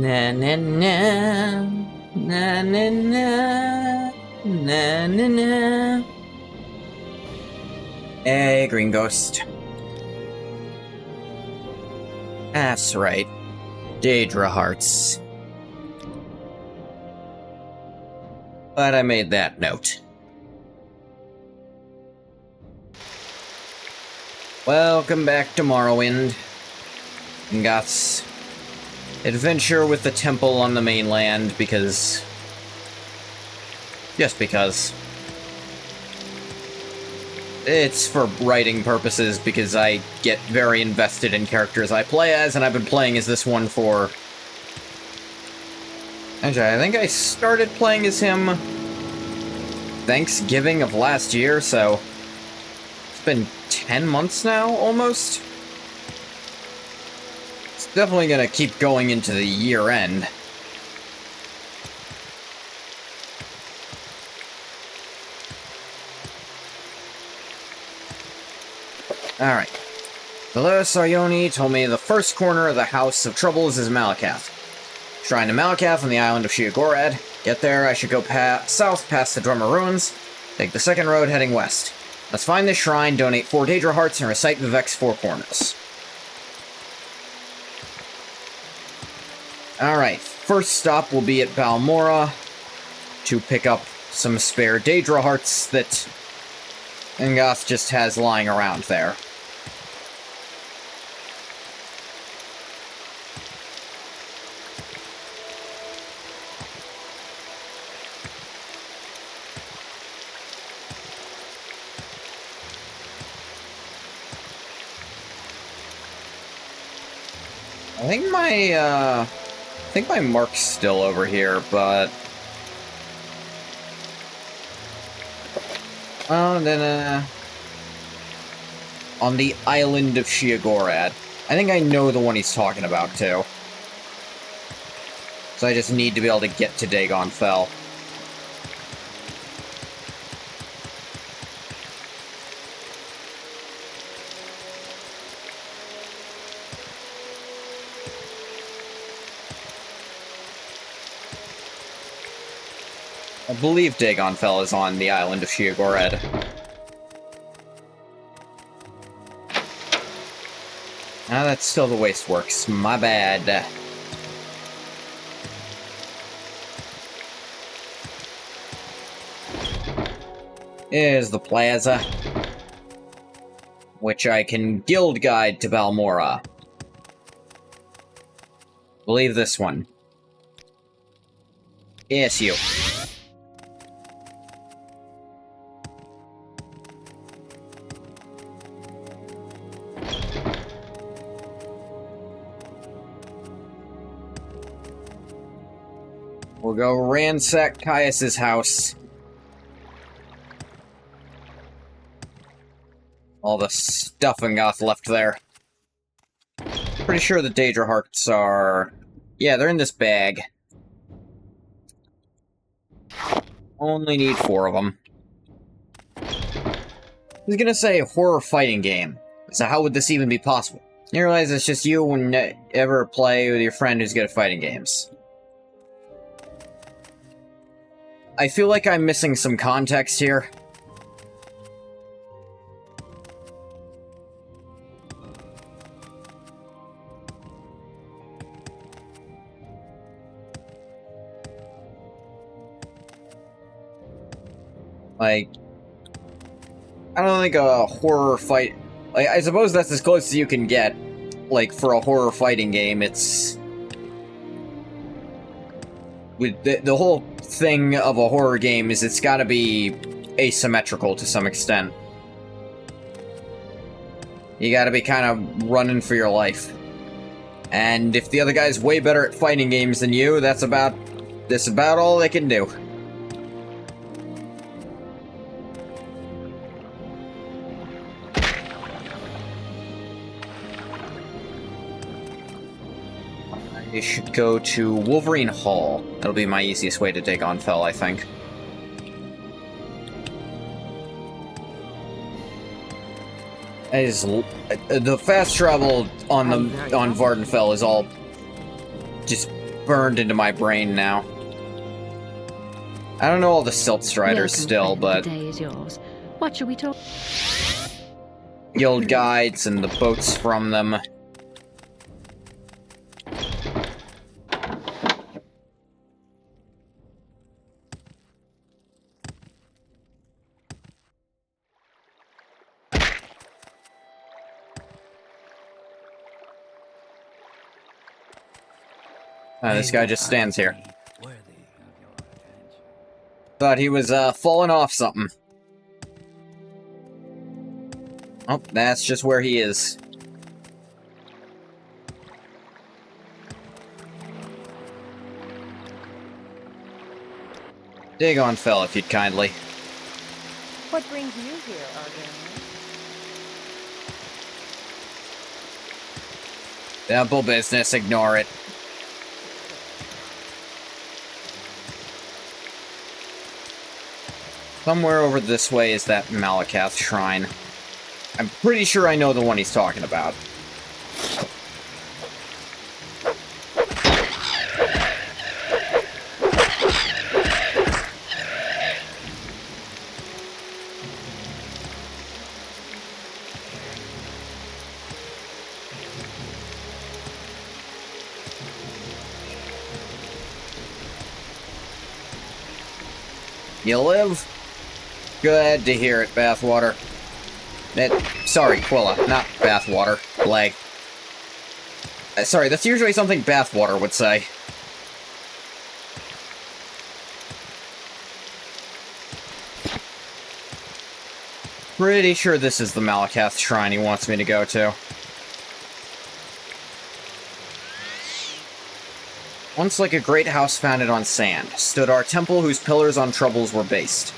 Na na na na na na na na na. Hey, Green Ghost. That's right. Daedra Hearts. But I made that note. Welcome back to Morrowind. Goth's adventure with the temple on the mainland, because... just because. It's for writing purposes, because I get very invested in characters I play as, and I've been playing as this one for... actually, I think I started playing as him Thanksgiving of last year, so... it's been 10 months now, almost? It's definitely gonna keep going into the year end. Alright. Valera Sayoni told me the first corner of the House of Troubles is Malakath. Shrine to Malakath on the island of Sheogorath. Get there, I should go south past the Drummer Ruins, take the second road heading west. Let's find this shrine, donate 4 Daedra Hearts, and recite Vivek's 4 corners. Alright, first stop will be at Balmorra to pick up some spare Daedra Hearts that Ngoth just has lying around there. I think my mark's still over here, but... oh, then, on the island of Sheogorath. I think I know the one he's talking about, too. So I just need to be able to get to Dagon Fell. I believe Dagon Fell is on the island of Sheogorath. Ah, that's still the Wasteworks. My bad. Here's the plaza, which I can guild guide to Balmorra. Believe this one. Yes, you. We'll go ransack Caius's house. All the stuff Ngoth left there. Pretty sure the Daedra Hearts are... yeah, they're in this bag. Only need 4 of them. I was gonna say horror fighting game. So how would this even be possible? You realize it's just you when you ever play with your friend who's good at fighting games. I feel like I'm missing some context here. Like, I don't think a horror fight... like, I suppose that's as close as you can get. Like, for a horror fighting game, it's... with the whole thing of a horror game is it's gotta be asymmetrical to some extent. You gotta be kind of running for your life. And if the other guy's way better at fighting games than you, that's about all they can do. I should go to Wolverine Hall. That'll be my easiest way to Dagon Fell, I think. Is the fast travel on Vardenfell is all just burned into my brain now. I don't know all the Silt Striders still, but... The day is yours. What shall we talk? Guild guides and the boats from them. This guy just stands here. Thought he was, falling off something. Oh, that's just where he is. Dig on fell, if you'd kindly. What brings you here, Argonian? Temple business, ignore it. Somewhere over this way is that Malakath shrine. I'm pretty sure I know the one he's talking about. You live? Good to hear it, Bathwater. Sorry, Quilla, not Bathwater. Like... sorry, that's usually something Bathwater would say. Pretty sure this is the Malakath shrine he wants me to go to. Once like a great house founded on sand, stood our temple whose pillars on troubles were based.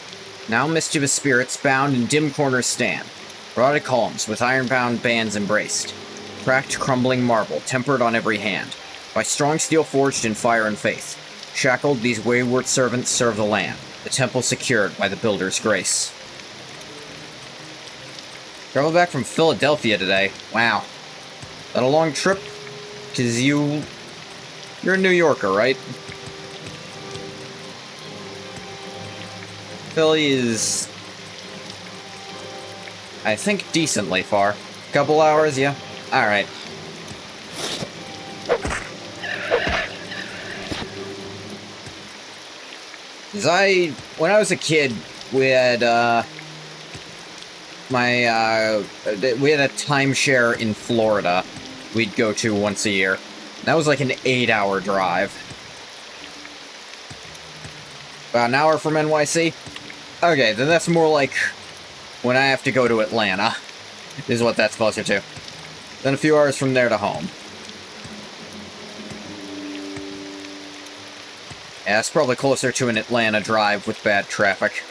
Now mischievous spirits bound in dim corners stand, rotted columns with iron-bound bands embraced, cracked crumbling marble tempered on every hand, by strong steel forged in fire and faith. Shackled, these wayward servants serve the land, the temple secured by the builder's grace. Traveled back from Philadelphia today. Wow. That a long trip? 'Cause you're a New Yorker, right? Philly is, I think, decently far. Couple hours, yeah? Alright. When I was a kid, we had, we had a timeshare in Florida we'd go to once a year. That was like an 8-hour drive. About an hour from NYC? Okay, then that's more like when I have to go to Atlanta, is what that's closer to. Then a few hours from there to home. Yeah, it's probably closer to an Atlanta drive with bad traffic.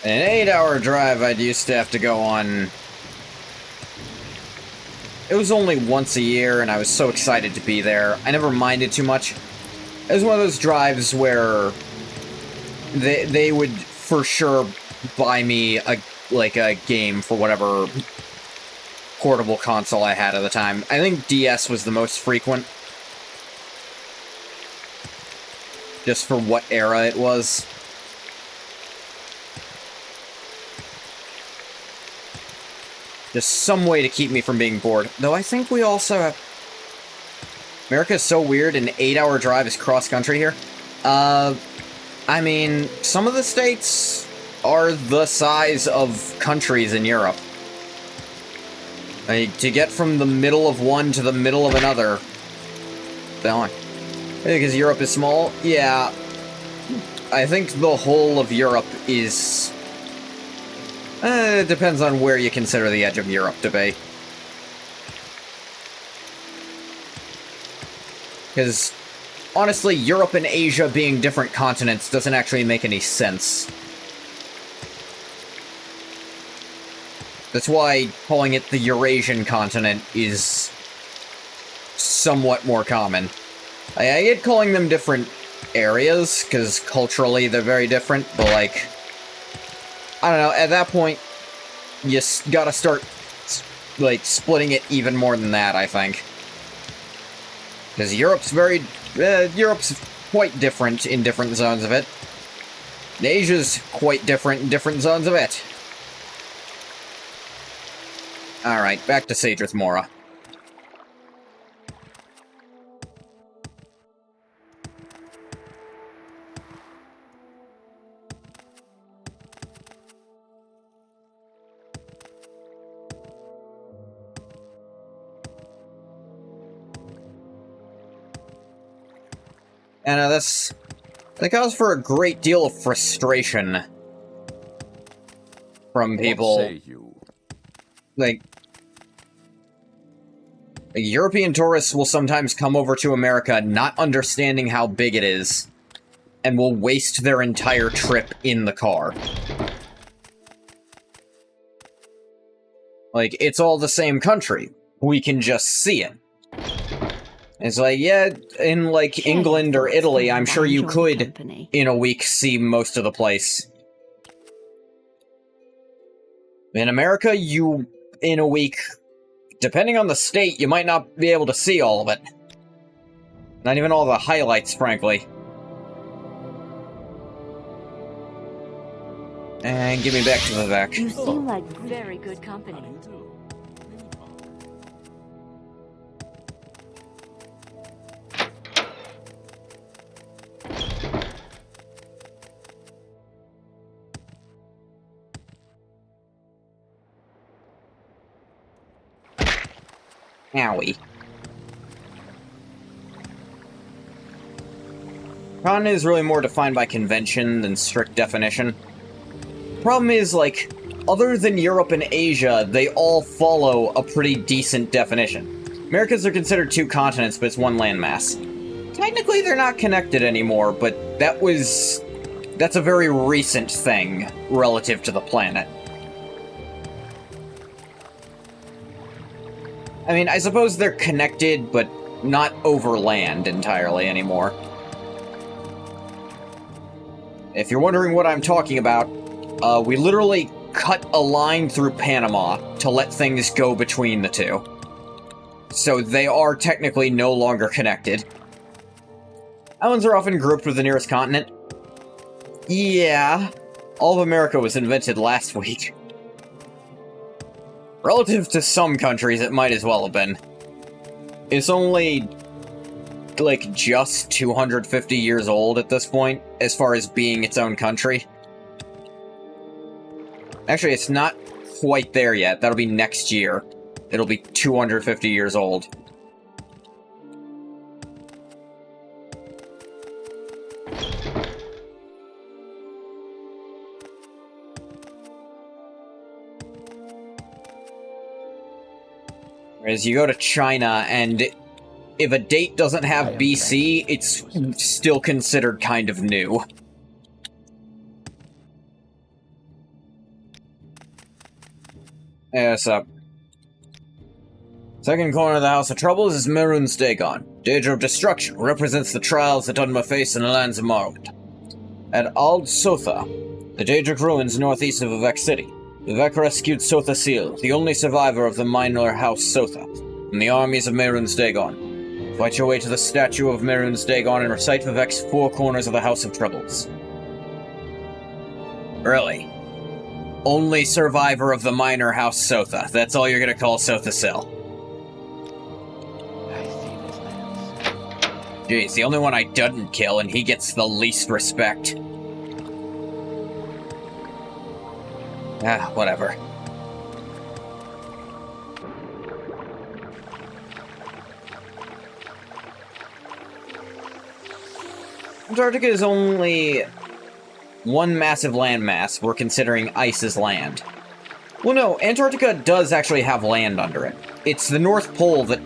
An 8-hour drive I'd used to have to go on. It was only once a year, and I was so excited to be there. I never minded too much. It was one of those drives where they would for sure buy me a game for whatever portable console I had at the time. I think DS was the most frequent. Just for what era it was. Just some way to keep me from being bored. Though I think we also have... America's so weird, an 8-hour drive is cross-country here. I mean, some of the states are the size of countries in Europe. Like, to get from the middle of one to the middle of another... Because Europe is small? Yeah. I think the whole of Europe is... it depends on where you consider the edge of Europe to be. Because, honestly, Europe and Asia being different continents doesn't actually make any sense. That's why calling it the Eurasian continent is somewhat more common. I get calling them different areas, because culturally they're very different, but, like, I don't know, at that point, you gotta start, like, splitting it even more than that, I think. Because Europe's quite different in different zones of it. Asia's quite different in different zones of it. Alright, back to Sadrith Mora. And that caused for a great deal of frustration from people. What say you? Like, European tourists will sometimes come over to America not understanding how big it is, and will waste their entire trip in the car. Like, it's all the same country. We can just see it. It's like, yeah, in, like, England or Italy, I'm sure you could, in a week, see most of the place. In America, in a week, depending on the state, you might not be able to see all of it. Not even all the highlights, frankly. And give me back to Vivek. You seem like very good company. Owie. Con is really more defined by convention than strict definition. Problem is, like, other than Europe and Asia, they all follow a pretty decent definition. Americas are considered two continents, but it's one landmass. Technically, they're not connected anymore, but that's a very recent thing relative to the planet. I mean, I suppose they're connected, but not over land entirely anymore. If you're wondering what I'm talking about, we literally cut a line through Panama to let things go between the two. So they are technically no longer connected. Islands are often grouped with the nearest continent. Yeah, all of America was invented last week. Relative to some countries, it might as well have been. It's only, like, just 250 years old at this point, as far as being its own country. Actually, it's not quite there yet. That'll be next year. It'll be 250 years old. Whereas you go to China, and if a date doesn't have BC, it's still considered kind of new. Yeah, what's up? Second corner of the House of Troubles is Mehrunes Dagon. Danger of Destruction represents the trials that Dunma face in the lands of Morrowind. At Ald Sotha, the Daedric ruins northeast of Vivek City, Vivek rescued Sotha Seal, the only survivor of the minor house Sotha, from the armies of Mehrunes Dagon. Fight your way to the statue of Mehrunes Dagon and recite Vivek's four corners of the House of Troubles. Really? Only survivor of the minor house Sotha. That's all you're gonna call Sotha Seal. Jeez, the only one I didn't kill, and he gets the least respect. Ah, whatever. Antarctica is only one massive landmass we're considering ice as land. Well, no, Antarctica does actually have land under it. It's the North Pole that,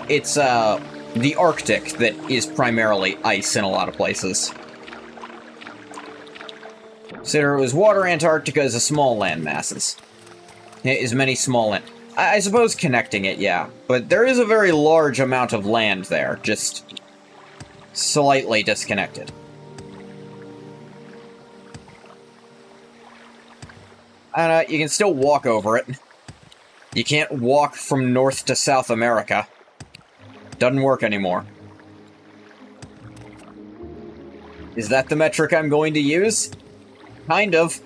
it's the Arctic that is primarily ice in a lot of places. Consider it was water, Antarctica is a small land masses. Is many small and I suppose connecting it, yeah. But there is a very large amount of land there, just slightly disconnected. I don't know, you can still walk over it. You can't walk from North to South America. Doesn't work anymore. Is that the metric I'm going to use? Kind of.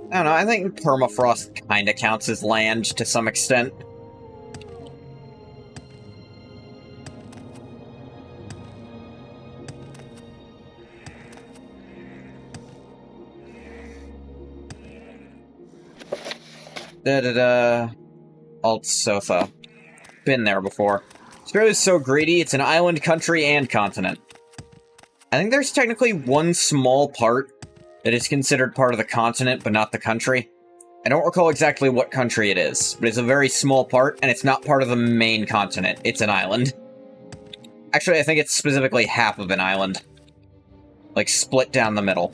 I don't know, I think permafrost kinda counts as land to some extent. Da-da-da. Alt-Sotha. Been there before. Australia's so greedy, it's an island, country, and continent. I think there's technically one small part that is considered part of the continent, but not the country. I don't recall exactly what country it is, but it's a very small part, and it's not part of the main continent. It's an island. Actually, I think it's specifically half of an island. Like, split down the middle.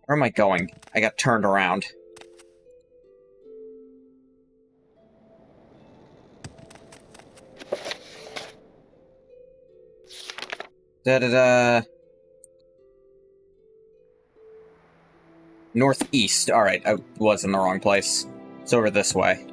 Where am I going? I got turned around. Da-da-da. Northeast. Alright, I was in the wrong place. It's over this way.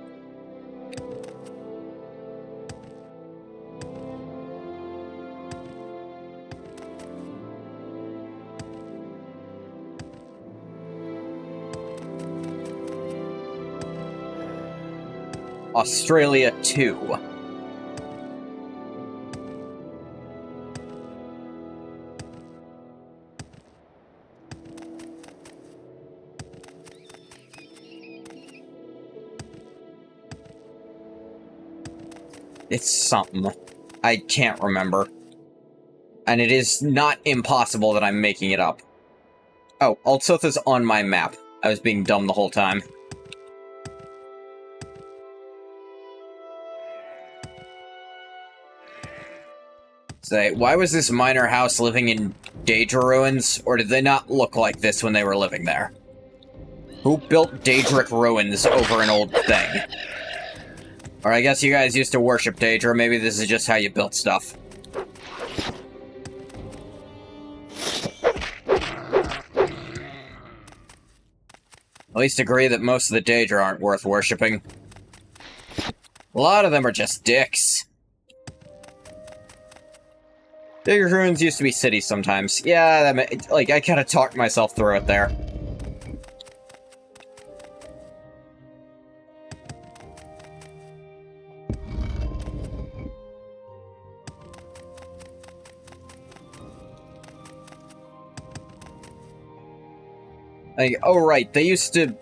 Australia 2. It's something. I can't remember. And it is not impossible that I'm making it up. Oh, Alt-Sotha's on my map. I was being dumb the whole time. Say, why was this miner house living in Daedra ruins, or did they not look like this when they were living there? Who built Daedric ruins over an old thing? Or I guess you guys used to worship Daedra, maybe this is just how you built stuff. At least agree that most of the Daedra aren't worth worshipping. A lot of them are just dicks. Daedric ruins used to be cities sometimes. Yeah, that like, I kinda talked myself through it there. Like, oh right, they used to...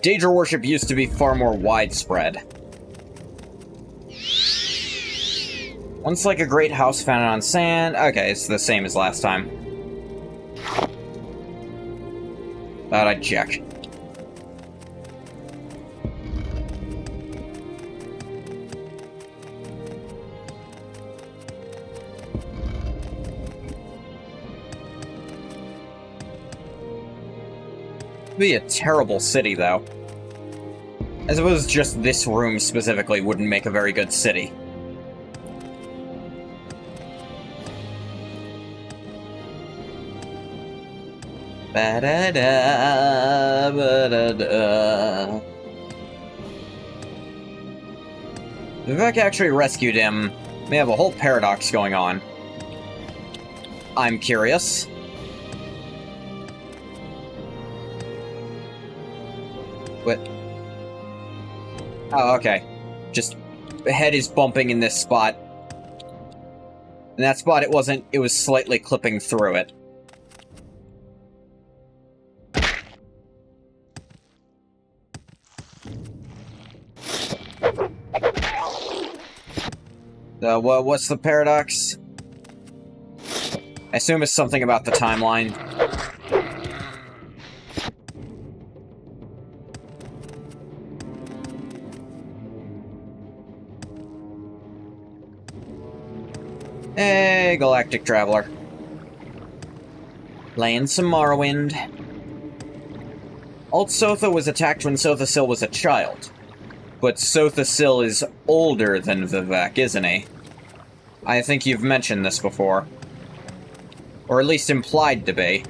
Daedra worship used to be far more widespread. Once like a great house founded on sand... Okay, it's the same as last time. Thought I'd check. It'd be a terrible city, though. I suppose just this room specifically wouldn't make a very good city. Ba-da-da, ba-da-da. Vivek actually rescued him. They have a whole paradox going on. I'm curious. What? Oh, okay. Just, the head is bumping in this spot. In that spot it wasn't, it was slightly clipping through it. What's the paradox? I assume it's something about the timeline. Hey, Galactic Traveler. Laying some Morrowind. Alt Sotha was attacked when Sotha Sil was a child. But Sotha Sil is older than Vivek, isn't he? I think you've mentioned this before. Or at least implied to be.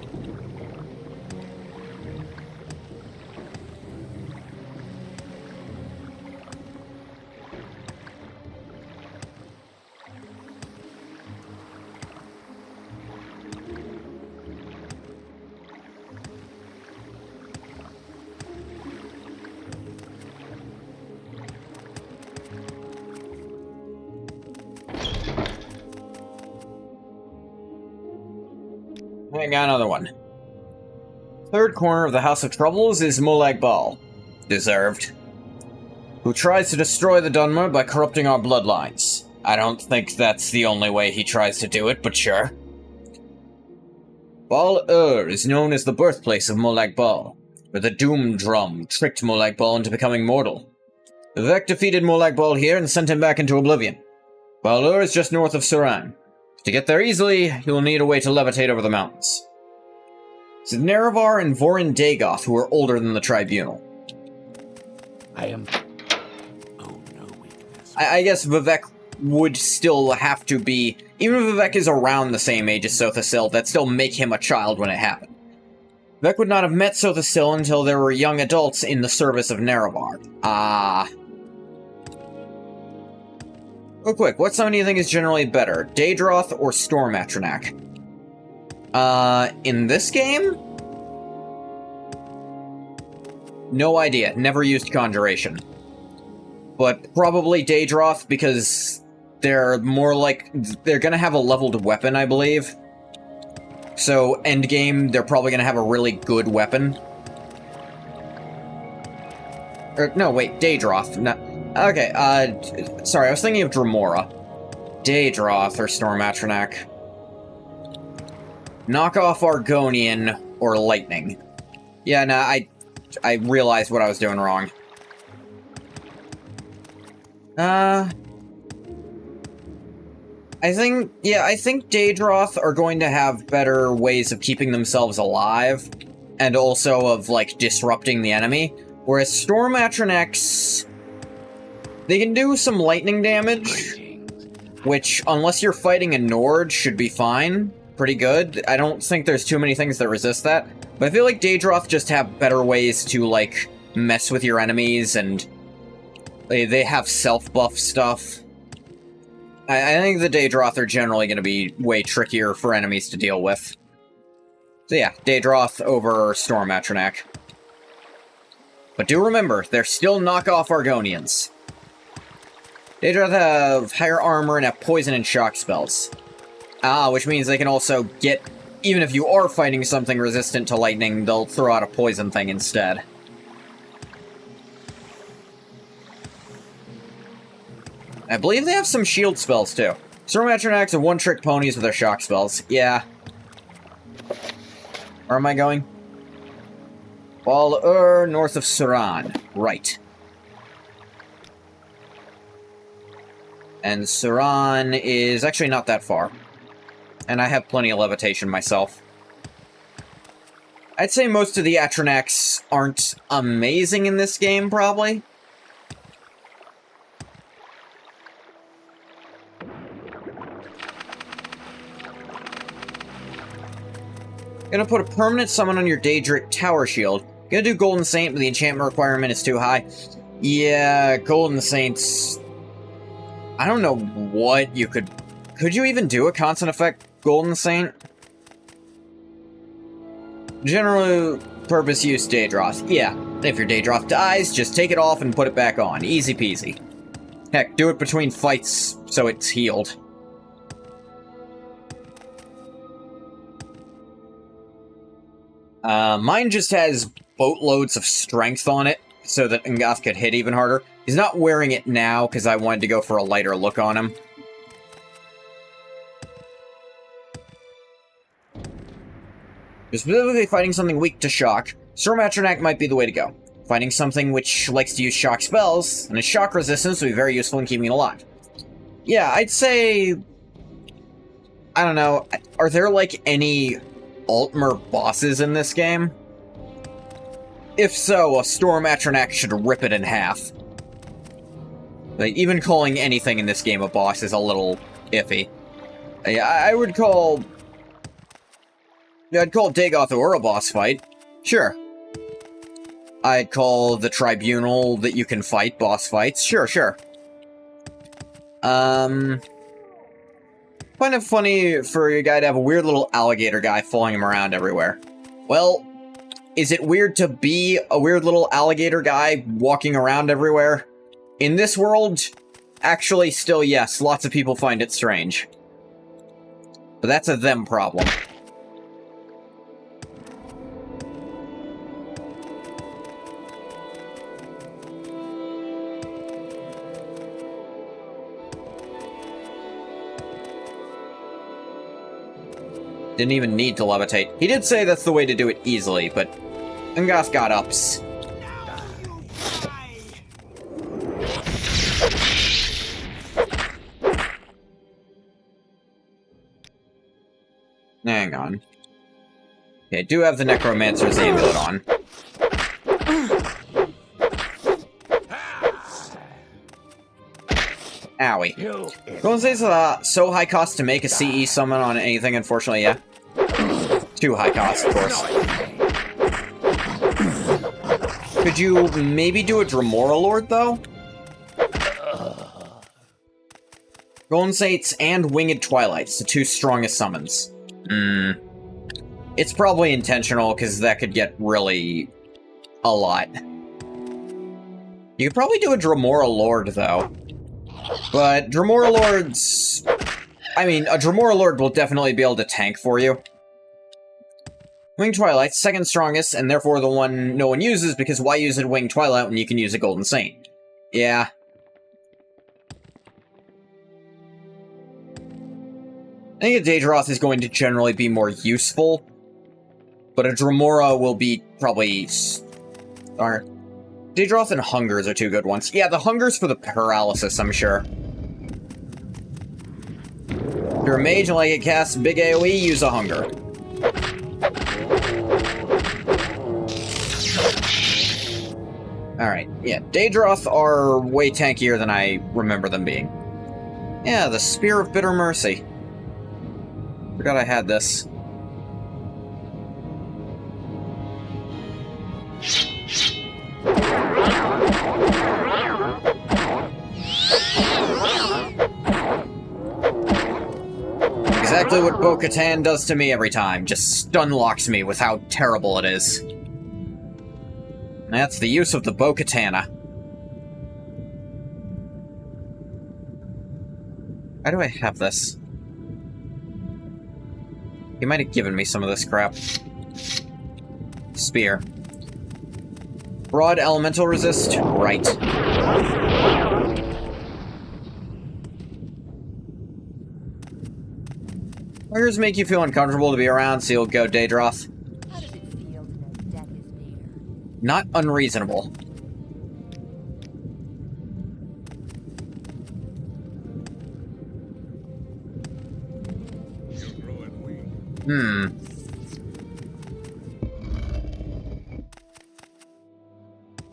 I got another one. Third corner of the House of Troubles is Molag Bal. Deserved. Who tries to destroy the Dunmer by corrupting our bloodlines. I don't think that's the only way he tries to do it, but sure. Bal-Ur is known as the birthplace of Molag Bal, where the Doom Drum tricked Molag Bal into becoming mortal. Vivek defeated Molag Bal here and sent him back into oblivion. Bal-Ur is just north of Suran. To get there easily, you'll need a way to levitate over the mountains. It's Nerevar and Vorin Dagoth who are older than the Tribunal. I am... Oh, no weakness. I guess Vivek would still have to be... Even if Vivek is around the same age as Sotha Sil, that'd still make him a child when it happened. Vivek would not have met Sotha Sil until they were young adults in the service of Nerevar. Real quick, what summon do you think is generally better? Daedroth or Storm Atronach? In this game? No idea. Never used Conjuration. But probably Daedroth, because they're more like... They're gonna have a leveled weapon, I believe. So, endgame, they're probably gonna have a really good weapon. No, wait, Daedroth. No, okay, sorry, I was thinking of Dremora. Daedroth or Storm Atronach. Knock off Argonian or Lightning. Yeah, no, I realized what I was doing wrong. I think Daedroth are going to have better ways of keeping themselves alive, and also of, like, disrupting the enemy, whereas Storm Atronachs, they can do some lightning damage, which, unless you're fighting a Nord, should be fine. Pretty good. I don't think there's too many things that resist that, but I feel like Daedroth just have better ways to, like, mess with your enemies, and they have self-buff stuff. I think the Daedroth are generally going to be way trickier for enemies to deal with. So yeah, Daedroth over Storm Atronach. But do remember, they're still knockoff Argonians. Daedroth have higher armor and have poison and shock spells. Which means they can also get... Even if you are fighting something resistant to lightning, they'll throw out a poison thing instead. I believe they have some shield spells, too. Storm Atronachs are one-trick ponies with their shock spells. Yeah. Where am I going? Bal-Ur, north of Suran. Right. And Suran is actually not that far. And I have plenty of levitation myself. I'd say most of the Atronachs aren't amazing in this game, probably. Gonna put a permanent summon on your Daedric Tower Shield. Gonna do Golden Saint, but the enchantment requirement is too high. Yeah, Golden Saints... I don't know what you could... Could you even do a constant effect Golden Saint? General purpose use Daedroth. Yeah, if your Daedroth dies, just take it off and put it back on. Easy peasy. Heck, do it between fights so it's healed. Mine just has boatloads of strength on it, so that Ngoth could hit even harder. He's not wearing it now, because I wanted to go for a lighter look on him. You're specifically fighting something weak to shock, Storm Atronach might be the way to go. Finding something which likes to use shock spells, and its shock resistance will be very useful in keeping it alive. Yeah, I'd say... I don't know, are there, like, any Altmer bosses in this game? If so, a Storm Atronach should rip it in half. Like, even calling anything in this game a boss is a little iffy. I would call... I'd call Dagoth Ur a boss fight. Sure. I'd call the Tribunal that you can fight boss fights. Sure, sure. Kind of funny for a guy to have a weird little alligator guy following him around everywhere. Well, is it weird to be a weird little alligator guy walking around everywhere? In this world, actually, still yes, lots of people find it strange. But that's a them problem. Didn't even need to levitate. He did say that's the way to do it easily, but Ungoth got ups. Hang on. Okay, I do have the Necromancer's Amulet on. Owie. Golden State's so high cost to make a CE summon on anything, unfortunately, yeah. Too high cost, of course. Could you maybe do a Dremora Lord, though? Golden Saints and Winged Twilights, the two strongest summons. It's probably intentional, because that could get really... a lot. You could probably do a Dremora Lord, though. But Dremora Lords... I mean, a Dremora Lord will definitely be able to tank for you. Winged Twilight's second strongest, and therefore the one no one uses, because why use a Winged Twilight when you can use a Golden Saint? Yeah. I think a Daedroth is going to generally be more useful, but a Dremora will be probably... Daedroth and Hungers are two good ones. Yeah, the Hungers for the paralysis, I'm sure. If you're a mage and like it casts big AoE, use a Hunger. Alright, yeah, Daedroth are way tankier than I remember them being. Yeah, the Spear of Bitter Mercy. Forgot I had this. Exactly what Bo-Katan does to me every time. Just stun-locks me with how terrible it is. That's the use of the Bo-Katana. Why do I have this? He might have given me some of this crap. Spear. Broad elemental resist? Right. Huggers make you feel uncomfortable to be around, so you'll go Daedroth. How does it feel to know death is near? Not unreasonable.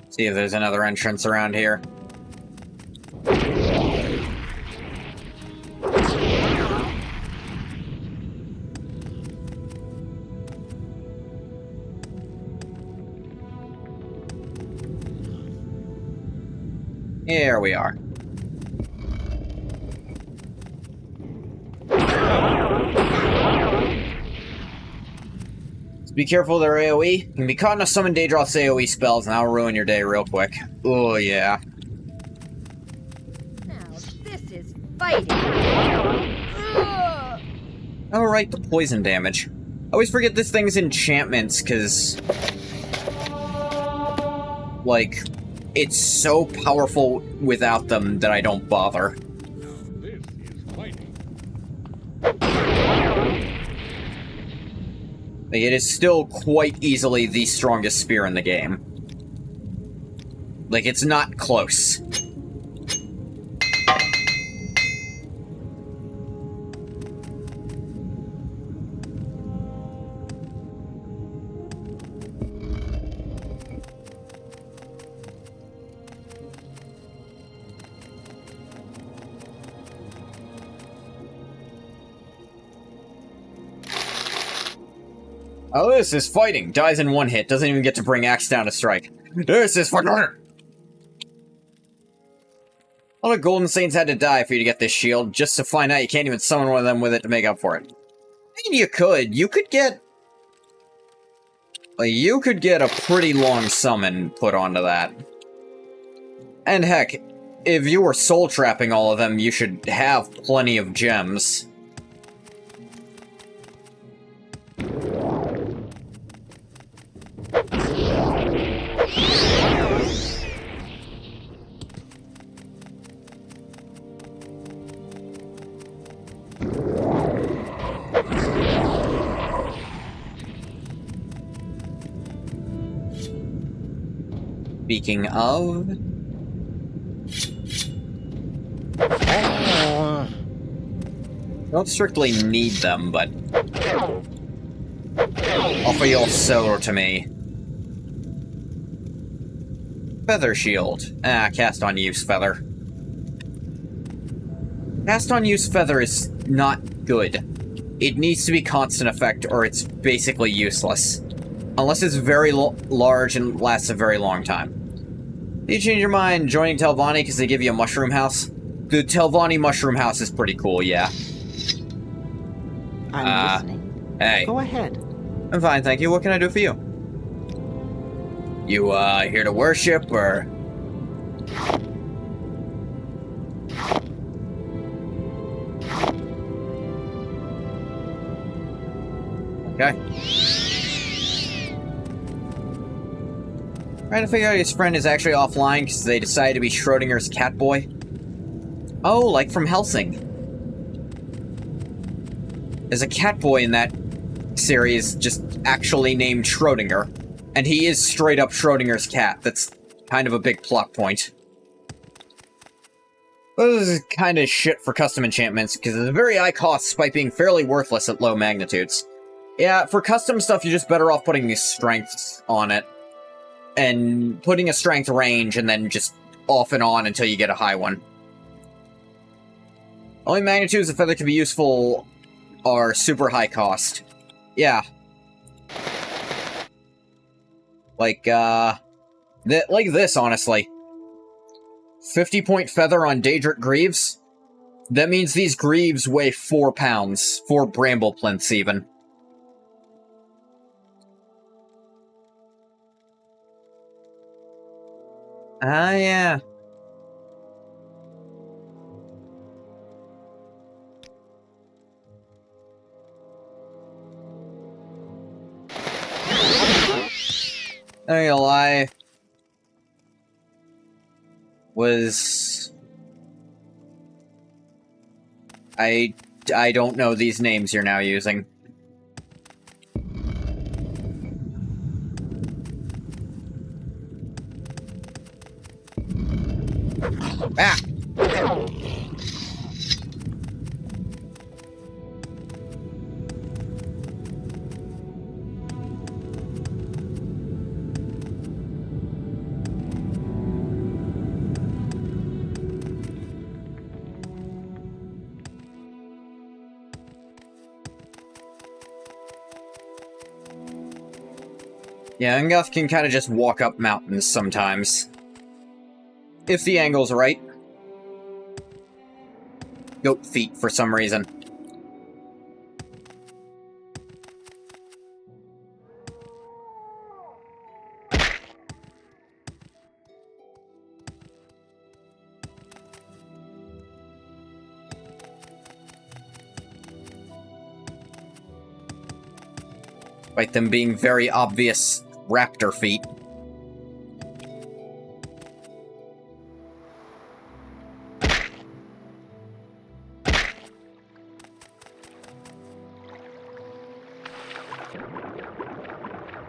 See if there's another entrance around here. Here we are. So be careful of their AoE. You can be caught in a summon Daedroth's AoE spells and that'll ruin your day real quick. Oh yeah. Now this is fighting. Alright, the poison damage. I always forget this thing's enchantments, because... like... it's so powerful without them that I don't bother. This is fighting. Like, it is still quite easily the strongest spear in the game. Like, it's not close. Oh, this is fighting. Dies in one hit. Doesn't even get to bring axe down to strike. This is fucking... All the Golden Saints had to die for you to get this shield, just to find out you can't even summon one of them with it to make up for it. I mean, you could. You could get... Like, you could get a pretty long summon put onto that. And heck, if you were soul trapping all of them, you should have plenty of gems. Speaking of... Don't strictly need them, but... Offer your soul to me. Feather shield. Ah, cast on use feather. Cast on use feather is not good. It needs to be constant effect, or it's basically useless. Unless it's very large and lasts a very long time. Did you change your mind joining Telvanni because they give you a mushroom house? The Telvanni mushroom house is pretty cool, yeah. I'm listening. Hey. Go ahead. I'm fine, thank you. What can I do for you? You, here to worship, or... Okay. Trying to figure out his friend is actually offline because they decided to be Schrodinger's cat boy. Oh, like from Helsing. There's a cat boy in that series just actually named Schrodinger. And he is straight up Schrodinger's cat. That's kind of a big plot point. But this is kind of shit for custom enchantments because it's a very high cost despite being fairly worthless at low magnitudes. Yeah, for custom stuff, you're just better off putting these strengths on it. And putting a strength range and then just off and on until you get a high one. Only magnitudes the feather can be useful are super high cost. Yeah. Like, like this, honestly. 50-point feather on Daedric Greaves? That means these Greaves weigh 4 pounds. 4 bramble plinths, even. Ah, yeah. Not gonna lie. I don't know these names you're now using. Ah! Yeah, Ungoth can kind of just walk up mountains sometimes. If the angle's right. Goat feet for some reason. Despite them being very obvious raptor feet.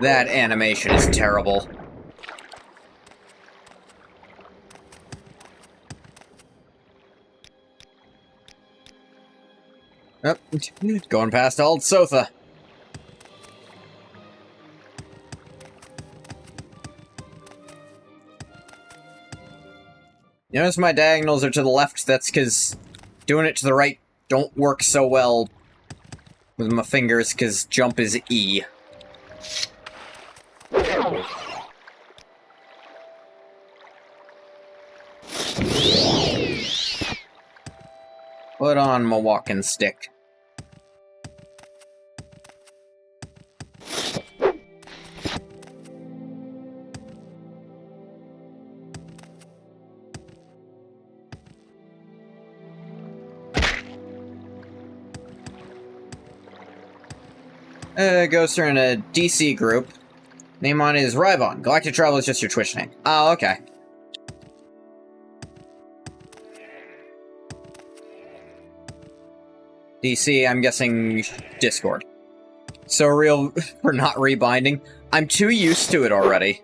That animation is terrible. Yep, going past old Sotha. You notice my diagonals are to the left? That's because doing it to the right don't work so well with my fingers, because jump is E. Put on my walking stick. Ghosts are in a DC group. Name on is Rivon. Galactic Travel is just your Twitch name. Oh, okay. DC, I'm guessing Discord. So real for not rebinding. I'm too used to it already.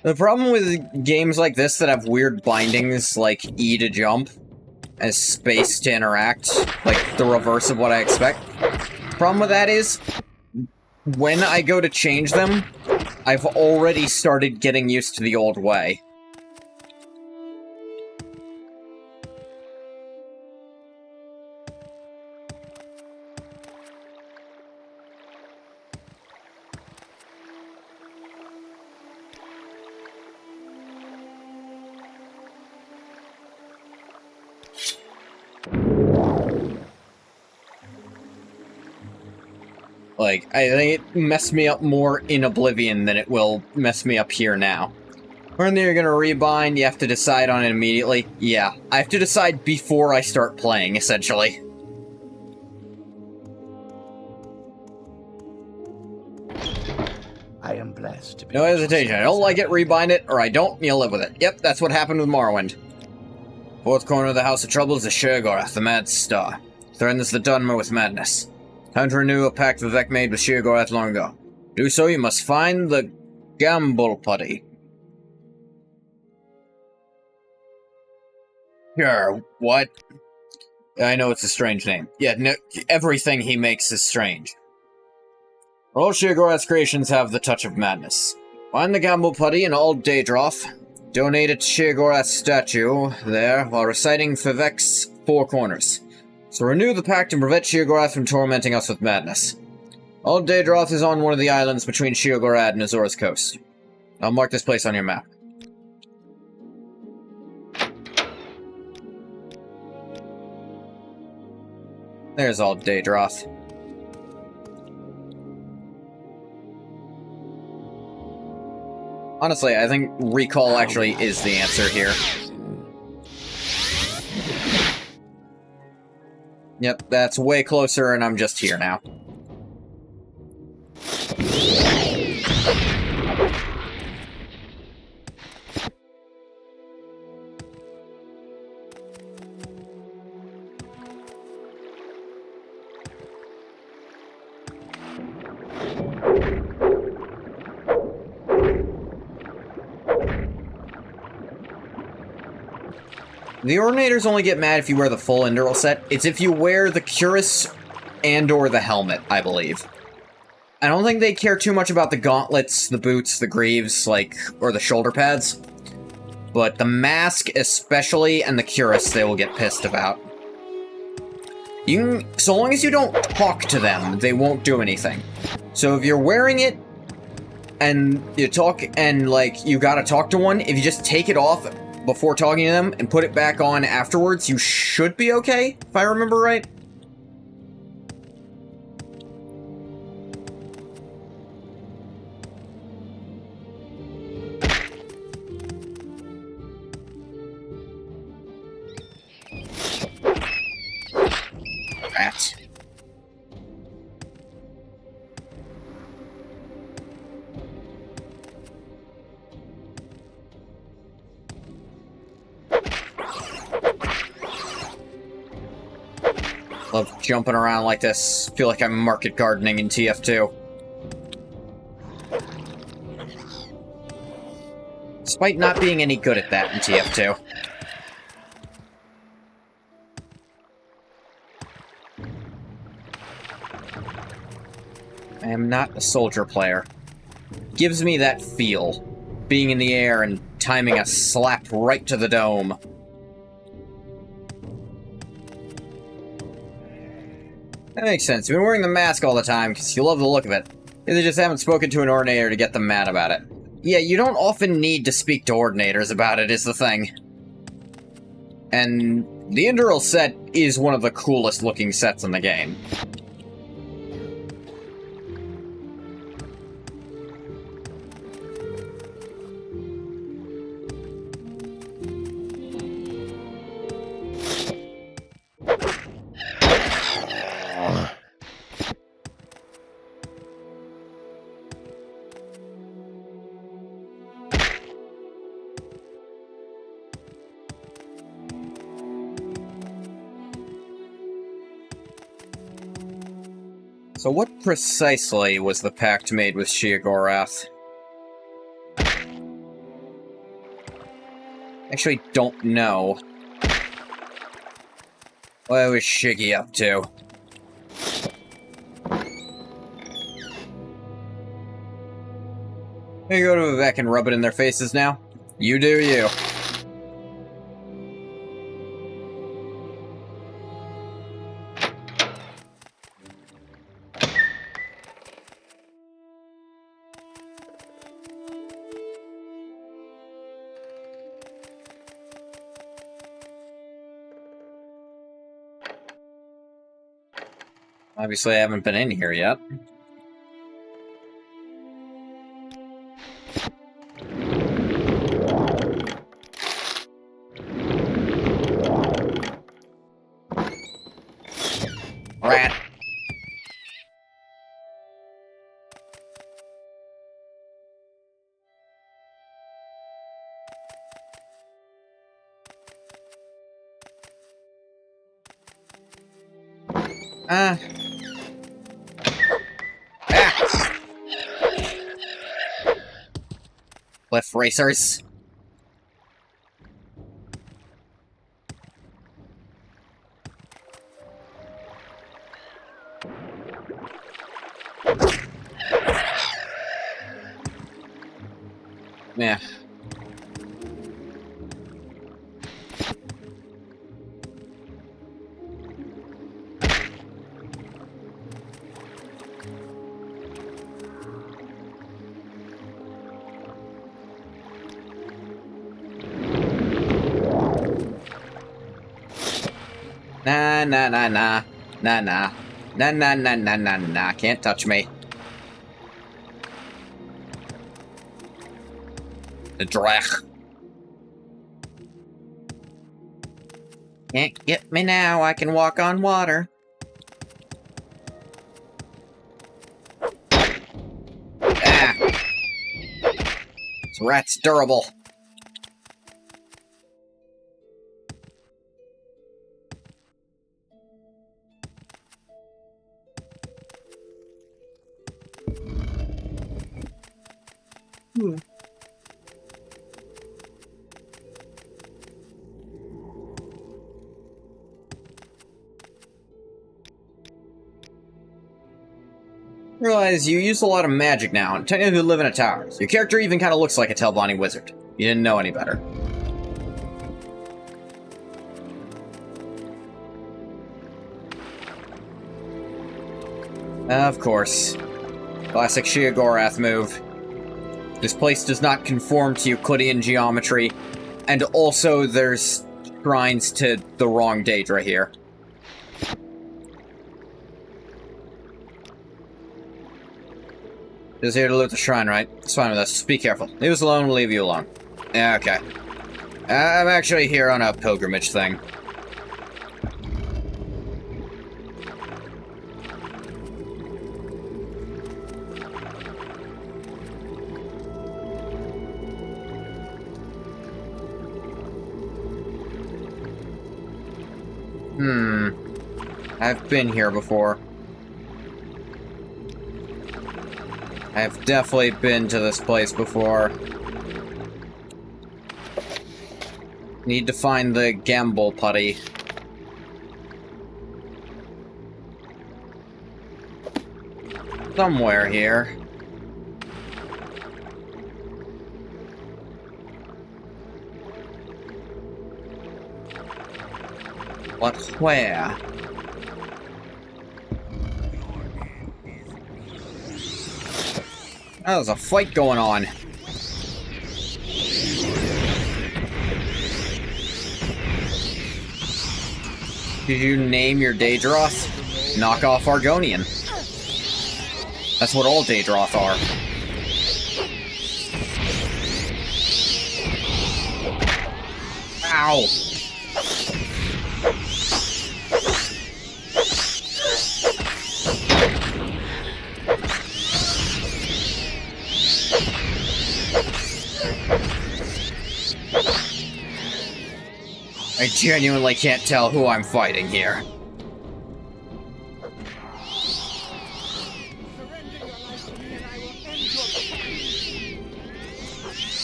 The problem with games like this that have weird bindings, like E to jump, as space to interact, like the reverse of what I expect. Problem with that is, when I go to change them, I've already started getting used to the old way. Like, I think it messed me up more in Oblivion than it will mess me up here now. When you're gonna rebind, you have to decide on it immediately. Yeah, I have to decide before I start playing, essentially. I am blessed to be. No hesitation. I don't like it, rebind it, or I don't, you live with it. Yep, that's what happened with Morrowind. Fourth corner of the House of Trouble is the Sheogorath, the Mad Star. Threatens the Dunmer with madness. Time to renew a pact Vivek made with Sheogorath long ago. To do so, you must find the Gamble Putty. Sure, what? I know it's a strange name. Yeah, no, everything he makes is strange. All Sheogorath's creations have the touch of madness. Find the Gamble Putty in Old Daedroth. Donate it to Sheogorath's statue there while reciting Vivek's Four Corners. So renew the pact and prevent Sheogorath from tormenting us with madness. Old Daedroth is on one of the islands between Sheogorad and Azura's coast. I'll mark this place on your map. There's Old Daedroth. Honestly, I think recall actually is the answer here. Yep, that's way closer, and I'm just here now. The Ordinators only get mad if you wear the full Endural set. It's if you wear the Cuirass and/or the helmet, I believe. I don't think they care too much about the gauntlets, the boots, the greaves, like, or the shoulder pads. But the mask, especially, and the Cuirass, they will get pissed about. So long as you don't talk to them, they won't do anything. So if you're wearing it, and you talk, and, like, you gotta talk to one, if you just take it off before talking to them and put it back on afterwards, you should be okay, if I remember right. Rats. Love jumping around like this. Feel like I'm market gardening in TF2. Despite not being any good at that in TF2. I am not a soldier player. Gives me that feel. Being in the air and timing a slap right to the dome. That makes sense. You've been wearing the mask all the time because you love the look of it. They just haven't spoken to an ordinator to get them mad about it. Yeah, you don't often need to speak to ordinators about it, is the thing. And the Indral set is one of the coolest looking sets in the game. So what precisely was the pact made with Sheogorath? Actually, don't know. What was Shiggy up to? Here you go to Vivek and rub it in their faces now. You do you. Obviously, I haven't been in here yet. Rat. Ah. Cliff racers. Yeah. Nah, nah, nah, nah. Nah, nah. Nah, nah, nah, nah, nah, nah. Can't touch me. The Drach. Can't get me now, I can walk on water. Ah! This rat's durable. Realize you use a lot of magic now, and technically live in a tower. So your character even kind of looks like a Telvanni wizard. You didn't know any better. Of course. Classic Sheogorath move. This place does not conform to Euclidean geometry, and also there's shrines to the wrong Daedra here. Just here to loot the shrine, right? It's fine with us. Just be careful. Leave us alone, we'll leave you alone. Yeah, okay. I'm actually here on a pilgrimage thing. I've been here before. I've definitely been to this place before. Need to find the gamble putty. Somewhere here. But where? Oh, there's a fight going on. Did you name your Daedroth? Knock off Argonian. That's what all Daedroth are. Ow! I genuinely can't tell who I'm fighting here.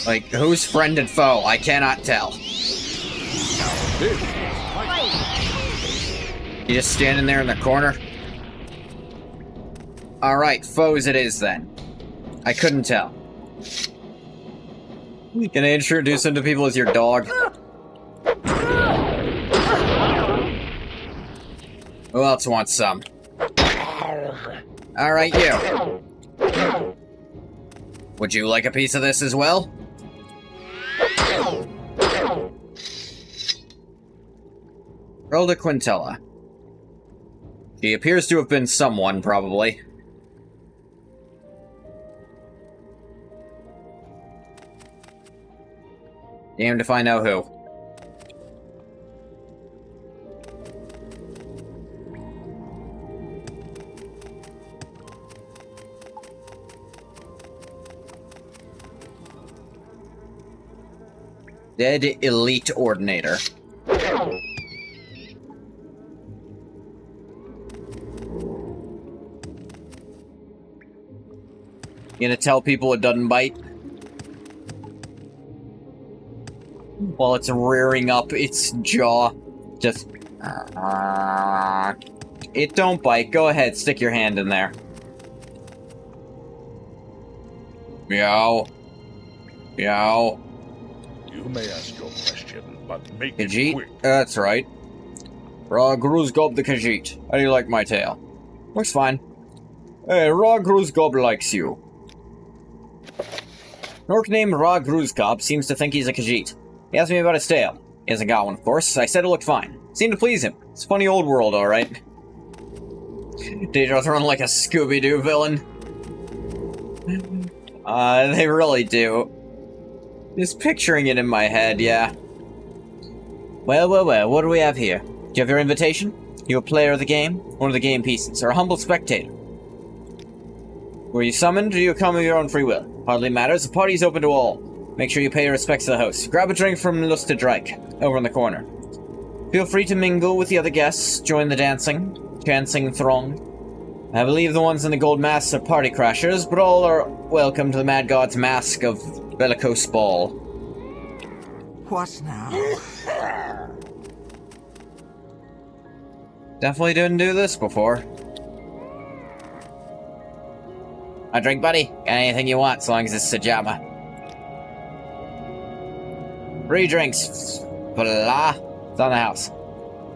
Like, who's friend and foe? I cannot tell. You just standing there in the corner? Alright, foes it is then. I couldn't tell. Can I introduce him to people as your dog? Who else wants some? Alright, you. Would you like a piece of this as well? Rhoda Quintella. She appears to have been someone, probably. Damned if I know who. Dead Elite Ordinator. You gonna tell people it doesn't bite? While it's rearing up its jaw. Just... It don't bite. Go ahead, stick your hand in there. Meow. Meow. You may ask your question, but make it Khajiit? quick. That's right. Ra Gruzgob the Khajiit. How do you like my tail? Looks fine. Hey, Ra Gruzgob likes you. An orc named Ra Gruzgob seems to think he's a Khajiit. He asked me about his tail. He hasn't got one, of course. I said it looked fine. Seemed to please him. It's a funny old world, alright. Daedroth run like a Scooby-Doo villain. They really do. Just picturing it in my head, yeah. Well, what do we have here? Do you have your invitation? You a player of the game? One of the game pieces, or a humble spectator? Were you summoned, or do you come of your own free will? Hardly matters, the party's open to all. Make sure you pay your respects to the host. Grab a drink from Lustedreich, over in the corner. Feel free to mingle with the other guests, join the chancing throng. I believe the ones in the gold masks are party crashers, but all are welcome to the Mad God's mask of bellicose ball. What now? Definitely didn't do this before. A drink, buddy? Got anything you want, so long as it's Sajama. Free drinks. Blah. It's on the house.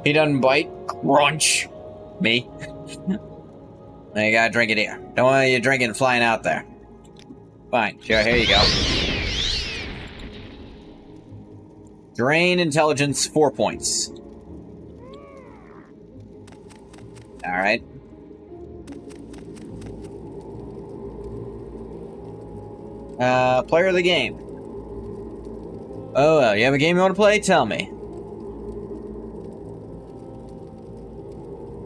He doesn't bite. Crunch. Me. Now you gotta drink it here. Don't want you drinking flying out there. Fine. Sure, here you go. Drain intelligence 4 points. Alright. Player of the game. Oh, well, you have a game you want to play? Tell me.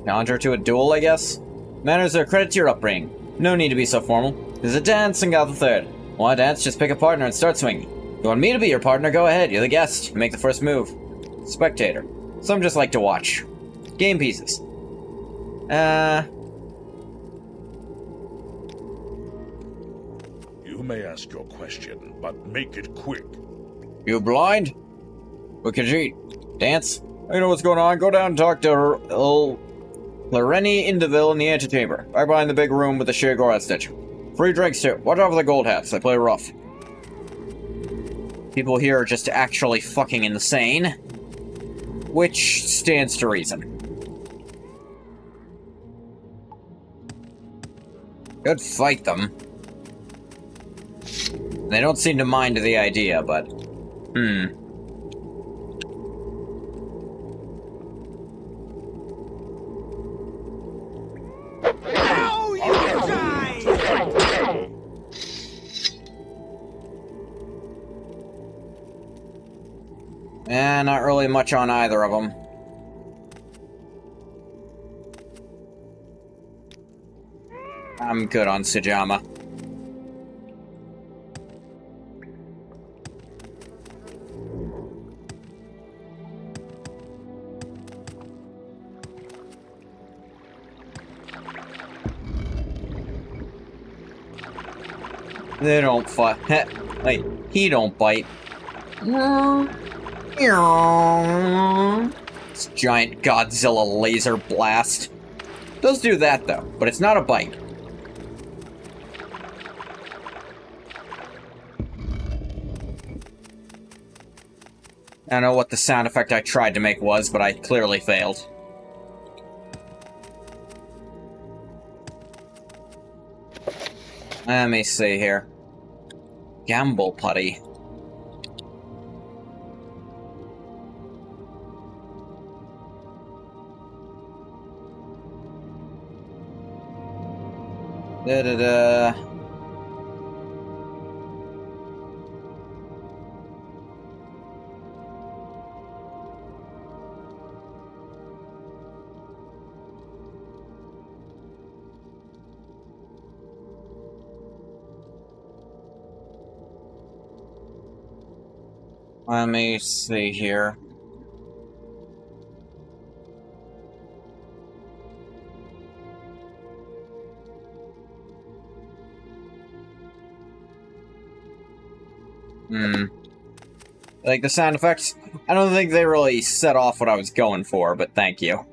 Challenge her to a duel, I guess? Manners are a credit to your upbringing. No need to be so formal. There's a dance and got the third. Want to dance? Just pick a partner and start swinging. You want me to be your partner? Go ahead. You're the guest. You make the first move. Spectator. Some just like to watch. Game pieces. You may ask your question, but make it quick. You blind? We can eat. Dance? You know what's going on? Go down and talk to Loreni Indeville in the antechamber. Right behind the big room with the Shiagora stitch. Free drinks too. Watch out for the gold hats. They play rough. People here are just actually fucking insane. Which stands to reason. Could fight them. They don't seem to mind the idea, but... Now you die! Not really much on either of them. I'm good on Sejama. They don't fight. Like, he don't bite. This giant Godzilla laser blast. Does do that though, but it's not a bite. I don't know what the sound effect I tried to make was, but I clearly failed. Let me see here. Gamble putty. Da-da-da. Let me see here. Like the sound effects? I don't think they really set off what I was going for, but thank you.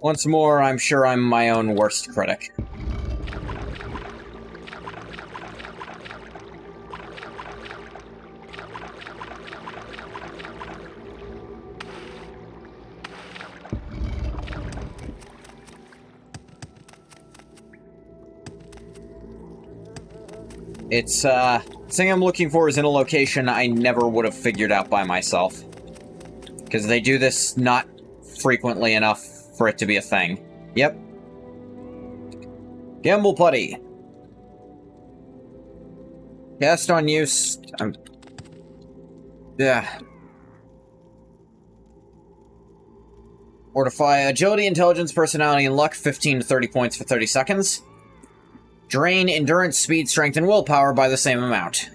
Once more, I'm sure I'm my own worst critic. It's, the thing I'm looking for is in a location I never would have figured out by myself. Because they do this not frequently enough for it to be a thing. Yep. Gamble Putty. Cast on use. Yeah. Fortify agility, intelligence, personality, and luck 15 to 30 points for 30 seconds. Drain endurance, speed, strength, and willpower by the same amount.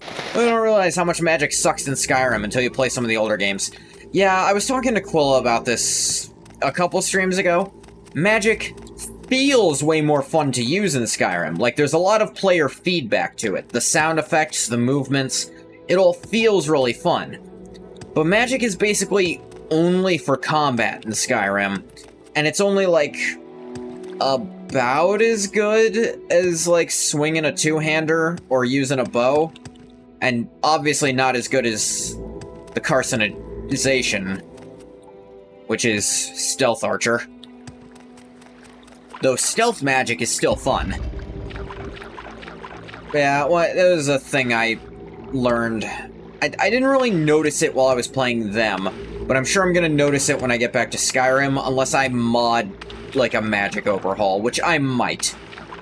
I don't realize how much magic sucks in Skyrim until you play some of the older games. Yeah, I was talking to Quilla about this a couple streams ago. Magic feels way more fun to use in Skyrim. Like, there's a lot of player feedback to it. The sound effects, the movements, it all feels really fun. But magic is basically only for combat in Skyrim, and it's only, like, about as good as, like, swinging a two-hander or using a bow, and obviously not as good as the Carcinization, which is Stealth Archer. Though stealth magic is still fun. Yeah, well, that was a thing I learned. I didn't really notice it while I was playing them, but I'm sure I'm gonna notice it when I get back to Skyrim, unless I mod, like, a magic overhaul, which I might.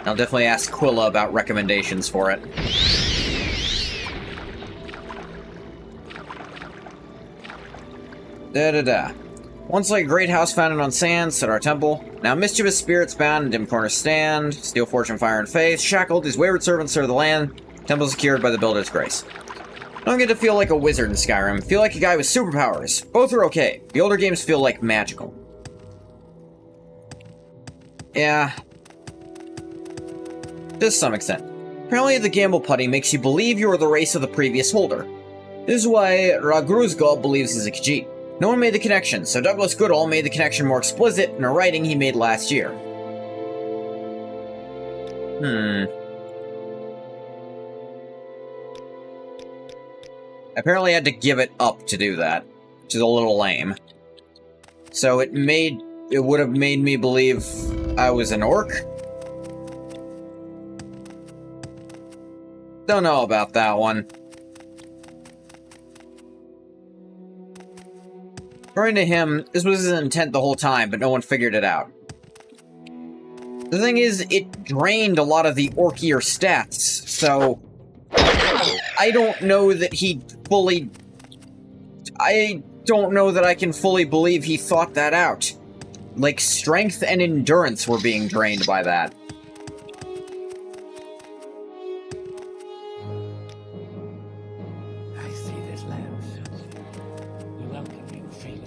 I'll definitely ask Quilla about recommendations for it. Da-da-da. Once like a great house founded on sand, stood our temple. Now mischievous spirits bound in dim corner stand, steal fortune, fire, and faith, shackled, these wayward servants serve the land, temple secured by the builder's grace. I don't get to feel like a wizard in Skyrim, feel like a guy with superpowers. Both are okay. The older games feel like magical. Yeah. To some extent. Apparently the gamble putty makes you believe you are the race of the previous holder. This is why Ragruzgob believes he's a Khajiit. No one made the connection, so Douglas Goodall made the connection more explicit in a writing he made last year. Apparently I had to give it up to do that, which is a little lame. So it would have made me believe I was an orc? Don't know about that one. According to him, this was his intent the whole time, but no one figured it out. The thing is, it drained a lot of the orkier stats, so I don't know that he fully... I don't know that I can fully believe he thought that out. Like, strength and endurance were being drained by that. I see this land. Welcoming feeling.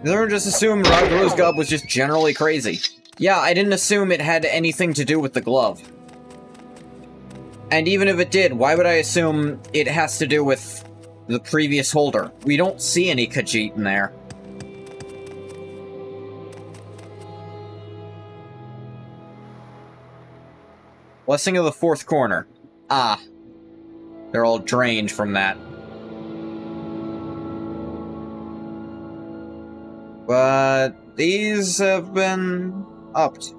Everyone just assumed Ragruzgob was just generally crazy. Yeah, I didn't assume it had anything to do with the glove. And even if it did, why would I assume it has to do with the previous holder? We don't see any Khajiit in there. Blessing of the Fourth Corner. Ah. They're all drained from that. But these have been upped.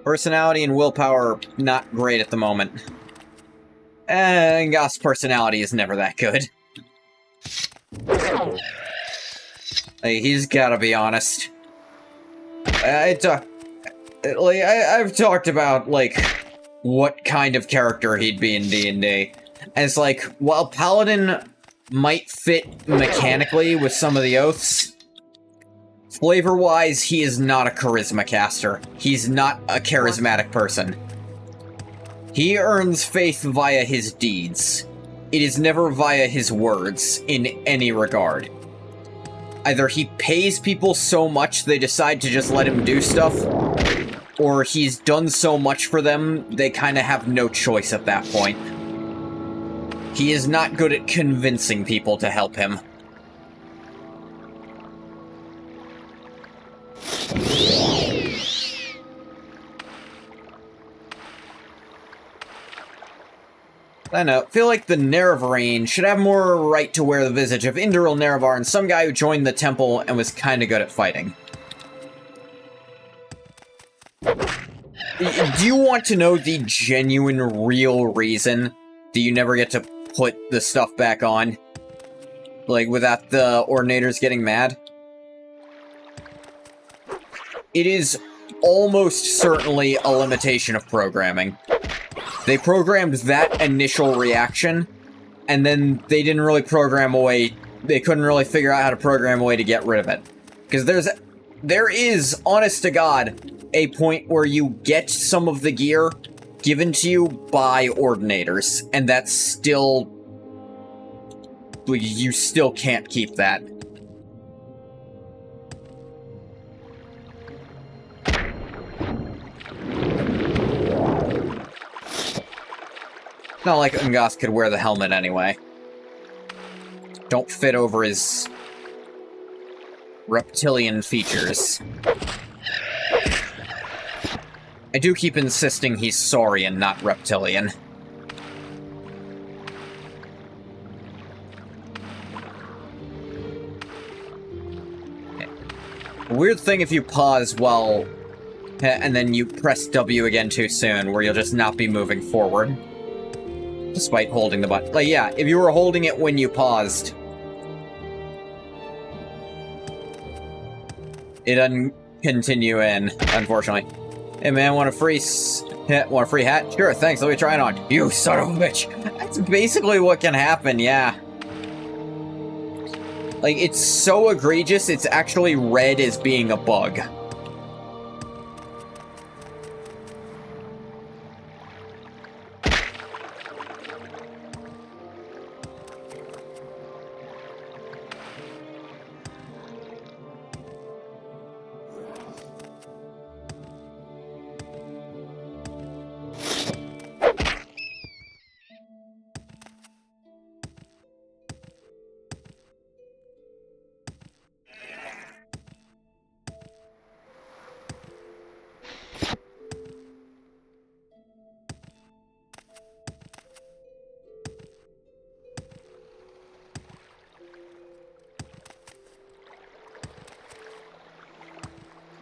Personality and willpower, not great at the moment. And Goth's personality is never that good. Like, he's gotta be honest. I've talked about, like, what kind of character he'd be in D&D. And it's like, while Paladin might fit mechanically with some of the oaths, flavor-wise, he is not a charisma caster. He's not a charismatic person. He earns faith via his deeds. It is never via his words, in any regard. Either he pays people so much they decide to just let him do stuff, or he's done so much for them, they kind of have no choice at that point. He is not good at convincing people to help him. I know, feel like the Nerevarine should have more right to wear the visage of Induril Nerevar and some guy who joined the temple and was kinda good at fighting. Do you want to know the genuine, real reason that you never get to put the stuff back on? Like, without the Ordinators getting mad? It is almost certainly a limitation of programming. They programmed that initial reaction, and then they didn't really program a way... They couldn't really figure out how to program a way to get rid of it. Because there is, honest to God, a point where you get some of the gear given to you by Ordinators, and that's still... You still can't keep that. Not like Ungas could wear the helmet anyway. Don't fit over his reptilian features. I do keep insisting he's saurian, not reptilian. Okay. Weird thing if you pause while... and then you press W again too soon, where you'll just not be moving forward. Despite holding the button. Like, yeah, if you were holding it when you paused, it doesn't continue in, unfortunately. Hey man, want a free hat? Sure, thanks, let me try it on. You son of a bitch! That's basically what can happen, yeah. Like, it's so egregious, it's actually read as being a bug.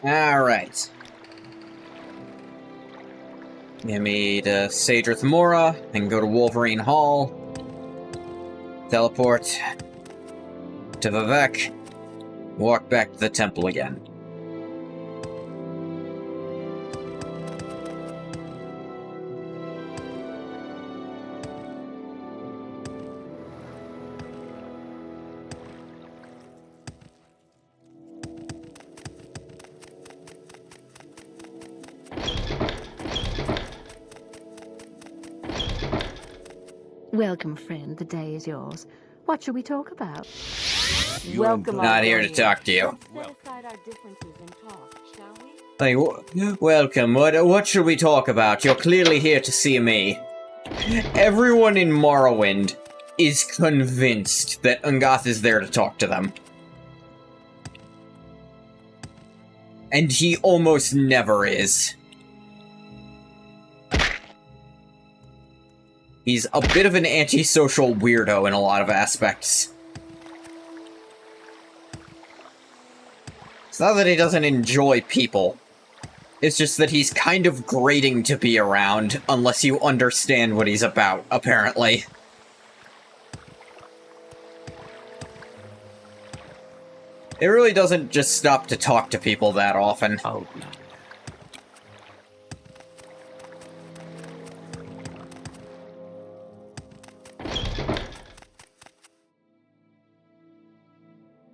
Alright. Give me to Sadrith Mora, and go to Wolverine Hall. Teleport to Vivek. Walk back to the temple again. Welcome, friend. The day is yours. What shall we talk about? Welcome, Not here to talk to you. Set aside our differences and talk, shall we? Like, welcome. What should we talk about? You're clearly here to see me. Everyone in Morrowind is convinced that Ungath is there to talk to them. And he almost never is. He's a bit of an antisocial weirdo in a lot of aspects. It's not that he doesn't enjoy people. It's just that he's kind of grating to be around, unless you understand what he's about, apparently. It really doesn't just stop to talk to people that often. Oh, no.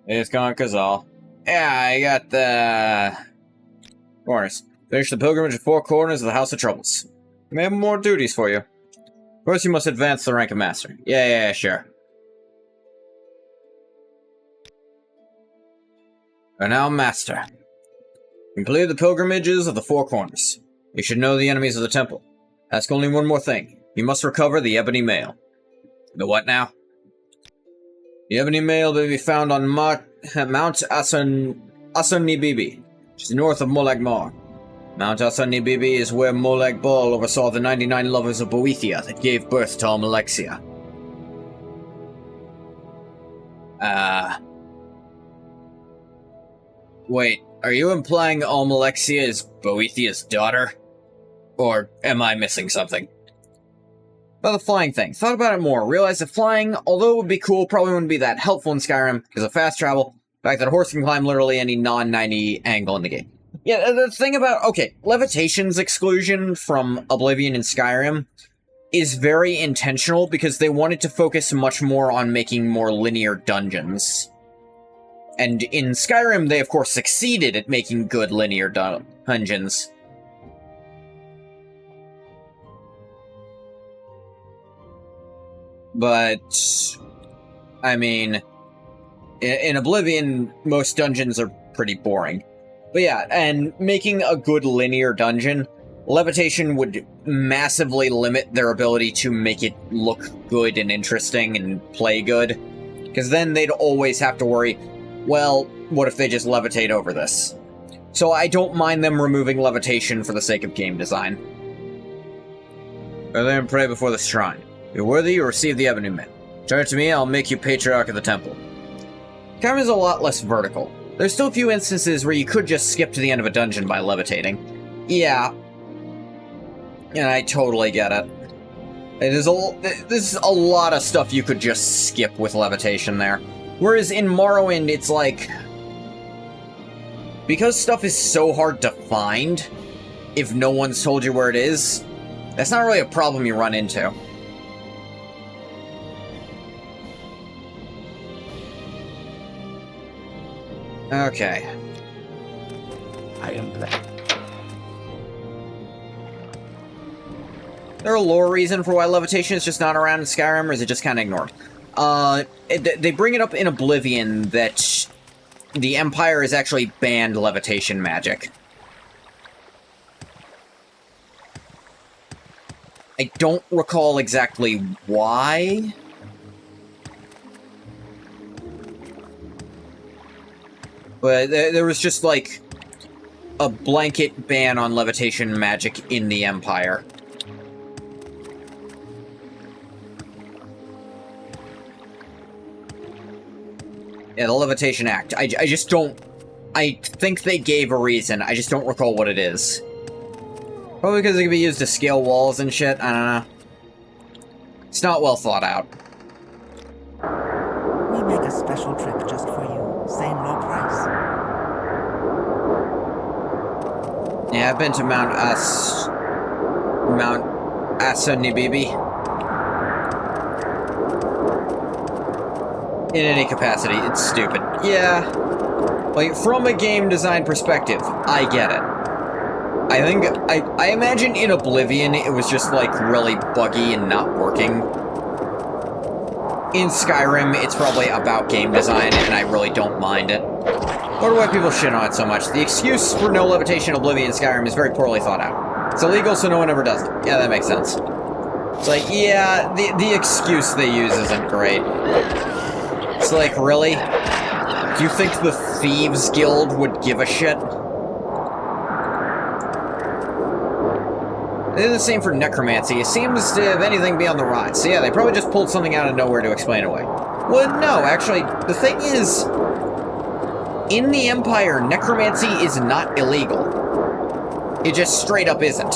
It's gone, Kazal. Yeah, I got the... corners. Finish the pilgrimage at 4 corners of the House of Troubles. May have more duties for you. First, you must advance the rank of Master. Yeah, sure. And now, Master. Complete the pilgrimages of the 4 corners. You should know the enemies of the temple. Ask only one more thing. You must recover the Ebony Mail. The what now? The Ebony Mail may be found on Mount Asunibibi, which is north of Molag Mar. Mount Asunibibi is where Molag Bal oversaw the 99 lovers of Boethia that gave birth to Almalexia. Wait, are you implying Almalexia is Boethia's daughter? Or am I missing something? About the flying thing. Thought about it more. Realized that flying, although it would be cool, probably wouldn't be that helpful in Skyrim because of fast travel. The fact that a horse can climb literally any non-90 angle in the game. Yeah, the thing about... Okay, Levitation's exclusion from Oblivion and Skyrim is very intentional because they wanted to focus much more on making more linear dungeons. And in Skyrim, they of course succeeded at making good linear dungeons. But, I mean, in Oblivion, most dungeons are pretty boring. But yeah, and making a good linear dungeon, Levitation would massively limit their ability to make it look good and interesting and play good. Because then they'd always have to worry, well, what if they just levitate over this? So I don't mind them removing levitation for the sake of game design. Go there and pray before the shrine. You're worthy, you receive the Ebony Mail. Turn to me, I'll make you Patriarch of the Temple. Skyrim is a lot less vertical. There's still a few instances where you could just skip to the end of a dungeon by levitating. Yeah. And I totally get it. There's a lot of stuff you could just skip with levitation there. Whereas in Morrowind, it's like... because stuff is so hard to find, if no one's told you where it is, that's not really a problem you run into. Okay. I am black. There a lore reason for why levitation is just not around in Skyrim, or is it just kind of ignored? They bring it up in Oblivion that the Empire has actually banned levitation magic. I don't recall exactly why. But there was just, like, a blanket ban on levitation magic in the Empire. Yeah, the Levitation Act. I just don't... I think they gave a reason. I just don't recall what it is. Probably because it can be used to scale walls and shit. I don't know. It's not well thought out. We make a special trip just for you. Same low price. Yeah, I've been to Mount Asanibibi. In any capacity, it's stupid. Yeah. Like, from a game design perspective, I get it. I imagine in Oblivion it was just, like, really buggy and not working. In Skyrim, it's probably about game design, and I really don't mind it. Or why people shit on it so much. The excuse for no levitation in Oblivion in Skyrim is very poorly thought out. It's illegal, so no one ever does it. Yeah, that makes sense. It's like, yeah, the excuse they use isn't great. It's like, really? Do you think the Thieves Guild would give a shit? They're the same for necromancy. It seems to, if anything, be on the rise. So yeah, they probably just pulled something out of nowhere to explain it away. Well, no, actually, the thing is, in the Empire, necromancy is not illegal. It just straight up isn't.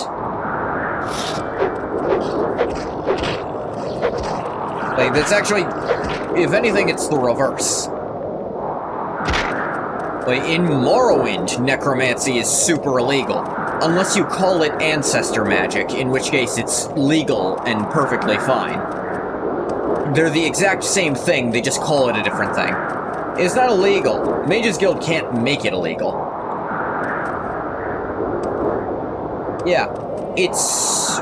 Like, that's actually, if anything, it's the reverse. Like, in Morrowind, necromancy is super illegal. Unless you call it ancestor magic, in which case it's legal and perfectly fine. They're the exact same thing, they just call it a different thing. It's not illegal. Mages Guild can't make it illegal. Yeah, it's...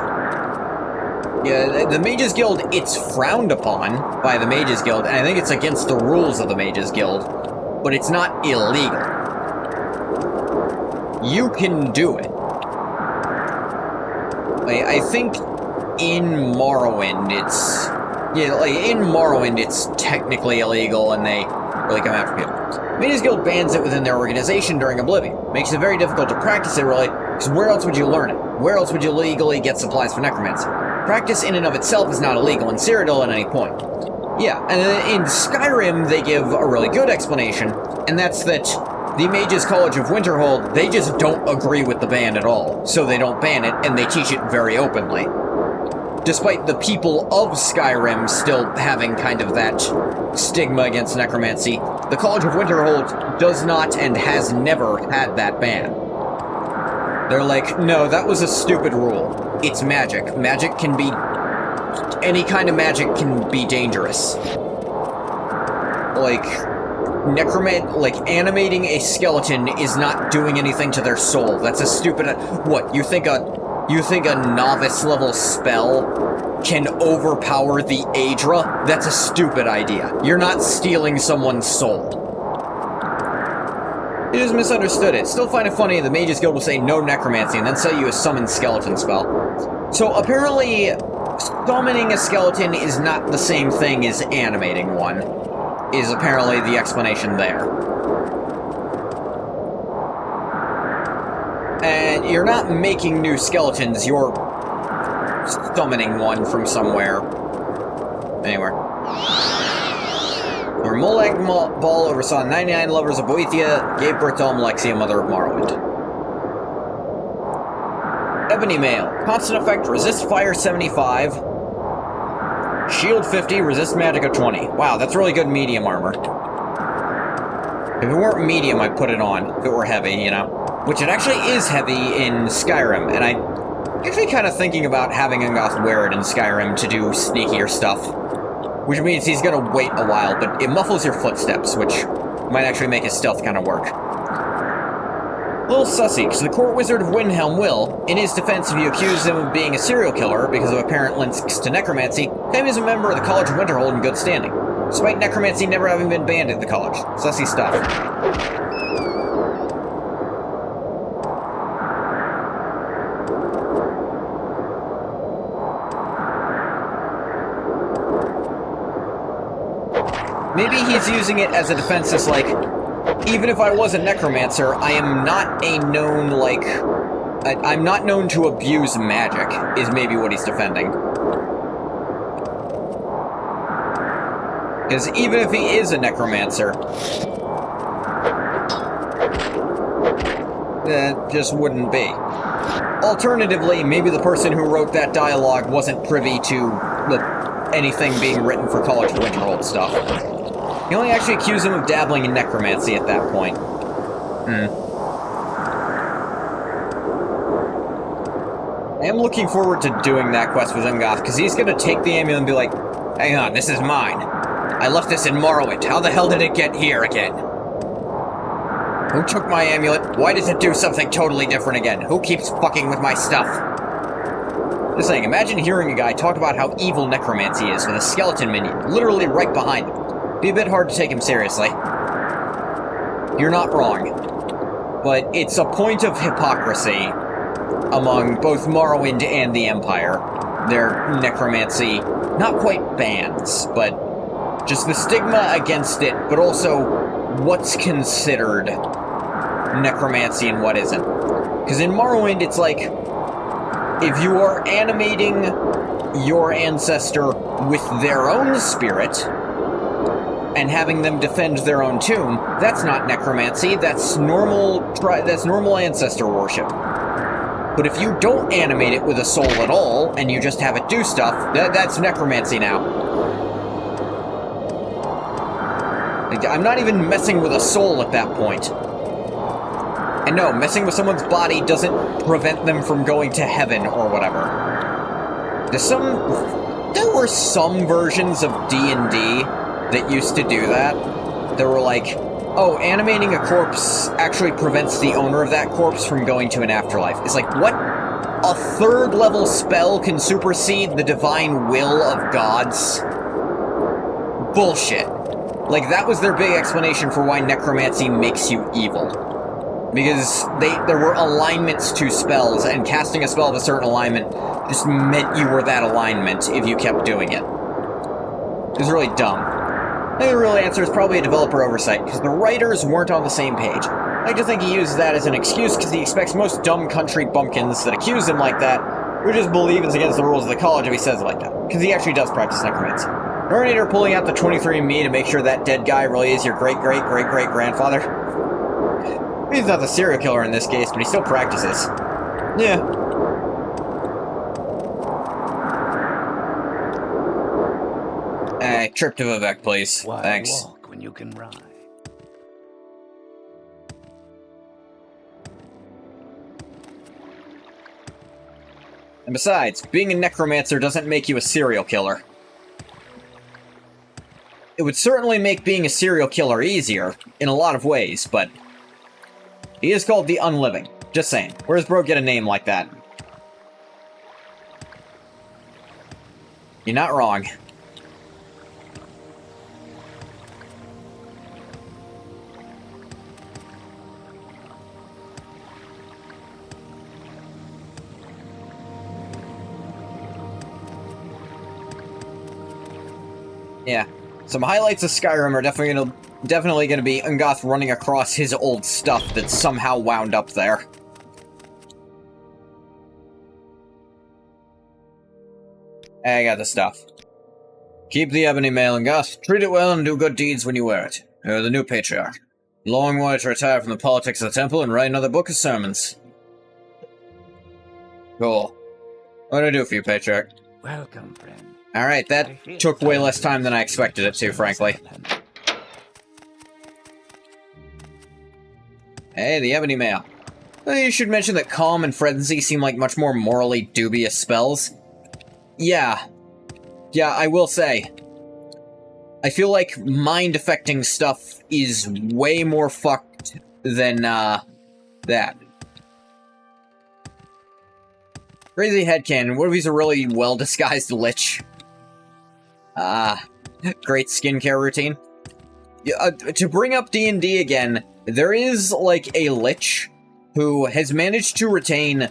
Yeah, the Mages Guild, it's frowned upon by the Mages Guild, and I think it's against the rules of the Mages Guild, but it's not illegal. You can do it. Like, I think in Morrowind, it's... Yeah, like, in Morrowind, it's technically illegal, and they really come after people. Mages Guild bans it within their organization during Oblivion. Makes it very difficult to practice it, really, because where else would you learn it? Where else would you legally get supplies for necromancy? Practice in and of itself is not illegal in Cyrodiil at any point. Yeah, and in Skyrim, they give a really good explanation, and that's that the Mages College of Winterhold, they just don't agree with the ban at all, so they don't ban it, and they teach it very openly. Despite the people of Skyrim still having kind of that stigma against necromancy, the College of Winterhold does not and has never had that ban. They're like, no, that was a stupid rule. It's magic. Magic can be... Any kind of magic can be dangerous. Like... animating a skeleton is not doing anything to their soul. That's a stupid... What, you think a novice-level spell can overpower the Aedra? That's a stupid idea. You're not stealing someone's soul. You just misunderstood it. Still find it funny the Mages Guild will say no necromancy and then sell you a summon skeleton spell. So apparently, summoning a skeleton is not the same thing as animating one, is apparently the explanation there. And you're not making new skeletons, you're summoning one from somewhere. Anywhere. Where Molag Bal oversaw 99 lovers of Boethia, gave birth to Almalexia, mother of Morrowind. Ebony Mail. Constant effect, resist fire 75. Shield 50, resist magicka 20. Wow, that's really good medium armor. If it weren't medium, I'd put it on. If it were heavy, you know. Which it actually is heavy in Skyrim, and I'm actually kind of thinking about having Ungoth wear it in Skyrim to do sneakier stuff. Which means he's gonna wait a while, but it muffles your footsteps, which Might actually make his stealth kind of work. A little sussy, because the court wizard of Windhelm will, in his defense if you accuse him of being a serial killer because of apparent links to necromancy, claim he's a member of the College of Winterhold in good standing, despite necromancy never having been banned at the college. Sussy stuff. Maybe he's using it as a defense as, like, even if I was a necromancer, I am not a known, like... I'm not known to abuse magic, is maybe what he's defending. Because even if he is a necromancer... that just wouldn't be. Alternatively, maybe the person who wrote that dialogue wasn't privy to anything being written for College of Winterhold stuff. You only actually accuse him of dabbling in necromancy at that point. I am looking forward to doing that quest with Ungoth, because he's gonna take the amulet and be like, hang on, this is mine. I left this in Morrowind. How the hell did it get here again? Who took my amulet? Why does it do something totally different again? Who keeps fucking with my stuff? Just saying, imagine hearing a guy talk about how evil necromancy is with a skeleton minion literally right behind him. Be a bit hard to take him seriously. You're not wrong. But it's a point of hypocrisy among both Morrowind and the Empire. Their necromancy, not quite bans, but just the stigma against it, but also what's considered necromancy and what isn't. Because in Morrowind, it's like, if you are animating your ancestor with their own spirit and having them defend their own tomb, that's not necromancy, that's normal ancestor worship. But if you don't animate it with a soul at all, and you just have it do stuff, that's necromancy now. I'm not even messing with a soul at that point. And no, messing with someone's body doesn't prevent them from going to heaven or whatever. There were some versions of D&D that used to do that. They were like, oh, animating a corpse actually prevents the owner of that corpse from going to an afterlife. It's like, what? A third level spell can supersede the divine will of gods? Bullshit. Like, that was their big explanation for why necromancy makes you evil. Because there were alignments to spells, and casting a spell of a certain alignment just meant you were that alignment if you kept doing it. It was really dumb. I think the real answer is probably a developer oversight, because the writers weren't on the same page. I like to think he uses that as an excuse because he expects most dumb country bumpkins that accuse him like that would just believe it's against the rules of the college if he says it like that, because he actually does practice necromancy. Terminator pulling out the 23andMe to make sure that dead guy really is your great-great-great-great-grandfather. He's not the serial killer in this case, but he still practices. Yeah. Trip to Vivek, please. Why Thanks. walk when you can ride? And besides, being a necromancer doesn't make you a serial killer. It would certainly make being a serial killer easier, in a lot of ways, but... he is called the Unliving. Just saying. Where does bro get a name like that? You're not wrong. Yeah. Some highlights of Skyrim are definitely gonna be Ungoth running across his old stuff that's somehow wound up there. I got the stuff. Keep the ebony mail, Ungoth. Treat it well and do good deeds when you wear it. You're the new patriarch. Long way to retire from the politics of the temple and write another book of sermons. Cool. What do I do for you, patriarch? Welcome, friend. Alright, that took way less time than I expected it to, frankly. Hey, the ebony mail. Well, you should mention that Calm and Frenzy seem like much more morally dubious spells. Yeah. Yeah, I will say. I feel like mind-affecting stuff is way more fucked than, that. Crazy headcanon. What if he's a really well-disguised lich? Great skincare routine. To bring up D&D again, there is, like, a lich who has managed to retain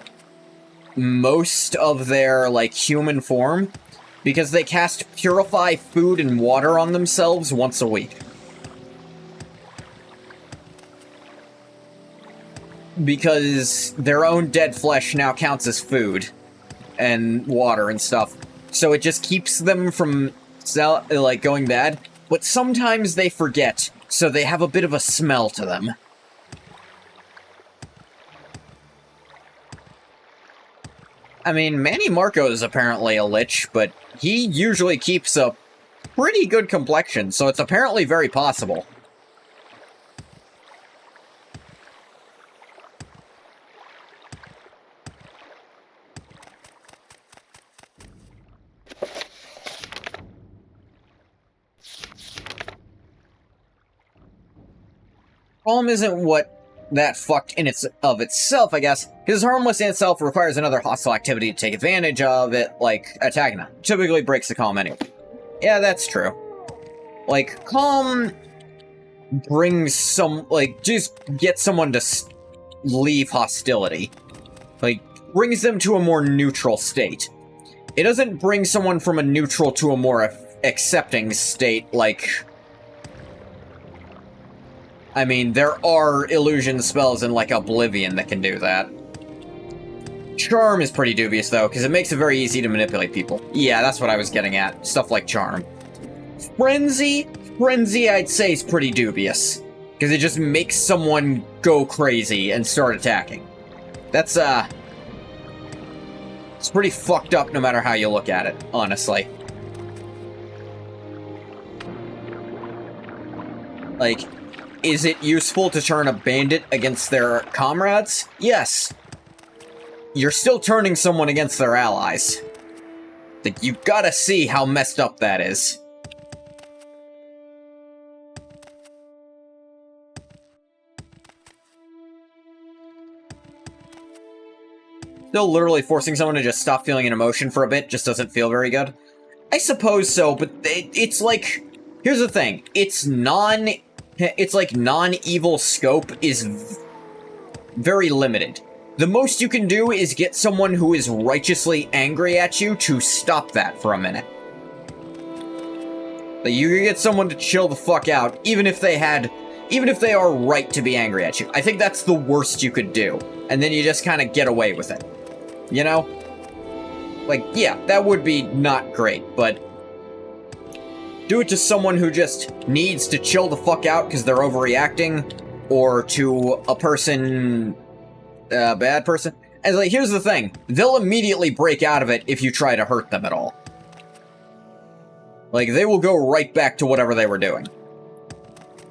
most of their, like, human form because they cast Purify Food and Water on themselves once a week. Because their own dead flesh now counts as food and water and stuff. So it just keeps them from, like, going bad. But sometimes they forget, so they have a bit of a smell to them. I mean, Manny Marco is apparently a lich, but he usually keeps a pretty good complexion, so it's apparently very possible. Calm isn't what that fucked in itself, I guess, because harmless in itself requires another hostile activity to take advantage of it, like attacking them. Typically breaks the calm anyway. Yeah, that's true. Like, calm brings some, like, just get someone to leave hostility. Like, brings them to a more neutral state. It doesn't bring someone from a neutral to a more accepting state, like... I mean, there are illusion spells in, like, Oblivion that can do that. Charm is pretty dubious, though, because it makes it very easy to manipulate people. Yeah, that's what I was getting at. Stuff like Charm. Frenzy? Frenzy, I'd say, is pretty dubious. Because it just makes someone go crazy and start attacking. That's, it's pretty fucked up no matter how you look at it, honestly. Like... Is it useful to turn a bandit against their comrades? Yes. You're still turning someone against their allies. Like, you gotta see how messed up that is. Still literally forcing someone to just stop feeling an emotion for a bit just doesn't feel very good. I suppose so, but it's like... Here's the thing. It's like non-evil scope is very limited. The most you can do is get someone who is righteously angry at you to stop that for a minute. Like, you can get someone to chill the fuck out, even if they are right to be angry at you. I think that's the worst you could do. And then you just kind of get away with it. You know? Like, yeah, that would be not great, but... do it to someone who just needs to chill the fuck out because they're overreacting, or to a person, a bad person. And like, here's the thing. They'll immediately break out of it if you try to hurt them at all. Like, they will go right back to whatever they were doing.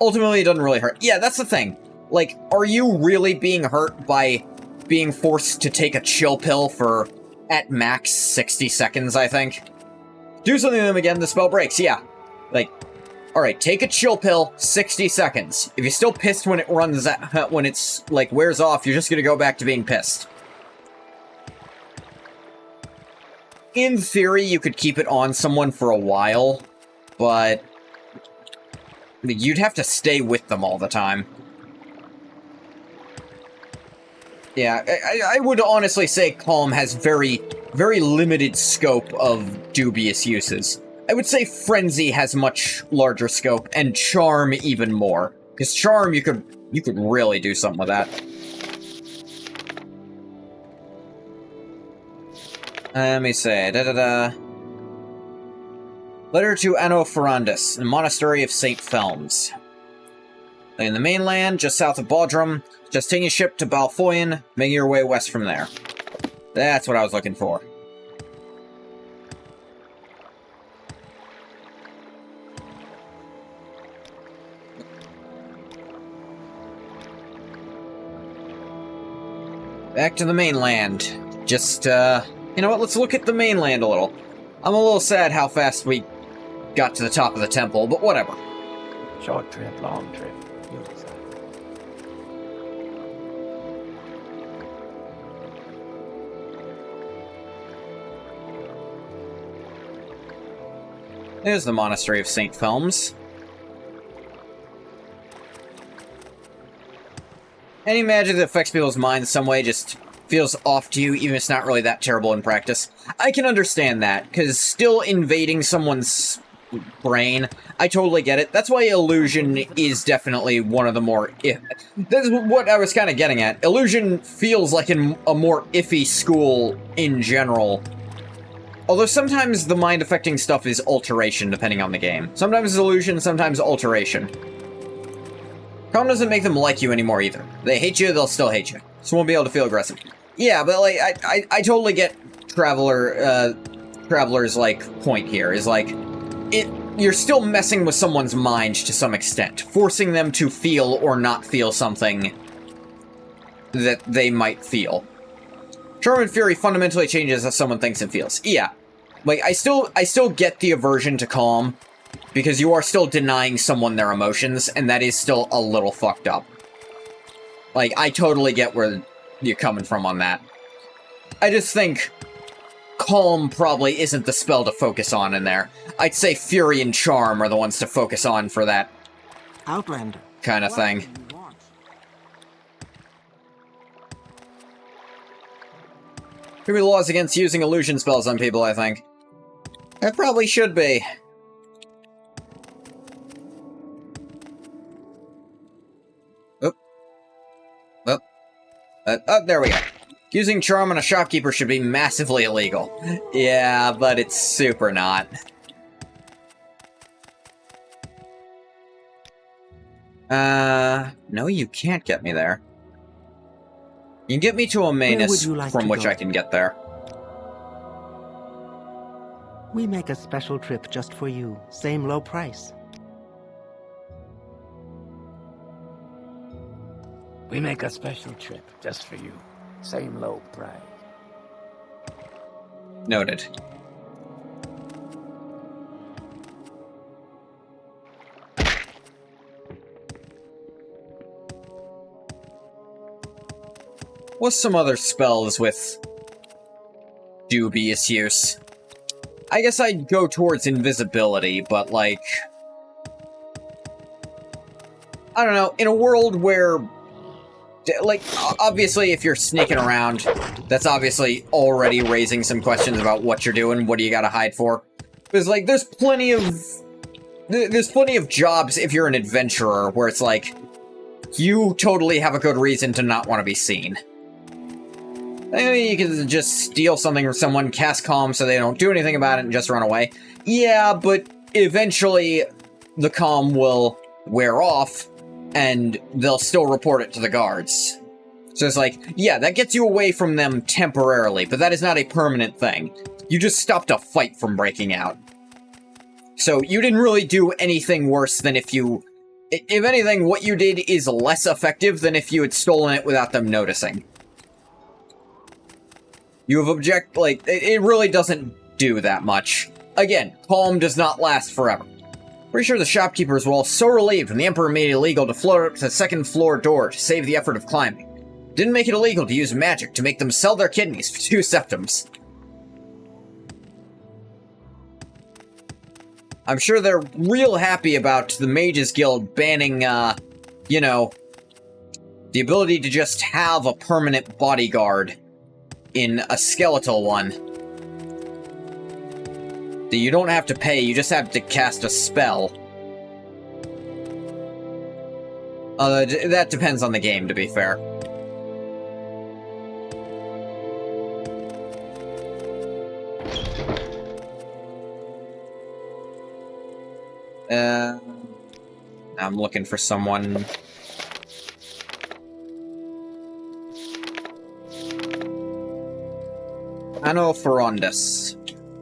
Ultimately, it doesn't really hurt. Yeah, that's the thing. Like, are you really being hurt by being forced to take a chill pill for, at max, 60 seconds, I think? Do something to them again, the spell breaks, yeah. Like, alright, take a chill pill, 60 seconds. If you're still pissed when it runs out, when it's, like, wears off, you're just gonna go back to being pissed. In theory, you could keep it on someone for a while, but... you'd have to stay with them all the time. Yeah, I would honestly say Calm has very, very limited scope of dubious uses. I would say Frenzy has much larger scope, and Charm even more. Because Charm, you could really do something with that. Let me say, Letter to Anno Ferrandus, the Monastery of St. Felms. In the mainland, just south of Bodrum, just taking a ship to Balfoyen, making your way west from there. That's what I was looking for. Back to the mainland. Just, you know what, let's look at the mainland a little. I'm a little sad how fast we got to the top of the temple, but whatever. Short trip, long trip. You decide. There's the Monastery of St. Films. Any magic that affects people's minds some way just feels off to you, even if it's not really that terrible in practice. I can understand that, because still invading someone's brain, I totally get it. That's why illusion is definitely one of the more... That's what I was kind of getting at. Illusion feels like a more iffy school in general. Although sometimes the mind-affecting stuff is alteration, depending on the game. Sometimes it's illusion, sometimes alteration. Calm doesn't make them like you anymore, either. They hate you, they'll still hate you. So won't be able to feel aggressive. Yeah, but, like, I totally get Traveler's, like, point here, is, like, you're still messing with someone's mind to some extent, forcing them to feel or not feel something that they might feel. Charm and Fury fundamentally changes how someone thinks and feels. Yeah. Like, I still get the aversion to Calm, because you are still denying someone their emotions, and that is still a little fucked up. Like, I totally get where you're coming from on that. I just think Calm probably isn't the spell to focus on in there. I'd say Fury and Charm are the ones to focus on for that Outlander. kind of thing. What do you want? Could be laws against using illusion spells on people, I think. It probably should be. Oop. Oop. Oh, there we go. Using charm on a shopkeeper should be massively illegal. Yeah, but it's super not. No, you can't get me there. You can get me to Omanus, like from to which go? I can get there. We make a special trip just for you. Same low price. We make a special trip just for you. Same low price. Noted. What's some other spells with dubious use? I guess I'd go towards invisibility, but like... I don't know, in a world where... Like, obviously if you're sneaking around, that's obviously already raising some questions about what you're doing, what do you gotta hide for? Because, like, there's plenty of jobs if you're an adventurer where it's like, you totally have a good reason to not want to be seen. I mean, you can just steal something from someone, cast calm so they don't do anything about it and just run away. Yeah, but eventually the calm will wear off and they'll still report it to the guards. So it's like, yeah, that gets you away from them temporarily, but that is not a permanent thing. You just stopped a fight from breaking out. So you didn't really do anything worse than if you... If anything, what you did is less effective than if you had stolen it without them noticing. You have it really doesn't do that much. Again, calm does not last forever. Pretty sure the shopkeepers were all so relieved when the Emperor made it illegal to float up to the second floor door to save the effort of climbing. Didn't make it illegal to use magic to make them sell their kidneys for 2 septims. I'm sure they're real happy about the Mages Guild banning, you know, the ability to just have a permanent bodyguard in a skeletal one. That you don't have to pay, you just have to cast a spell. That depends on the game, to be fair. I'm looking for someone. Anno Ferondus.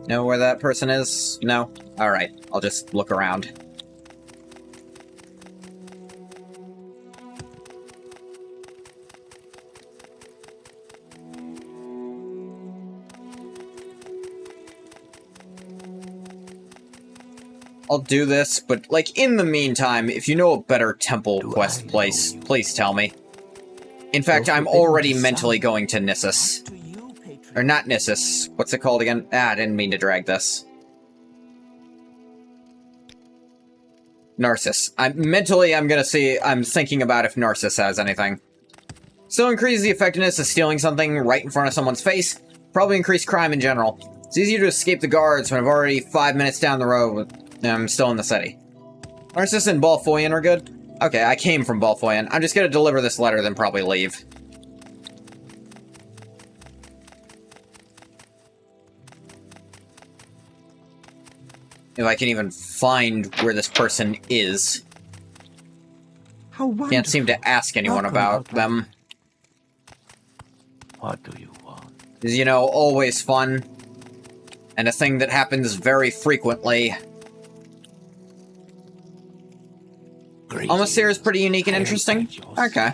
Know where that person is? No? Alright, I'll just look around. I'll do this, but, like, in the meantime, if you know a better temple quest place, please tell me. In fact, I'm already mentally going to Nissus. Or not Nissus. What's it called again? Ah, I didn't mean to drag this. Narcissus. I'm thinking about if Narcissus has anything. Still increases the effectiveness of stealing something right in front of someone's face. Probably increase crime in general. It's easier to escape the guards when I'm already 5 minutes down the road and I'm still in the city. Narcissus and Balfoyan are good? Okay, I came from Balfoyan. I'm just gonna deliver this letter, then probably leave. If I can even find where this person is. Can't seem to ask anyone about them. What do you want? Is, you know, always fun. And a thing that happens very frequently. Almost here is pretty unique and interesting. Okay.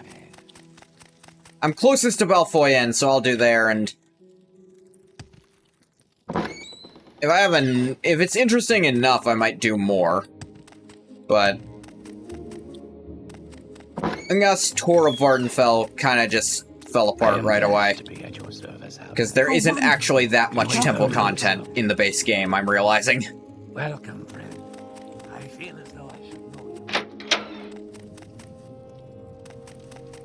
I'm closest to Balfoyan, so I'll do there, and... If it's interesting enough, I might do more. But... I guess Tour of Vardenfell kinda just fell apart right away. Because there isn't actually that much temple content in the base game, I'm realizing. Welcome, friend. I feel as though I should know you.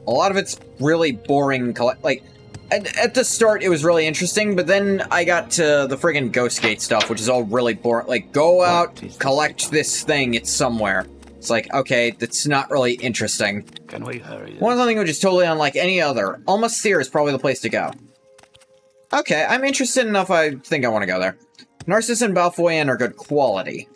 A lot of it's really boring, like... At the start, it was really interesting, but then I got to the friggin' Ghost Gate stuff, which is all really boring. Like, go out, collect this thing, it's somewhere. It's like, okay, that's not really interesting. Can we hurry? One something which is totally unlike any other. Almost Seer is probably the place to go. Okay, I'm interested enough I think I want to go there. Narcissus and Balfoyan are good quality.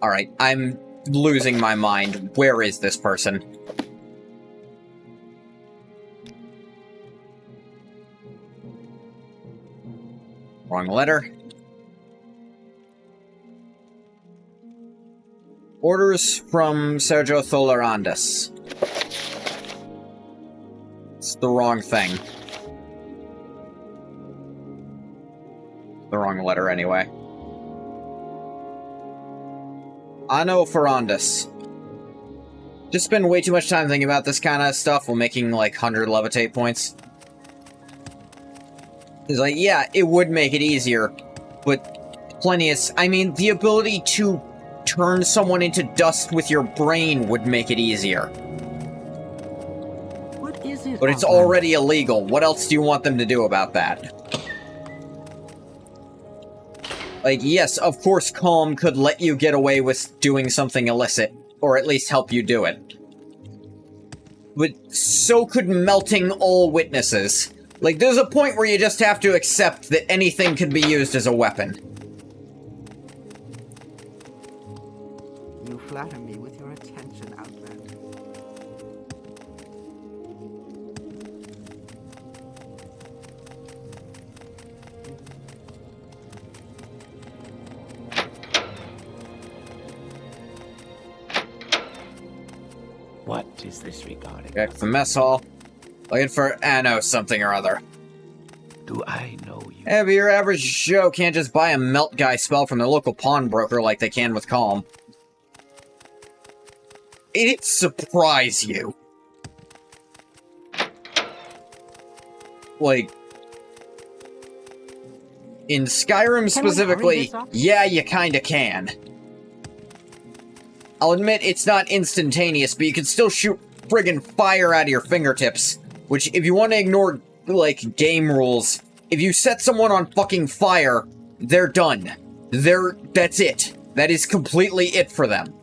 Alright, I'm losing my mind. Where is this person? Wrong letter. Orders from Sergio Tholerandis. It's the wrong thing. The wrong letter, anyway. Anno Ferrandis. Just spend way too much time thinking about this kind of stuff while making, like, 100 levitate points. It's like, yeah, it would make it easier, but I mean, the ability to turn someone into dust with your brain would make it easier. What is it? But it's already illegal. What else do you want them to do about that? Like, yes, of course Calm could let you get away with doing something illicit, or at least help you do it. But so could melting all witnesses. Like, there's a point where you just have to accept that anything can be used as a weapon. You flatter me with your attention, Outlander. What is this regarding? Back to the mess hall. Looking for Anno something or other. Do I know you? Yeah, but your average Joe can't just buy a melt guy spell from their local pawnbroker like they can with Calm. It'd surprise you. Like, in Skyrim specifically, yeah, you kinda can. I'll admit it's not instantaneous, but you can still shoot friggin' fire out of your fingertips. Which, if you want to ignore, like, game rules, if you set someone on fucking fire, they're done. That's it. That is completely it for them.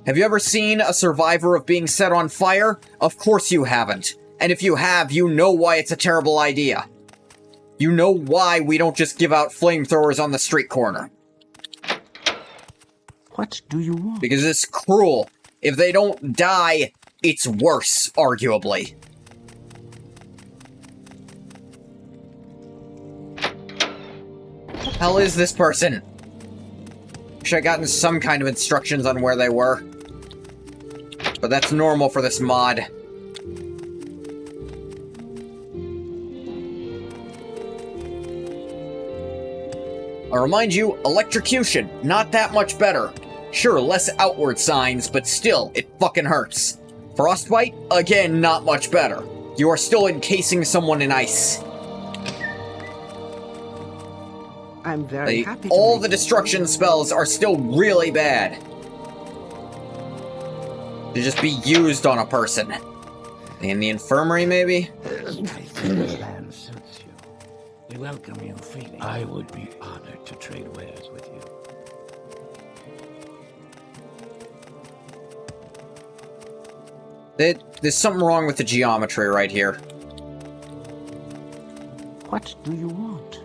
Have you ever seen a survivor of being set on fire? Of course you haven't. And if you have, you know why it's a terrible idea. You know why we don't just give out flamethrowers on the street corner. What do you want? Because it's cruel. If they don't die, it's worse, arguably. Hell is this person? Should have gotten some kind of instructions on where they were. But that's normal for this mod. I'll remind you, electrocution, not that much better. Sure, less outward signs, but still, it fucking hurts. Frostbite, again, not much better. You are still encasing someone in ice. I'm very happy to All make the you destruction spells are still really bad. To just be used on a person. In the infirmary, maybe? I think the plan suits you. We welcome you freely. I would be honored to trade wares with you. There's something wrong with the geometry right here. What do you want?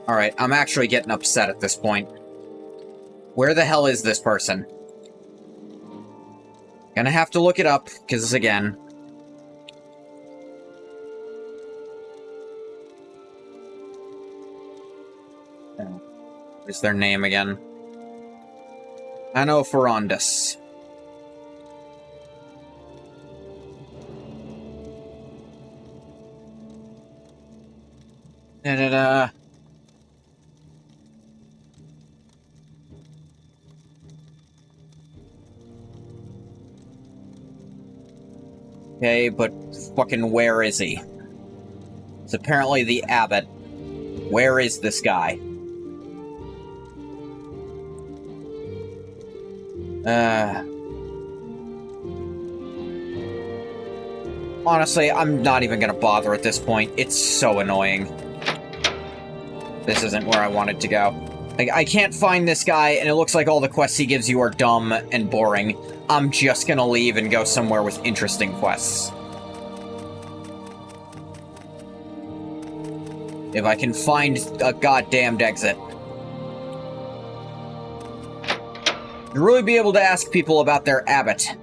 Alright, I'm actually getting upset at this point. Where the hell is this person? Gonna have to look it up, because again... Where's their name again? Anno Ferondus. Da-da-da. Okay, but fucking where is he? It's apparently the abbot. Where is this guy? Honestly, I'm not even gonna bother at this point. It's so annoying. This isn't where I wanted to go. Like, I can't find this guy, and it looks like all the quests he gives you are dumb and boring. I'm just gonna leave and go somewhere with interesting quests. If I can find a goddamned exit. You'd really be able to ask people about their abbot.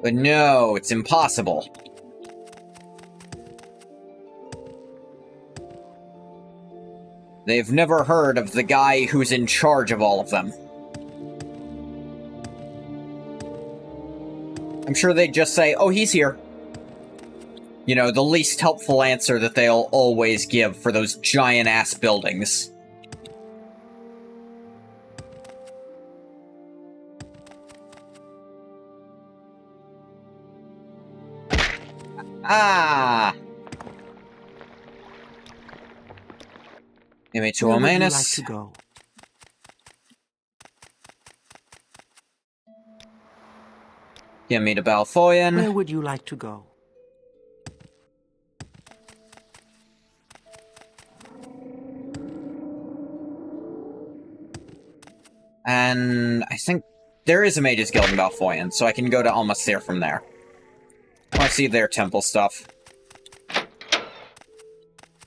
But no, it's impossible. They've never heard of the guy who's in charge of all of them. I'm sure they'd just say, oh, he's here. You know, the least helpful answer that they'll always give for those giant-ass buildings. Ah! Give me to Where would you like Omanus. to go? Give me to Balfoyan. Where would you like to go? And I think there is a Mage's Guild in Balfoyan, so I can go to Almasir from there. I want to see their temple stuff.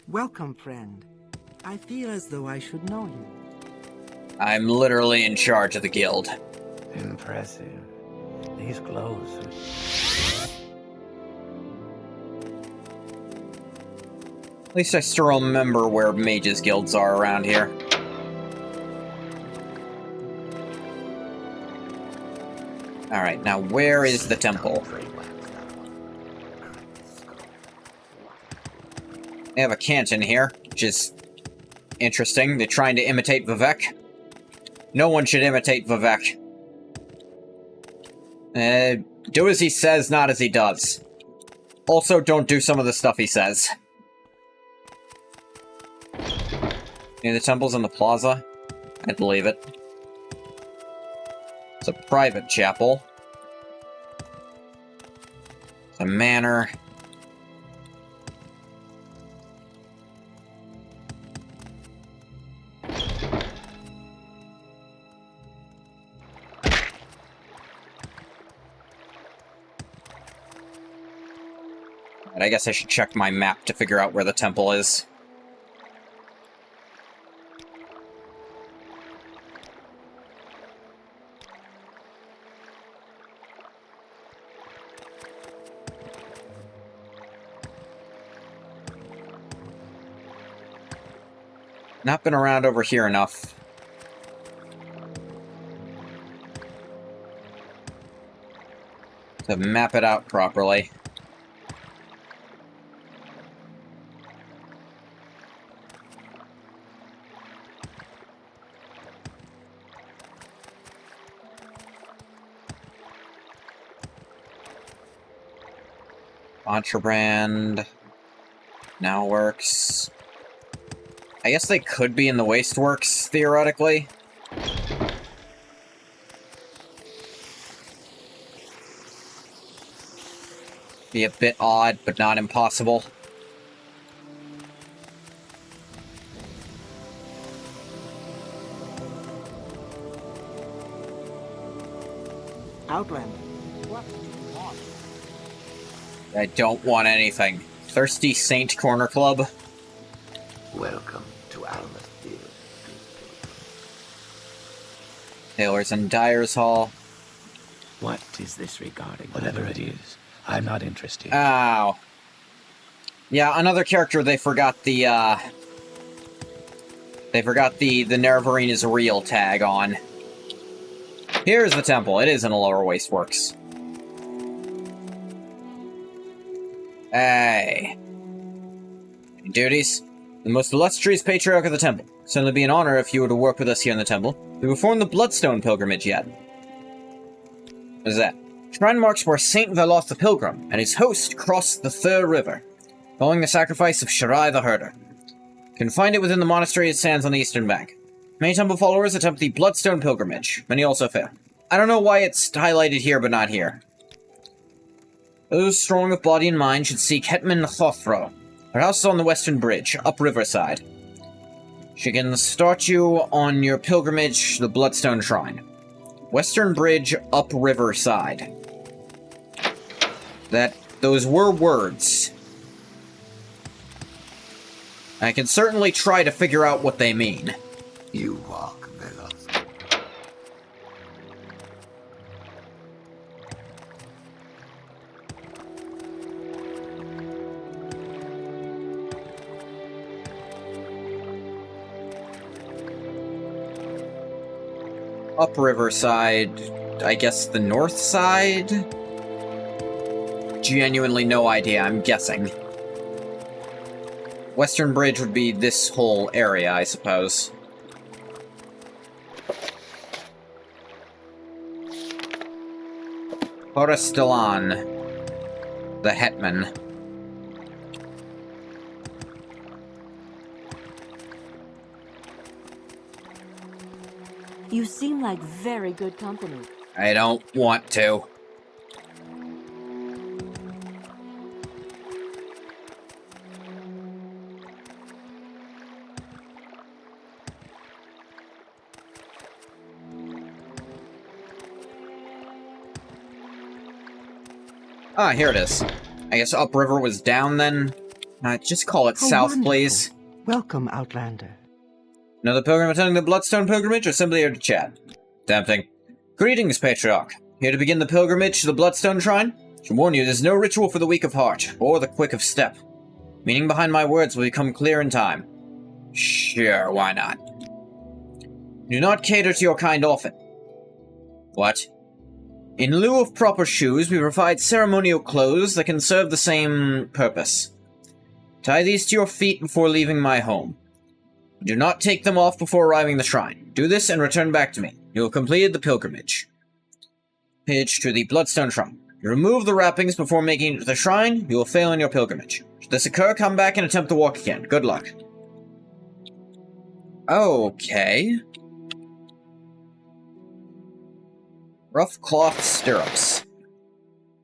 Welcome, friend. I feel as though I should know you. I'm literally in charge of the guild. Impressive. These clothes. At least I still remember where Mage's Guilds are around here. Alright, now where is the temple? They have a canton here, which is interesting. They're trying to imitate Vivek. No one should imitate Vivek. Do as he says, not as he does. Also, don't do some of the stuff he says. Near the temple's in the plaza? I'd believe it. It's a private chapel. It's a manor. I guess I should check my map to figure out where the temple is. Not been around over here enough. To map it out properly. Contraband. Now works. I guess they could be in the Wasteworks, theoretically. Be a bit odd, but not impossible. Outlander. What do you want? I don't want anything. Thirsty Saint Corner Club. Welcome to Almasfield. Tailors and Dyers Hall. What is this regarding? Whatever it is, I'm not interested. Ow. Yeah, another character they forgot the Nerevarine is real tag on. Here's the temple. It is in the Lower Wasteworks. Hey. Any duties? The most illustrious patriarch of the temple. Certainly be an honor if you were to work with us here in the temple. We performed the Bloodstone pilgrimage yet. What is that? Shrine marks where Saint Veloth the Pilgrim and his host crossed the Thur River, following the sacrifice of Shirai the Herder. You can find it within the monastery it stands on the eastern bank. Many temple followers attempt the Bloodstone pilgrimage. Many also fail. I don't know why it's highlighted here but not here. Those strong of body and mind should seek Hetman Thothro. Her house is on the western bridge, up riverside. She can start you on your pilgrimage to the Bloodstone Shrine. Western bridge, up riverside. Those were words. I can certainly try to figure out what they mean. You walk, Veloth. Up riverside, I guess the north side? Genuinely no idea, I'm guessing. Western Bridge would be this whole area, I suppose. Horastilan, the Hetman. You seem like very good company. I don't want to. Ah, here it is. I guess upriver was down then? Just call it How south, wonderful. please. Welcome, Outlander. Another pilgrim attending the Bloodstone pilgrimage, or simply here to chat? Tempting. Greetings, Patriarch. Here to begin the pilgrimage to the Bloodstone Shrine? I should warn you, there's no ritual for the weak of heart, or the quick of step. Meaning behind my words will become clear in time. Sure, why not? Do not cater to your kind often. What? In lieu of proper shoes, we provide ceremonial clothes that can serve the same purpose. Tie these to your feet before leaving my home. Do not take them off before arriving at the shrine. Do this and return back to me. You will complete the pilgrimage. Page to the Bloodstone Shrine. You remove the wrappings before making it to the shrine, you will fail in your pilgrimage. Should this occur, come back and attempt to walk again. Good luck. Okay. Rough cloth stirrups.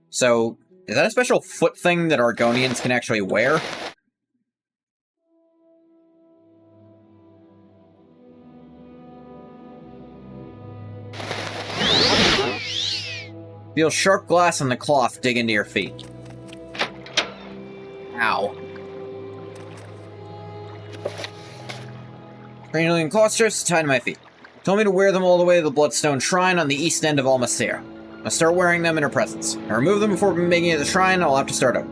So, is that a special foot thing that Argonians can actually wear? Feel sharp glass on the cloth dig into your feet. Ow. Cranial cloth strips tied to my feet. Told me to wear them all the way to the Bloodstone Shrine on the east end of Almasir. I'll start wearing them in her presence. I remove them before making it to the shrine, I'll have to start over.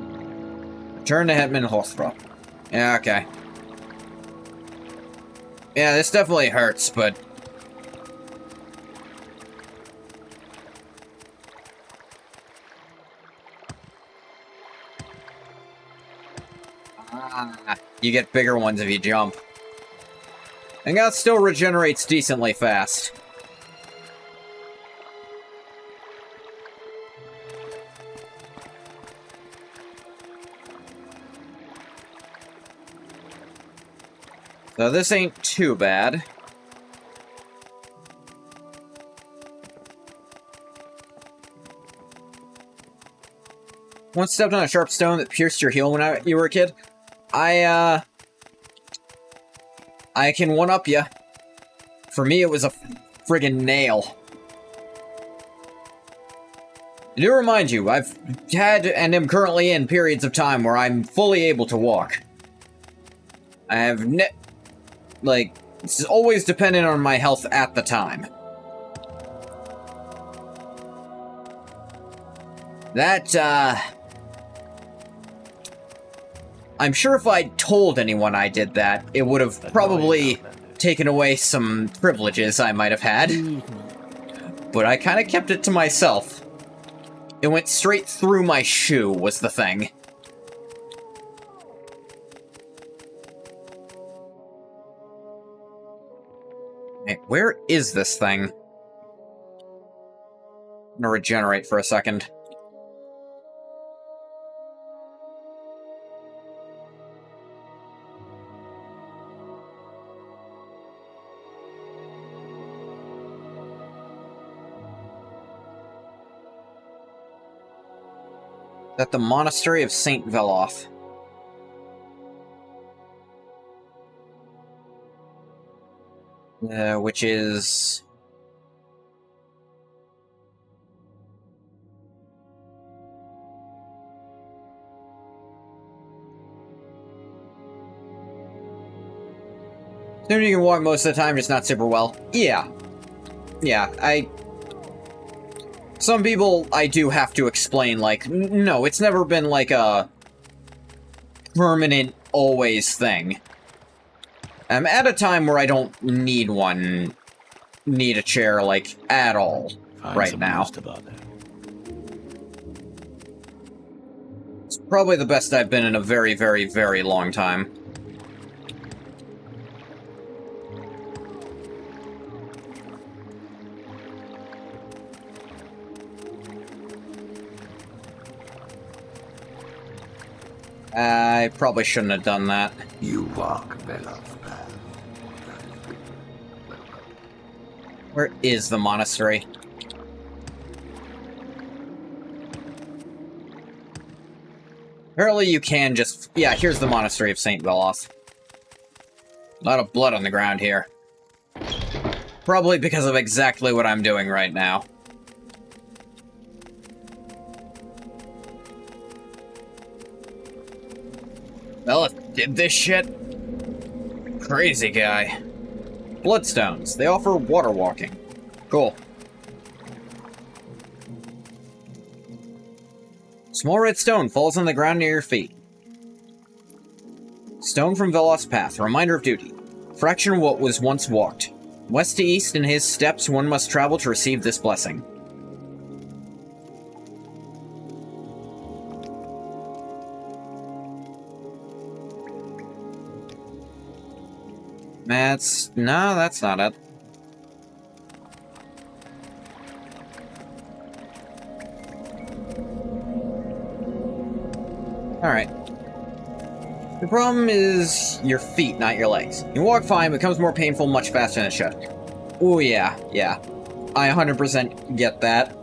Return to Hetman Hothbro. Yeah, okay. Yeah, this definitely hurts, but... you get bigger ones if you jump. And that still regenerates decently fast. So this ain't too bad. Once stepped on a sharp stone that pierced your heel when you were a kid. I can one-up ya. For me, it was a friggin' nail. I do remind you, I've had and am currently in periods of time where I'm fully able to walk. I have it's always dependent on my health at the time. That, I'm sure if I'd told anyone I did that, it would have probably taken away some privileges I might have had. But I kind of kept it to myself. It went straight through my shoe, was the thing. Hey, where is this thing? I'm gonna regenerate for a second. At the Monastery of St. Veloth. Which is... Assuming you can walk most of the time, just not super well. Yeah. Yeah, Some people I do have to explain, like, no, it's never been like a permanent, always thing. I'm at a time where I don't need a chair, like, at all, right now. It's probably the best I've been in a very, very, very long time. I probably shouldn't have done that. You walk Veloth's path. Where is the monastery? Apparently you can just... Yeah, here's the Monastery of St. Veloth. A lot of blood on the ground here. Probably because of exactly what I'm doing right now. Veloth did this shit? Crazy guy. Bloodstones. They offer water walking. Cool. Small red stone falls on the ground near your feet. Stone from Veloth's path. A reminder of duty. Fraction of what was once walked. West to east in his steps one must travel to receive this blessing. No, that's not it. Alright. The problem is your feet, not your legs. You walk fine, but it becomes more painful much faster than it should. Oh yeah. I 100% get that.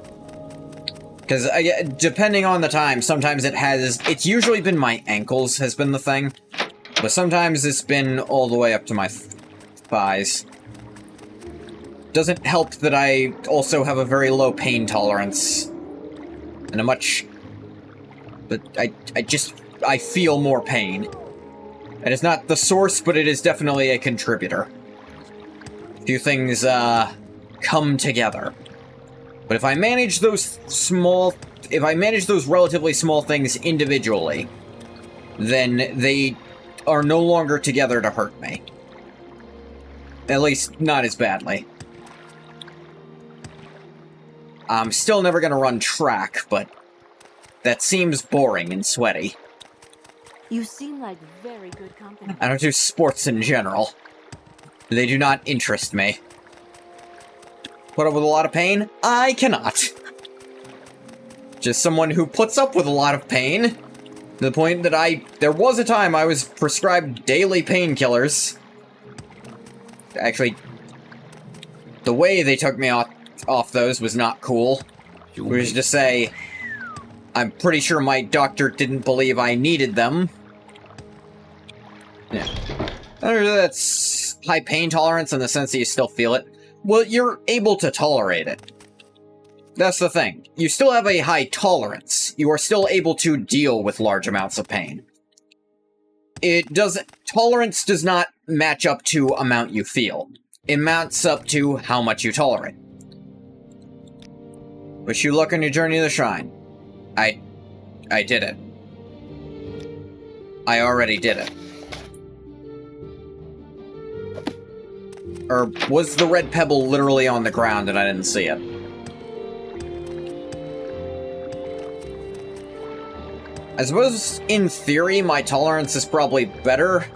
Because, depending on the time, sometimes it's usually been my ankles has been the thing. But sometimes it's been all the way up to my thighs. Doesn't help that I also have a very low pain tolerance. And a much... But I feel more pain. It is not the source, but it is definitely a contributor. A few things, come together. But if I manage those relatively small things individually, then they are no longer together to hurt me. At least, not as badly. I'm still never gonna run track, but that seems boring and sweaty. You seem like very good company. I don't do sports in general. They do not interest me. Put up with a lot of pain? I cannot. Just someone who puts up with a lot of pain. To the point that there was a time I was prescribed daily painkillers. Actually, the way they took me off those was not cool. It was to say, I'm pretty sure my doctor didn't believe I needed them. Yeah. That's high pain tolerance in the sense that you still feel it. Well, you're able to tolerate it. That's the thing. You still have a high tolerance. You are still able to deal with large amounts of pain. Tolerance does not match up to amount you feel. It mounts up to how much you tolerate. Wish you luck on your journey to the shrine. I did it. I already did it. Or was the red pebble literally on the ground and I didn't see it? I suppose, in theory, my tolerance is probably better.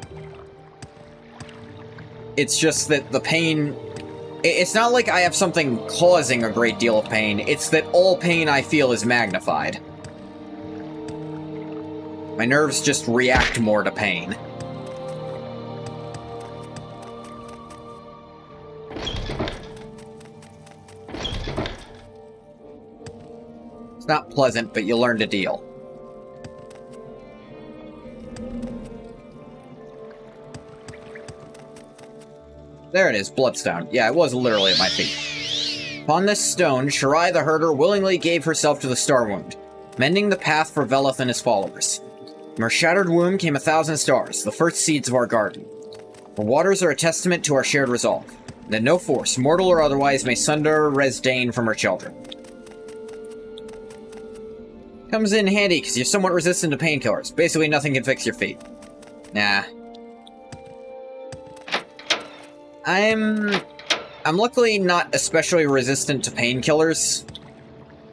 It's just that the pain... It's not like I have something causing a great deal of pain, it's that all pain I feel is magnified. My nerves just react more to pain. It's not pleasant, but you learn to deal. There it is, bloodstone. Yeah, it was literally at my feet. Upon this stone, Shirai the herder willingly gave herself to the star wound, mending the path for Veleth and his followers. From her shattered womb came 1,000 stars, the first seeds of our garden. Her waters are a testament to our shared resolve, that no force, mortal or otherwise, may sunder Resdain from her children. Comes in handy, because you're somewhat resistant to painkillers. Basically, nothing can fix your feet. Nah. I'm luckily not especially resistant to painkillers.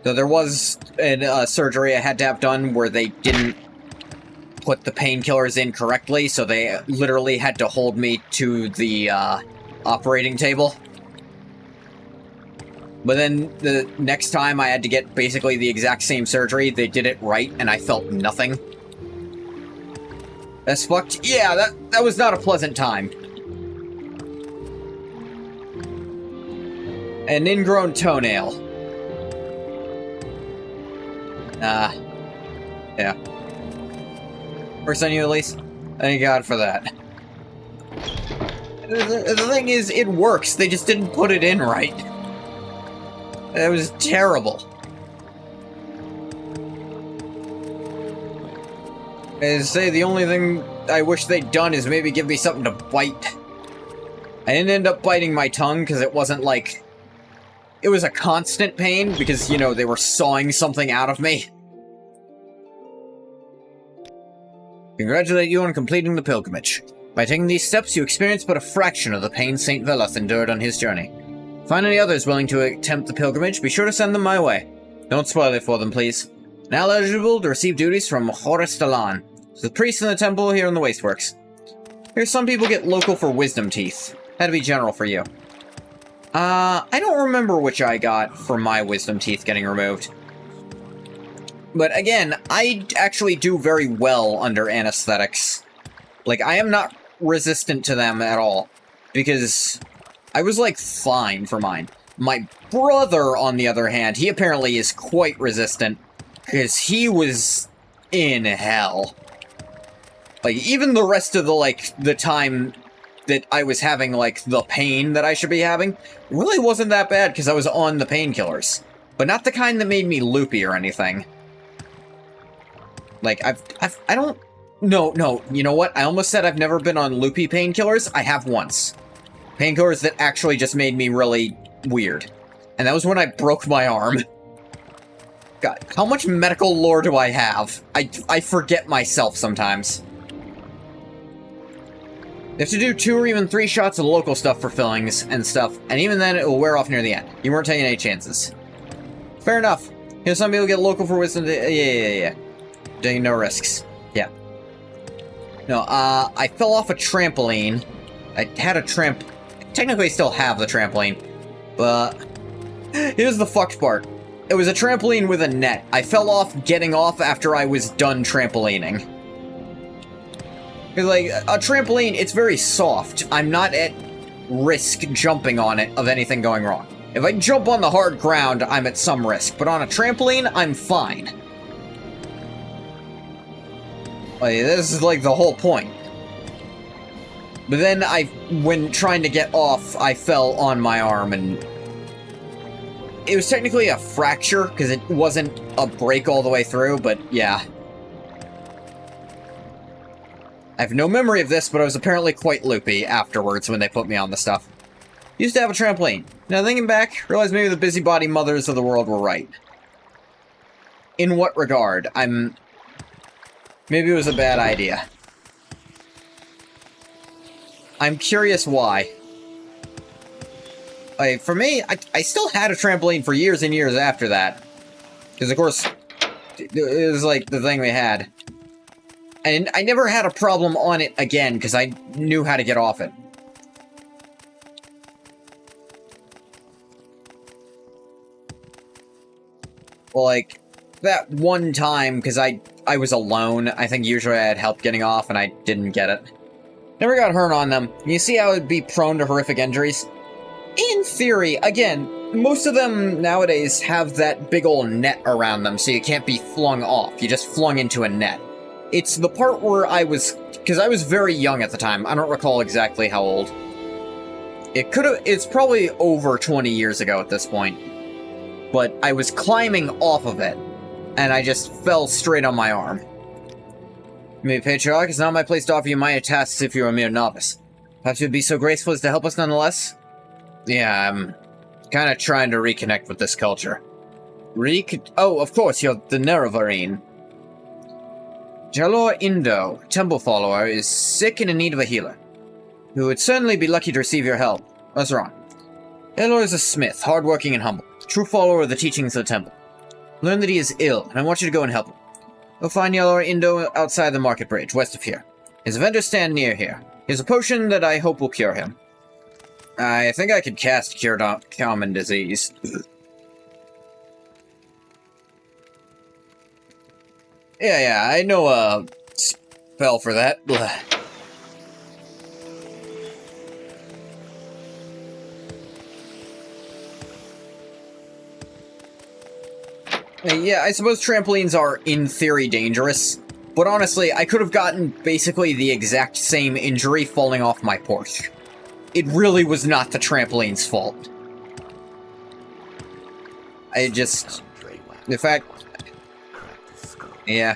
Though there was a surgery I had to have done where they didn't put the painkillers in correctly, so they literally had to hold me to the operating table. But then the next time I had to get basically the exact same surgery, they did it right, and I felt nothing. That's fucked. Yeah, that was not a pleasant time. An ingrown toenail. Yeah. Works on you, at least? Thank God for that. The thing is, it works. They just didn't put it in right. It was terrible. As I say, the only thing I wish they'd done is maybe give me something to bite. I didn't end up biting my tongue, because it wasn't like... It was a constant pain, because, you know, they were sawing something out of me. Congratulate you on completing the pilgrimage. By taking these steps, you experience but a fraction of the pain St. Veleth endured on his journey. Find any others willing to attempt the pilgrimage, be sure to send them my way. Don't spoil it for them, please. Now eligible to receive duties from Horace Dalan, the priest in the temple here in the Wasteworks. Here, some people get local for wisdom teeth. Had to be general for you. I don't remember which I got for my wisdom teeth getting removed. But again, I actually do very well under anesthetics. Like, I am not resistant to them at all. Because I was, like, fine for mine. My brother, on the other hand, he apparently is quite resistant. Because he was in hell. Like, even the rest of the time that I was having, like, the pain that I should be having, really wasn't that bad because I was on the painkillers. But not the kind that made me loopy or anything. Like, I don't... No, you know what? I almost said I've never been on loopy painkillers. I have once. Painkillers that actually just made me really weird. And that was when I broke my arm. God, how much medical lore do I have? I forget myself sometimes. You have to do 2 or even 3 shots of local stuff for fillings and stuff, and even then it will wear off near the end. You weren't taking any chances. Fair enough. You know, some people get local for wisdom. Yeah. Taking no risks. Yeah. No, I fell off a trampoline. I had a technically I still have the trampoline, but here's the fucked part. It was a trampoline with a net. I fell off getting off after I was done trampolining. Because, like, a trampoline, it's very soft. I'm not at, risk jumping on it of anything going wrong. If I jump on the hard ground, I'm at some risk, but on a trampoline, I'm fine. Like, this is like the whole point. But then when trying to get off, I fell on my arm, and it was technically a fracture, because it wasn't a break all the way through, but yeah. I have no memory of this, but I was apparently quite loopy afterwards when they put me on the stuff. Used to have a trampoline. Now thinking back, realized maybe the busybody mothers of the world were right. In what regard? Maybe it was a bad idea. I'm curious why. Like, for me, I still had a trampoline for years and years after that. Because, of course, it was like the thing we had. And I never had a problem on it again, because I knew how to get off it. Well, like, that one time, because I was alone, I think usually I had help getting off, and I didn't get it. Never got hurt on them. You see how it'd be prone to horrific injuries? In theory, again, most of them nowadays have that big ol' net around them, so you can't be flung off. You just flung into a net. It's the part where because I was very young at the time. I don't recall exactly how old. It's probably over 20 years ago at this point. But I was climbing off of it, and I just fell straight on my arm. Maybe Patriarch, it's not my place to offer you my tasks if you're a mere novice. Perhaps you'd be so graceful as to help us nonetheless? Yeah, I'm kind of trying to reconnect with this culture. Oh, of course, you're the Nerevarine. Jalor Indo, temple follower, is sick and in need of a healer. Who would certainly be lucky to receive your help. What's wrong? Jalor is a smith, hardworking and humble. True follower of the teachings of the temple. Learn that he is ill, and I want you to go and help him. You'll find Jalor Indo outside the market bridge, west of here. His vendors stand near here. He has a potion that I hope will cure him. I think I could cast Cure Common Disease. Yeah, I know a spell for that. Yeah, I suppose trampolines are, in theory, dangerous. But honestly, I could have gotten basically the exact same injury falling off my porch. It really was not the trampoline's fault. The fact... Yeah.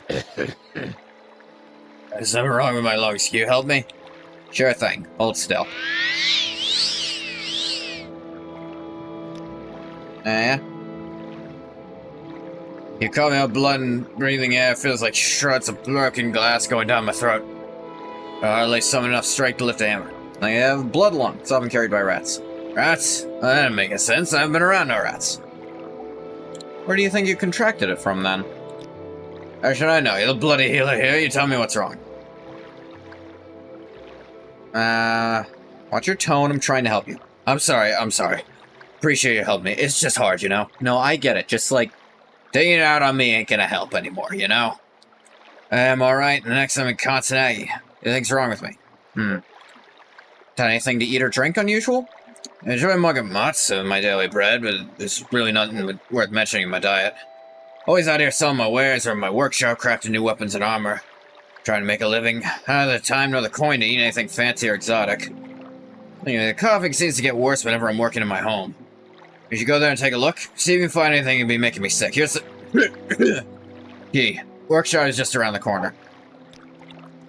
There's something wrong with my lungs. Can you help me? Sure thing. Hold still. Yeah? You call me up, blood and breathing air feels like shreds of broken glass going down my throat. I hardly summon enough strength to lift a hammer. I have blood lung. It's often carried by rats. Rats? Well, that doesn't make sense. I haven't been around no rats. Where do you think you contracted it from, then? How should I know? You're the bloody healer here. You tell me what's wrong. Watch your tone. I'm trying to help you. I'm sorry. Appreciate you helping me. It's just hard, you know? No, I get it. Just, like, taking it out on me ain't gonna help anymore, you know? I'm alright, and the next time I'm in constant agony. Anything's wrong with me? Had anything to eat or drink unusual? I enjoy a mug of matzo in my daily bread, but there's really nothing worth mentioning in my diet. Always out here selling my wares or in my workshop crafting new weapons and armor. Trying to make a living. Neither the time nor the coin to eat anything fancy or exotic. Anyway, the coughing seems to get worse whenever I'm working in my home. You should go there and take a look. See if you can find anything that'd be making me sick. Here's the... Key. Workshop is just around the corner.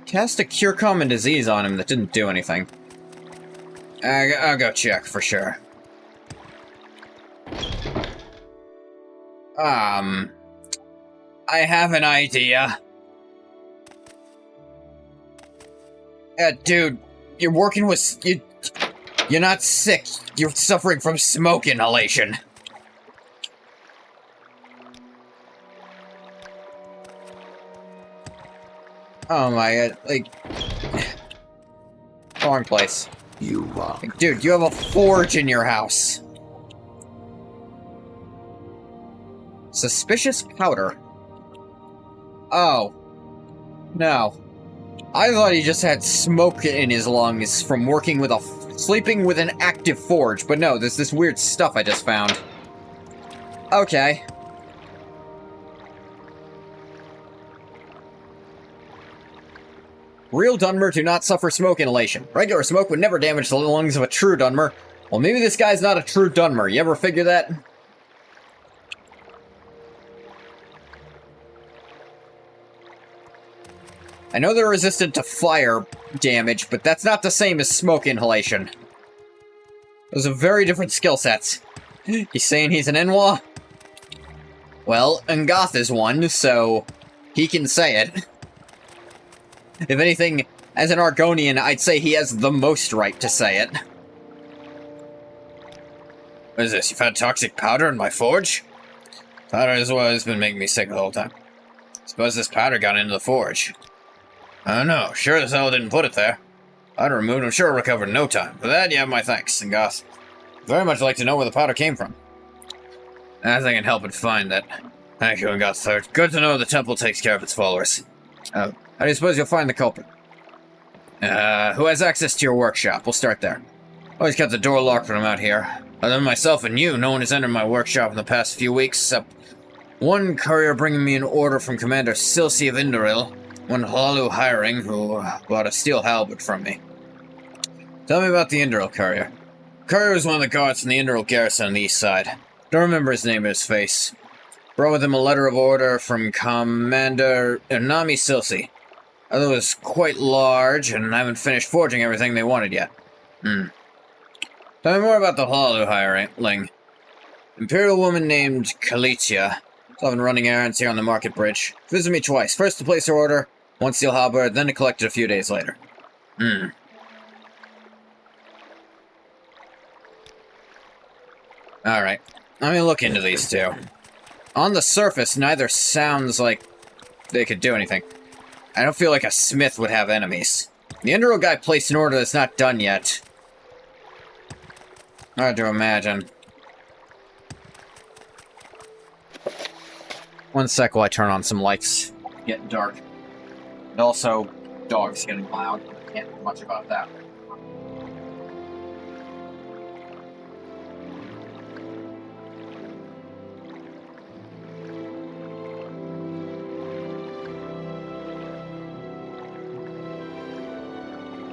Cast a Cure Common Disease on him that didn't do anything. I'll go check for sure. I have an idea. Dude, you're working with... You're not sick. You're suffering from smoke inhalation. Oh my god, like... Wrong place. You walk. Like, dude, you have a forge in your house. Suspicious powder. Oh. No. I thought he just had smoke in his lungs from working with sleeping with an active forge, but no, there's this weird stuff I just found. Okay. Real Dunmer do not suffer smoke inhalation. Regular smoke would never damage the lungs of a true Dunmer. Well, maybe this guy's not a true Dunmer. You ever figure that? I know they're resistant to fire damage, but that's not the same as smoke inhalation. Those are very different skill sets. He's saying he's an Enwa? Well, Ngoth is one, so he can say it. If anything, as an Argonian, I'd say he has the most right to say it. What is this? You've had toxic powder in my forge? Powder is what has been making me sick the whole time. Suppose this powder got into the forge. I don't know. Sure as hell didn't put it there. Powder removed, I'm sure it'll recover in no time. For that, you have my thanks, Ngoth. Very much like to know where the powder came from. As I can help it find it. Thank you, Ngoth Third. Good to know the temple takes care of its followers. How do you suppose you'll find the culprit? Who has access to your workshop? We'll start there. Always kept the door locked when I'm out here. Other than myself and you, no one has entered my workshop in the past few weeks, except one courier bringing me an order from Commander Silsi of Indoril, one Hlalu hiring, who bought a steel halberd from me. Tell me about the Indoril courier. Courier was one of the guards in the Indoril garrison on the east side. Don't remember his name or his face. Brought with him a letter of order from Commander Nami Silsi. Although it was quite large, and I haven't finished forging everything they wanted yet. Tell me more about the Hlalu hireling. Imperial woman named Kalitia. I've been running errands here on the market bridge. Visit me twice. First to place her order, one steel halberd, then to collect it a few days later. Alright. Let me look into these two. On the surface, neither sounds like they could do anything. I don't feel like a smith would have enemies. The Indoril guy placed an order that's not done yet. Hard to imagine. One sec while I turn on some lights. It's getting dark. And also, dogs getting loud. Can't do much about that.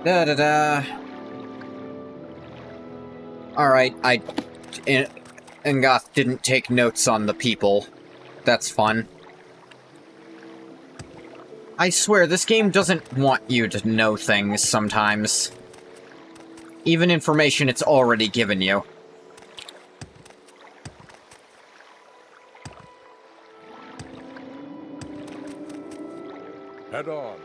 Da-da-da. Alright, Ngoth didn't take notes on the people. That's fun. I swear, this game doesn't want you to know things sometimes. Even information it's already given you. Head on.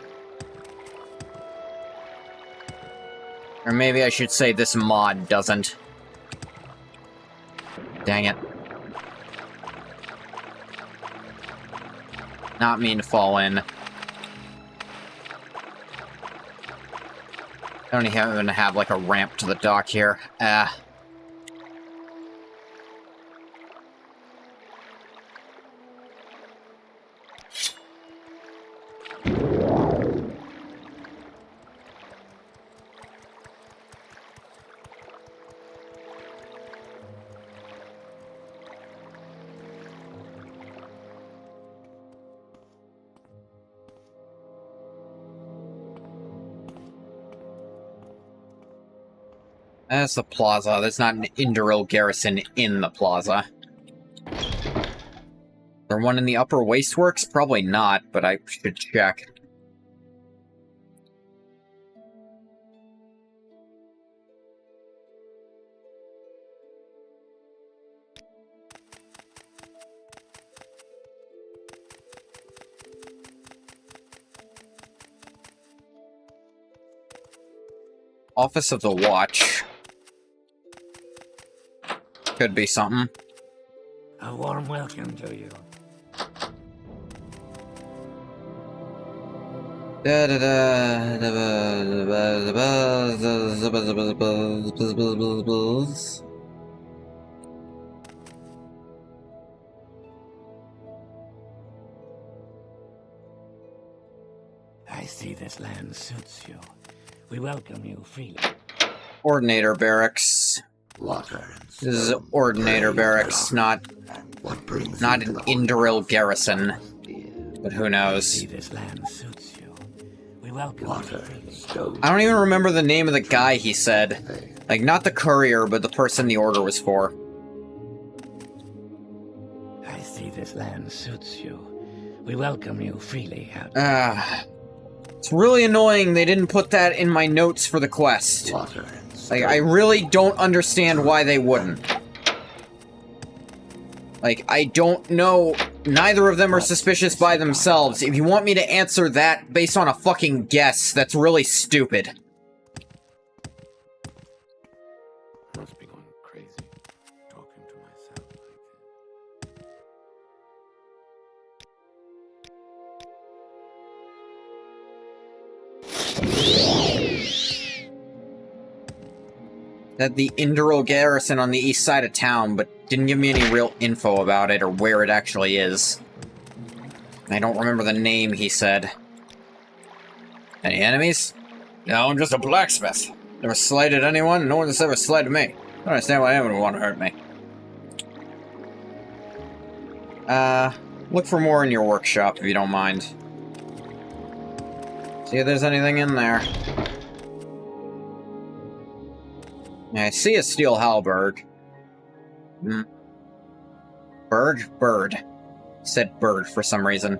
Or maybe I should say this mod doesn't. Dang it. Not mean to fall in. I don't even have, like, a ramp to the dock here. That's the plaza. There's not an Indoril garrison in the plaza. There one in the Upper Wasteworks? Probably not, but I should check. Office of the Watch. Could be something. A warm welcome to you. see this land suits you. We welcome you freely. Ordinator barracks. Water. This is Ordinator barracks, not an Indoril garrison. But who knows? See this land suits you. We welcome Water. you freely. I don't even remember the name of the guy he said. Like, not the courier, but the person the order was for. I see this land suits you. We welcome you freely. It's really annoying they didn't put that in my notes for the quest. Water. Like, I really don't understand why they wouldn't. Like, I don't know. Neither of them are suspicious by themselves. If you want me to answer that based on a fucking guess, that's really stupid. Must be going crazy talking to myself like this. That the Indoril garrison on the east side of town, but didn't give me any real info about it or where it actually is. I don't remember the name he said. Any enemies? No, I'm just a blacksmith. Never slighted anyone, no one's ever slighted me. I don't understand why anyone would want to hurt me. Look for more in your workshop if you don't mind. See if there's anything in there. I see a steel halberd. Bird? Bird. Said bird for some reason.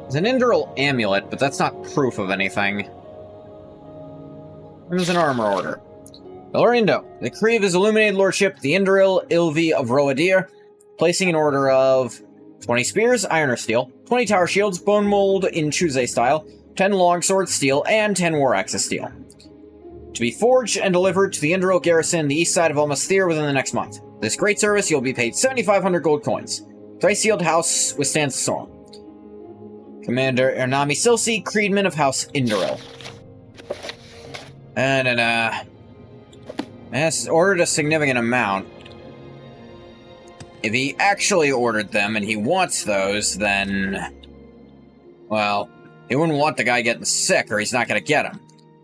It's an Indoril amulet, but that's not proof of anything. There's an armor order. Valorindo, the decree of his illuminated lordship, the Indoril Ilvi of Roadir, placing an order of 20 spears, iron or steel, 20 tower shields, bone mold in Chuzé style, 10 longswords steel, and 10 war axes steel. To be forged and delivered to the Indoril garrison, the east side of Almasthir within the next month. This great service, you'll be paid 7,500 gold coins. Thrice-sealed house withstands the storm. Commander Ernami Silsi, Creedman of House Indoril. Has ordered a significant amount. If he actually ordered them and he wants those, then... well, he wouldn't want the guy getting sick or he's not going to get them.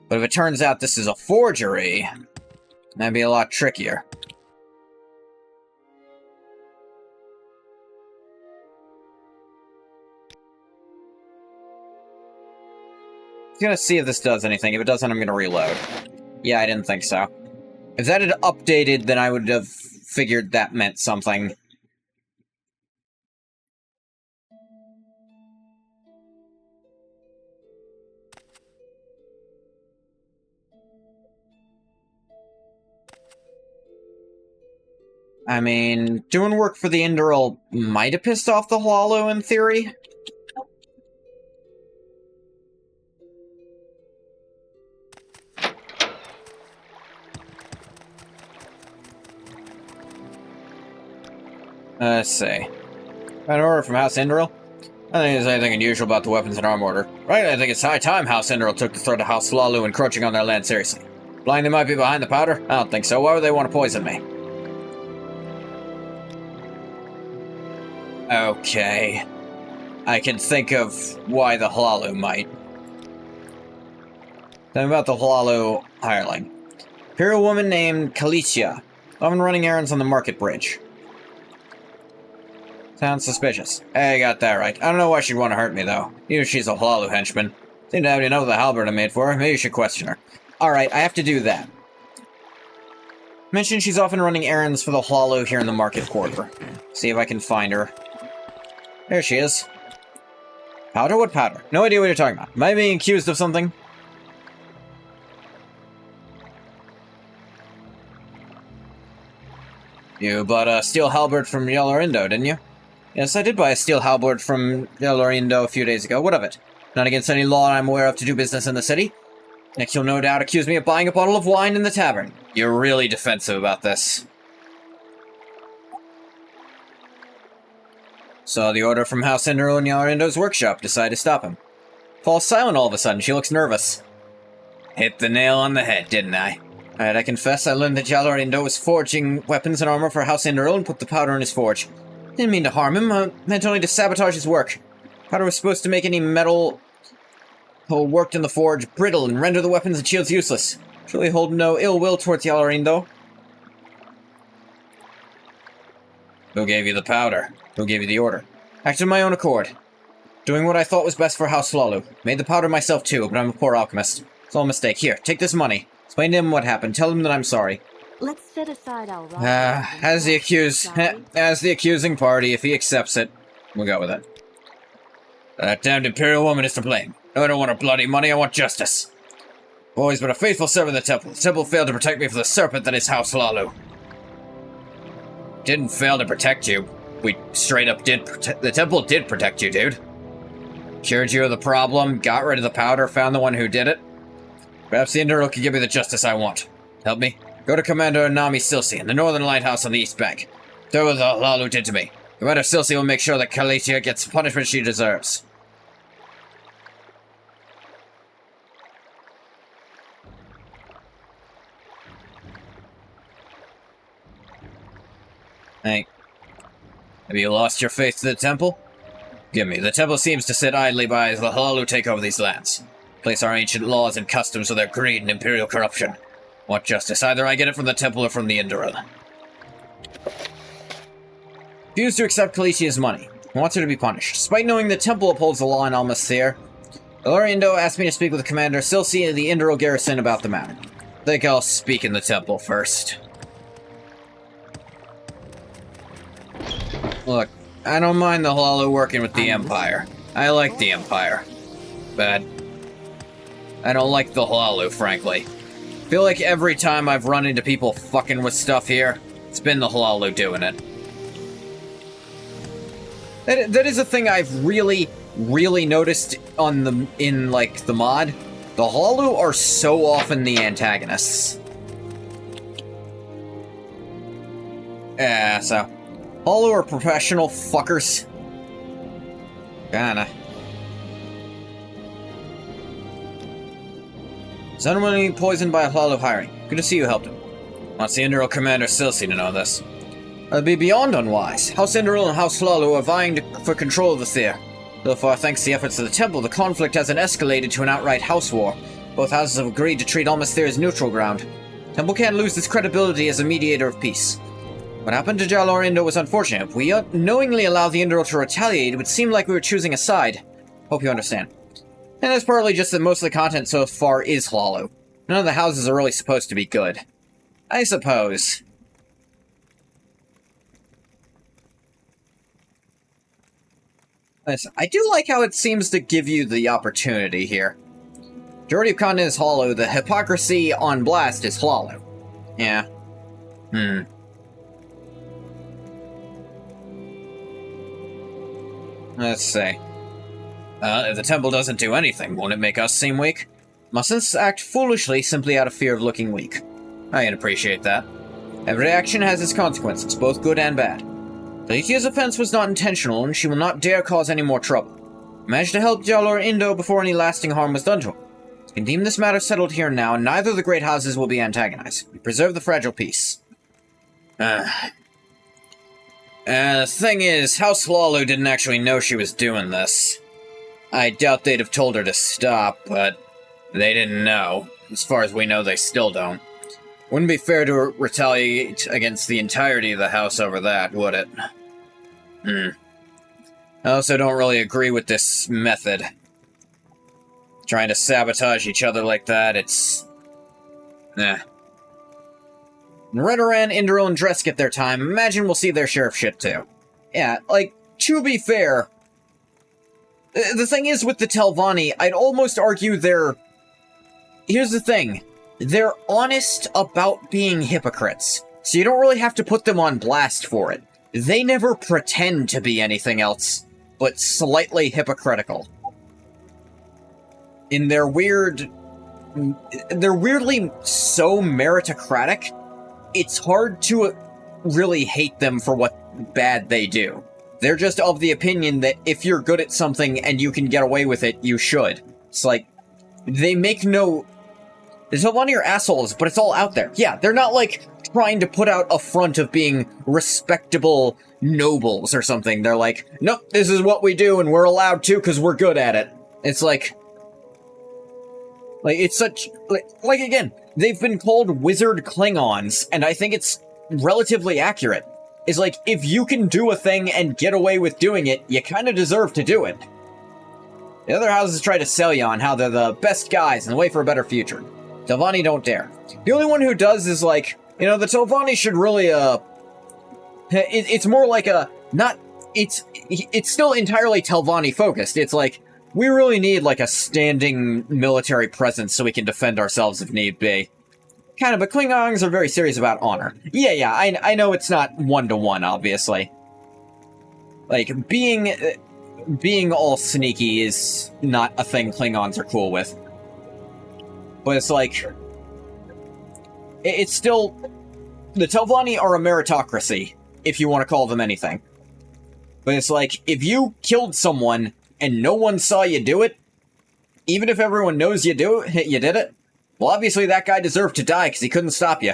But if it turns out this is a forgery, that'd be a lot trickier. I'm gonna see if this does anything. If it doesn't, I'm gonna reload. Yeah, I didn't think so. If that had updated, then I would have figured that meant something. I mean, doing work for the Indoril might have pissed off the Hlaalu in theory. Let's see. An order from House Indoril? I don't think there's anything unusual about the weapons and armor order. Right, I think it's high time House Indoril took the threat of House Hlaalu encroaching on their land seriously. Blind they might be behind the powder? I don't think so. Why would they want to poison me? Okay. I can think of why the Hlaalu might. Then about the Hlaalu hireling. Imperial woman named Kalicia. Often running errands on the market bridge. Sounds suspicious. Hey, I got that right. I don't know why she'd want to hurt me, though. Even if she's a Hlaalu henchman. Seem to have enough of the halberd I made for her. Maybe you should question her. Alright, I have to do that. Mention she's often running errands for the Hlaalu here in the market quarter. See if I can find her. There she is. Powder? What powder? No idea what you're talking about. Am I being accused of something? You bought a steel halberd from Yellorindo, didn't you? Yes, I did buy a steel halberd from Yellorindo a few days ago. What of it? Not against any law I'm aware of to do business in the city. Next, you'll no doubt accuse me of buying a bottle of wine in the tavern. You're really defensive about this. Saw the order from House Indoril in Yellerindo's workshop. Decided to stop him. Falls silent all of a sudden. She looks nervous. Hit the nail on the head, didn't I? Alright, I confess I learned that Jalorindo was forging weapons and armor for House Indral and put the powder in his forge. Didn't mean to harm him, meant only to sabotage his work. Powder was supposed to make any metal worked in the forge brittle and render the weapons and shields useless. Truly hold no ill will towards Jalorindo. Who gave you the powder? Who gave you the order? Acted of my own accord. Doing what I thought was best for House Lalu. Made the powder myself too, but I'm a poor alchemist. It's all a mistake. Here, take this money. Explain to him what happened. Tell him that I'm sorry. Let's set aside our As the accusing party, if he accepts it, we'll go with it. That damned Imperial woman is to blame. No, I don't want her bloody money, I want justice. I've always been a faithful servant of the temple. The temple failed to protect me from the serpent that is House Lalu. Didn't fail to protect you. We straight up did the temple did protect you, dude. Cured you of the problem, got rid of the powder, found the one who did it. Perhaps the Indral can give me the justice I want. Help me? Go to Commander Nami Silsi in the northern lighthouse on the east bank. Tell her what Lalu did to me. Commander Silsi will make sure that Kalitia gets the punishment she deserves. Hey, have you lost your faith to the temple? Give me. The temple seems to sit idly by as the Lalu take over these lands. Place our ancient laws and customs with their greed and imperial corruption. Want justice? Either I get it from the temple or from the Indral. Refuse to accept Kalitia's money. Wants her to be punished. Despite knowing the temple upholds the law in Almasir, Jalorindo asked me to speak with Commander Silsi of the Indral garrison about the matter. I think I'll speak in the temple first. Look, I don't mind the Lalu working with the Empire. I like the Empire. But I don't like the Lalu, frankly. Feel like every time I've run into people fucking with stuff here, it's been the Lalu doing it. That is a thing I've really noticed on in the mod. The Lalu are so often the antagonists. Yeah, so Lalu are professional fuckers. Kinda. Is anyone poisoned by a Lalu hiring? Good to see you helped him. Wants the Indral Commander Silsi to know this. It'd be beyond unwise. House Indral and House Lalu are vying for control of the Thir. So far, thanks to the efforts of the temple, the conflict hasn't escalated to an outright house war. Both houses have agreed to treat Almasir as neutral ground. Temple can't lose its credibility as a mediator of peace. What happened to Jalorindo was unfortunate. If we knowingly allow the Indral to retaliate, it would seem like we were choosing a side. Hope you understand. And it's partly just that most of the content so far is Lalu. None of the houses are really supposed to be good. I suppose. Listen, I do like how it seems to give you the opportunity here. Majority of content is Lalu, the hypocrisy on blast is Lalu. Yeah. Let's see. If the temple doesn't do anything, won't it make us seem weak? Mustn't act foolishly simply out of fear of looking weak. I can appreciate that. Every action has its consequences, both good and bad. Kalitia's offense was not intentional, and she will not dare cause any more trouble. Managed to help Jalorindo before any lasting harm was done to him. You can deem this matter settled here and now, and neither of the great houses will be antagonized. We preserve the fragile peace. The thing is, House Lalu didn't actually know she was doing this. I doubt they'd have told her to stop, but they didn't know. As far as we know, they still don't. Wouldn't be fair to retaliate against the entirety of the house over that, would it? I also don't really agree with this method. Trying to sabotage each other like that, it's... Redoran, Indral, and Dress get their time. Imagine we'll see their share of shit, too. Yeah, to be fair... The thing is with the Telvanni, I'd almost argue they're... Here's the thing. They're honest about being hypocrites, so you don't really have to put them on blast for it. They never pretend to be anything else, but slightly hypocritical. In their weird... They're weirdly so meritocratic, it's hard to really hate them for what bad they do. They're just of the opinion that if you're good at something and you can get away with it, you should. It's like, they make no... The Telvanni are assholes, but it's all out there. Yeah, they're not, like, trying to put out a front of being respectable nobles or something. They're like, nope, this is what we do, and we're allowed to because we're good at it. It's like, it's such, like, again, they've been called wizard Klingons, and I think it's relatively accurate. It's like, if you can do a thing and get away with doing it, you kind of deserve to do it. The other houses try to sell you on how they're the best guys and the way for a better future. Telvanni don't dare. The only one who does is like, you know, the Telvanni should really, it's more like a, not, it's still entirely Telvanni focused. It's like, we really need, like, a standing military presence so we can defend ourselves if need be. Kind of, but Klingons are very serious about honor. Yeah, I know it's not one-to-one, obviously. Like, being all sneaky is not a thing Klingons are cool with. But it's like, it's still, the Telvanni are a meritocracy, if you want to call them anything. But it's like, if you killed someone and no one saw you do it, even if everyone knows you did it, well, obviously that guy deserved to die because he couldn't stop you.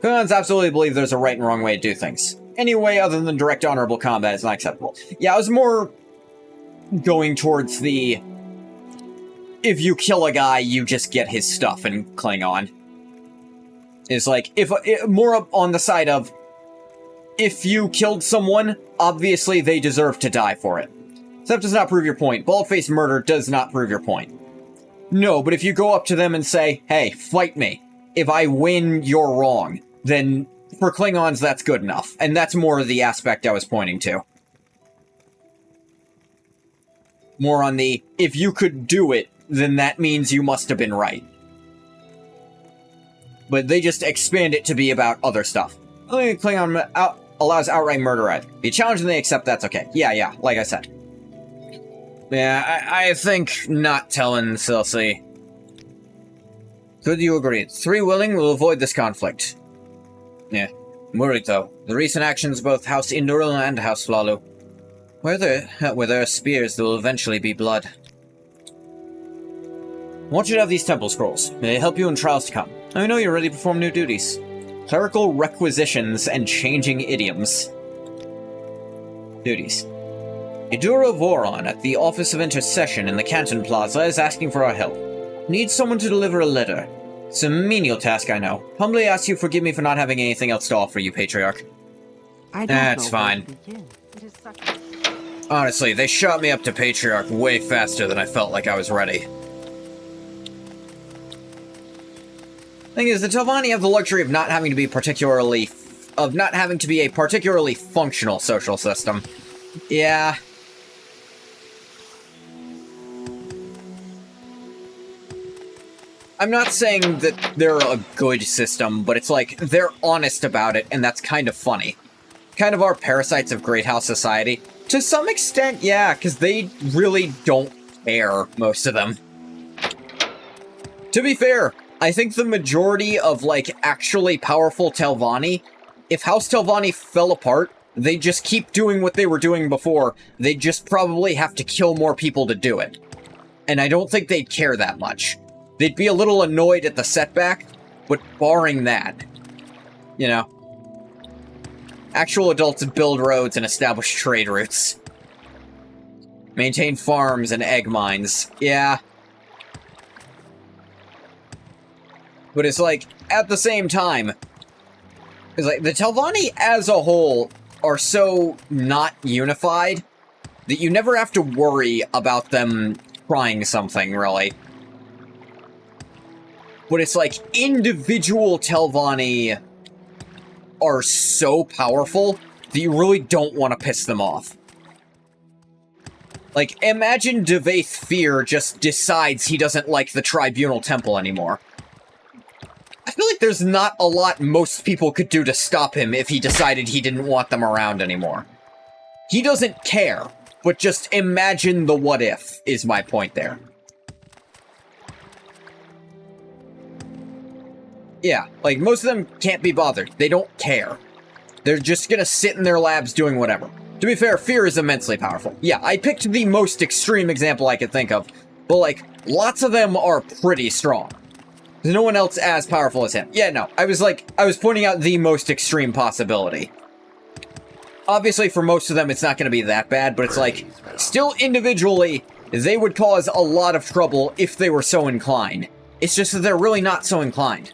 Klingons absolutely believe there's a right and wrong way to do things. Any way other than direct honorable combat is not acceptable. Yeah, I was more going towards the, if you kill a guy, you just get his stuff in Klingon. It's like, more on the side of, if you killed someone, obviously they deserve to die for it. So that does not prove your point. Bald-faced murder does not prove your point. No, but if you go up to them and say, hey, fight me. If I win, you're wrong. Then, for Klingons, that's good enough. And that's more the aspect I was pointing to. More on the, if you could do it, then that means you must have been right. But they just expand it to be about other stuff. Only Klingon allows outright murder. If you challenge and they accept, that's okay. Yeah, like I said. Yeah, I think not telling Silsey. Good, you agreed. 3 willing will avoid this conflict. Yeah. Worried, though. The recent actions of both House Induril and House Flalu. Where there are spears, there will eventually be blood. I want you to have these temple scrolls. May they help you in trials to come. I know you're ready to perform new duties. Clerical requisitions and changing idioms. Duties. Idura Voron at the Office of Intercession in the Canton Plaza is asking for our help. Need someone to deliver a letter. It's a menial task, I know. Humbly ask you forgive me for not having anything else to offer you, Patriarch. That's fine. Honestly, they shot me up to Patriarch way faster than I felt like I was ready. Thing is, the Telvanni have the luxury of not having to be a particularly functional social system. Yeah. I'm not saying that they're a good system, but it's like, they're honest about it, and that's kind of funny. Kind of our parasites of Great House Society. To some extent, yeah, because they really don't care, most of them. To be fair, I think the majority of, like, actually powerful Telvanni, if House Telvanni fell apart, they'd just keep doing what they were doing before. They'd just probably have to kill more people to do it. And I don't think they'd care that much. They'd be a little annoyed at the setback, but barring that, you know. Actual adults build roads and establish trade routes. Maintain farms and egg mines. Yeah. But it's like, at the same time, it's like, the Telvanni as a whole are so not unified that you never have to worry about them trying something, really. But it's like, individual Telvanni are so powerful that you really don't want to piss them off. Like, imagine Devaith Fear just decides he doesn't like the Tribunal Temple anymore. I feel like there's not a lot most people could do to stop him if he decided he didn't want them around anymore. He doesn't care, but just imagine the what if, is my point there. Yeah, like, most of them can't be bothered. They don't care. They're just gonna sit in their labs doing whatever. To be fair, Fear is immensely powerful. Yeah, I picked the most extreme example I could think of, but, like, lots of them are pretty strong. There's no one else as powerful as him. Yeah, no, I was pointing out the most extreme possibility. Obviously, for most of them, it's not going to be that bad, but it's like, still individually, they would cause a lot of trouble if they were so inclined. It's just that they're really not so inclined.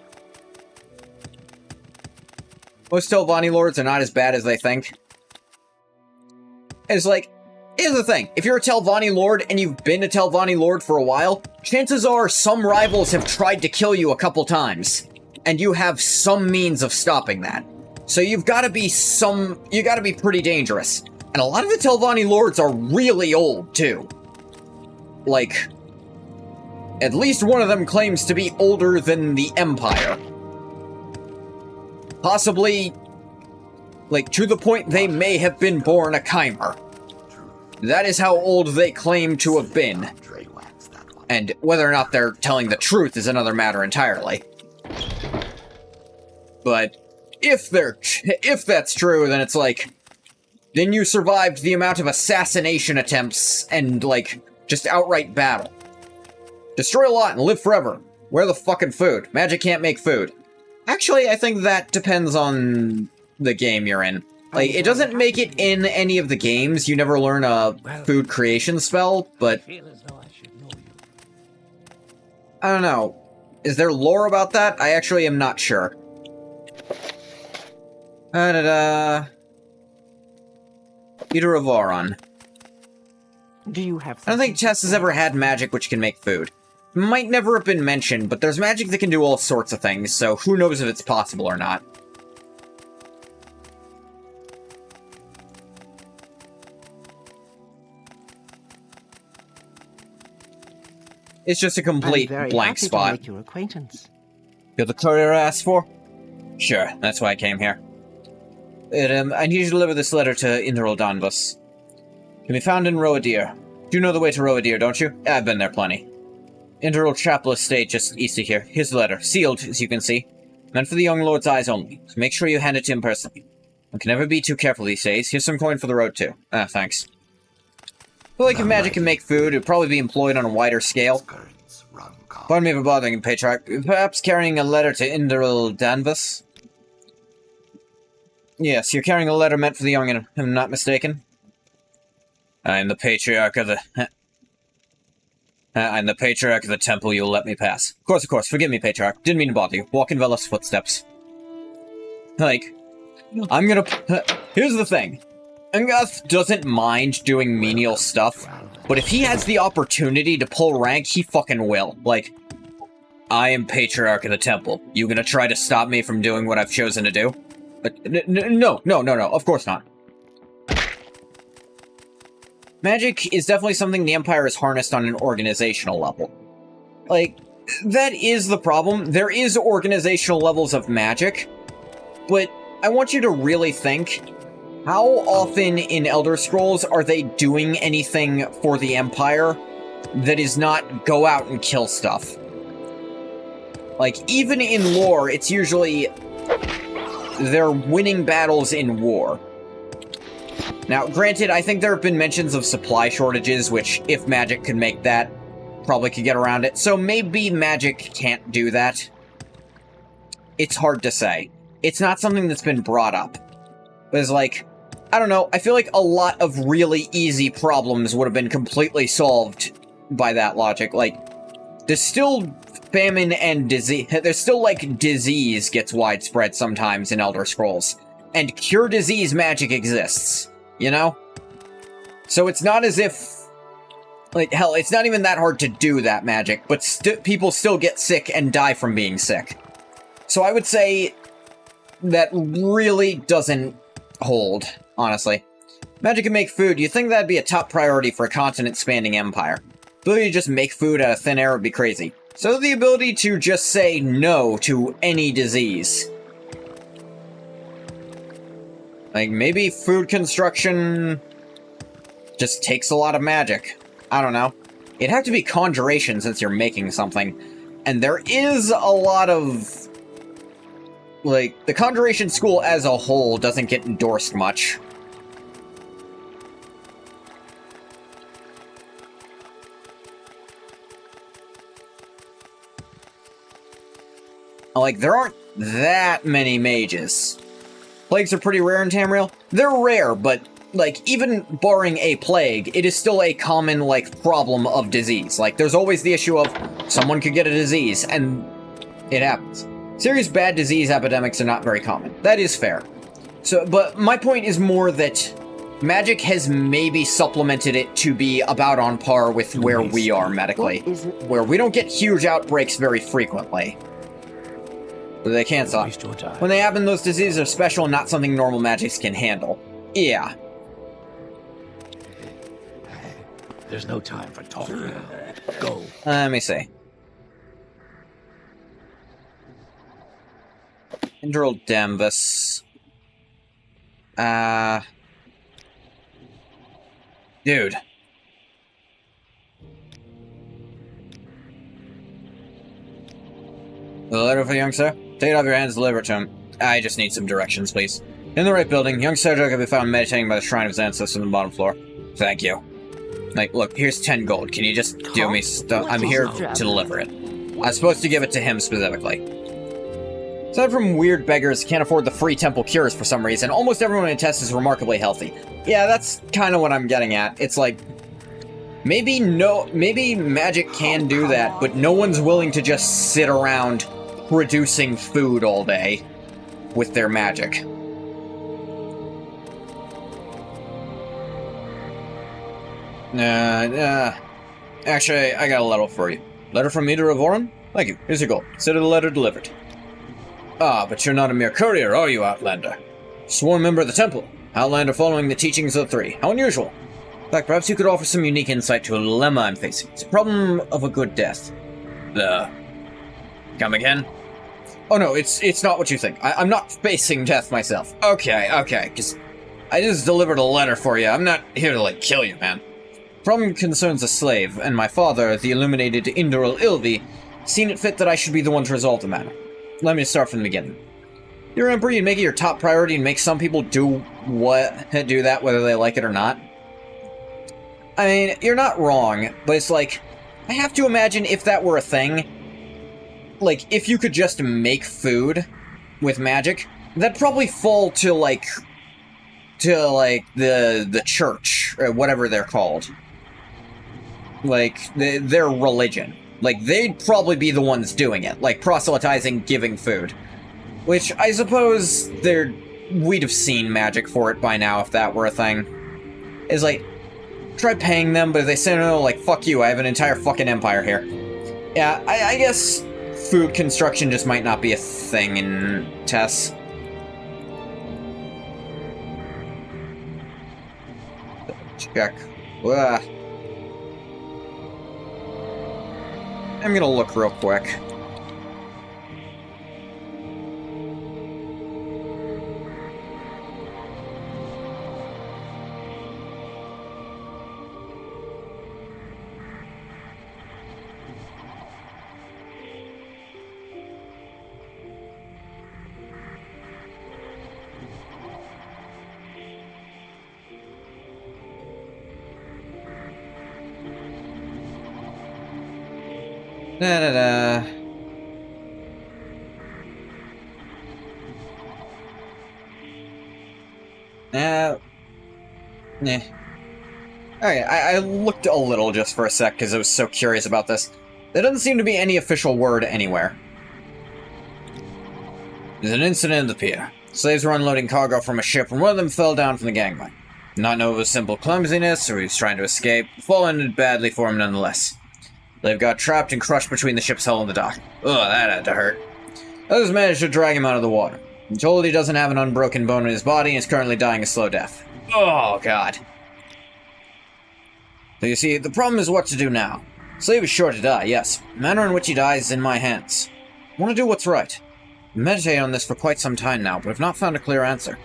Most Telvanni lords are not as bad as they think. It's like, here's the thing. If you're a Telvanni lord and you've been a Telvanni lord for a while, chances are some rivals have tried to kill you a couple times. And you have some means of stopping that. So you've got to be pretty dangerous. And a lot of the Telvanni lords are really old, too. Like, at least one of them claims to be older than the Empire. Possibly, like, to the point they may have been born a Chimer. That is how old they claim to have been. And whether or not they're telling the truth is another matter entirely. But if that's true, then it's like, then you survived the amount of assassination attempts and, like, just outright battle. Destroy a lot and live forever. Where the fucking food? Magic can't make food. Actually, I think that depends on the game you're in. Like, it doesn't make it in any of the games. You never learn a food creation spell, but I don't know. Is there lore about that? I actually am not sure. Uterovoron. Do you have? I don't think Tess has ever had magic which can make food. Might never have been mentioned, but there's magic that can do all sorts of things, so who knows if it's possible or not. It's just a complete blank spot. To make your acquaintance. You're the courier I asked for? Sure, that's why I came here. I need you to deliver this letter to Indral Danvas. Can be found in Roadir. You know the way to Roadir, don't you? I've been there plenty. Indral Chapel Estate just east of here. Here's the letter. Sealed, as you can see. Meant for the young lord's eyes only. So make sure you hand it to him personally. One can never be too careful these days. Here's some coin for the road, too. Ah, thanks. I feel like if magic can make food, it would probably be employed on a wider scale. Pardon me for bothering you, Patriarch. Perhaps carrying a letter to Indral Danvas? Yes, you're carrying a letter meant for the young, if I'm not mistaken. I'm the Patriarch of the... I'm the Patriarch of the Temple. You'll let me pass. Of course. Forgive me, Patriarch. Didn't mean to bother you. Walk in Velas' footsteps. Like, I'm gonna... Here's the thing. Angath doesn't mind doing menial stuff, but if he has the opportunity to pull rank, he fucking will. Like, I am Patriarch of the Temple. You gonna try to stop me from doing what I've chosen to do? No, of course not. Magic is definitely something the Empire has harnessed on an organizational level. Like, that is the problem. There is organizational levels of magic, but I want you to really think, how often in Elder Scrolls are they doing anything for the Empire that is not go out and kill stuff? Like, even in lore, it's usually they're winning battles in war. Now, granted, I think there have been mentions of supply shortages, which, if magic could make that, probably could get around it. So maybe magic can't do that. It's hard to say. It's not something that's been brought up. But it's like, I don't know, I feel like a lot of really easy problems would have been completely solved by that logic. Like, there's still famine and disease. There's still, like, disease gets widespread sometimes in Elder Scrolls. And cure disease magic exists. You know? So it's not as if... Like, hell, it's not even that hard to do that magic, but people still get sick and die from being sick. So I would say that really doesn't hold, honestly. Magic can make food. You'd think that'd be a top priority for a continent-spanning empire. The ability to just make food out of thin air would be crazy. So the ability to just say no to any disease. Like, maybe food construction just takes a lot of magic. I don't know. It'd have to be conjuration since you're making something. And there is a lot of... Like, the conjuration school as a whole doesn't get endorsed much. Like, there aren't that many mages. Plagues are pretty rare in Tamriel. They're rare, but, like, even barring a plague, it is still a common, like, problem of disease. Like, there's always the issue of someone could get a disease, and it happens. Serious bad disease epidemics are not very common. That is fair. So, but my point is more that magic has maybe supplemented it to be about on par with where we are medically, where we don't get huge outbreaks very frequently. But they can't stop. When they happen, those diseases are special and not something normal magics can handle. Yeah. There's no time for talking. Go. Let me see. Indral Damvus. Dude. The letter for young sir? Take it off your hands, deliver it to him. I just need some directions, please. In the right building, young Sergio can be found meditating by the shrine of his ancestors on the bottom floor. Thank you. Like, look, here's 10 gold. Can you just do me stuff? I'm here to deliver it. I'm supposed to give it to him specifically. Aside from weird beggars can't afford the free temple cures for some reason, almost everyone in Tess is remarkably healthy. Yeah, that's kind of what I'm getting at. It's like, maybe magic can do that, but no one's willing to just sit around producing food all day with their magic. Actually, I got a letter for you. Letter from me to Revoran? Thank you. Here's your gold. Consider the letter delivered. Ah, but you're not a mere courier, are you, Outlander? Sworn member of the Temple. Outlander following the teachings of the Three. How unusual. In fact, perhaps you could offer some unique insight to a dilemma I'm facing. It's a problem of a good death. Come again? Oh no, it's not what you think. I'm not facing death myself. Okay, because I just delivered a letter for you. I'm not here to, like, kill you, man. Problem concerns a slave, and my father, the illuminated Indral Ilvi, seen it fit that I should be the one to resolve the matter. Let me start from the beginning. You're Emperor, you'd make it your top priority and make some people do that whether they like it or not. I mean, you're not wrong, but it's like, I have to imagine if that were a thing, like, if you could just make food with magic, that'd probably fall to the church, or whatever they're called. Like, their religion. Like, they'd probably be the ones doing it, like proselytizing, giving food. Which, I suppose, we'd have seen magic for it by now if that were a thing. It's like, try paying them, but if they say no, like, fuck you, I have an entire fucking empire here. Yeah, I guess food construction just might not be a thing in Tess. Check. I'm gonna look real quick. Da-da-da. Nah. Okay, I looked a little just for a sec because I was so curious about this. There doesn't seem to be any official word anywhere. There's an incident in the pier. Slaves were unloading cargo from a ship and one of them fell down from the gangway. Not know if it was simple clumsiness or he was trying to escape. The fall ended badly for him nonetheless. They've got trapped and crushed between the ship's hull and the dock. Ugh, that had to hurt. Others managed to drag him out of the water. I'm told he doesn't have an unbroken bone in his body and is currently dying a slow death. Oh, God. So you see, the problem is what to do now. Slave is sure to die, yes. The manner in which he dies is in my hands. I want to do what's right. I've meditated on this for quite some time now, but have not found a clear answer.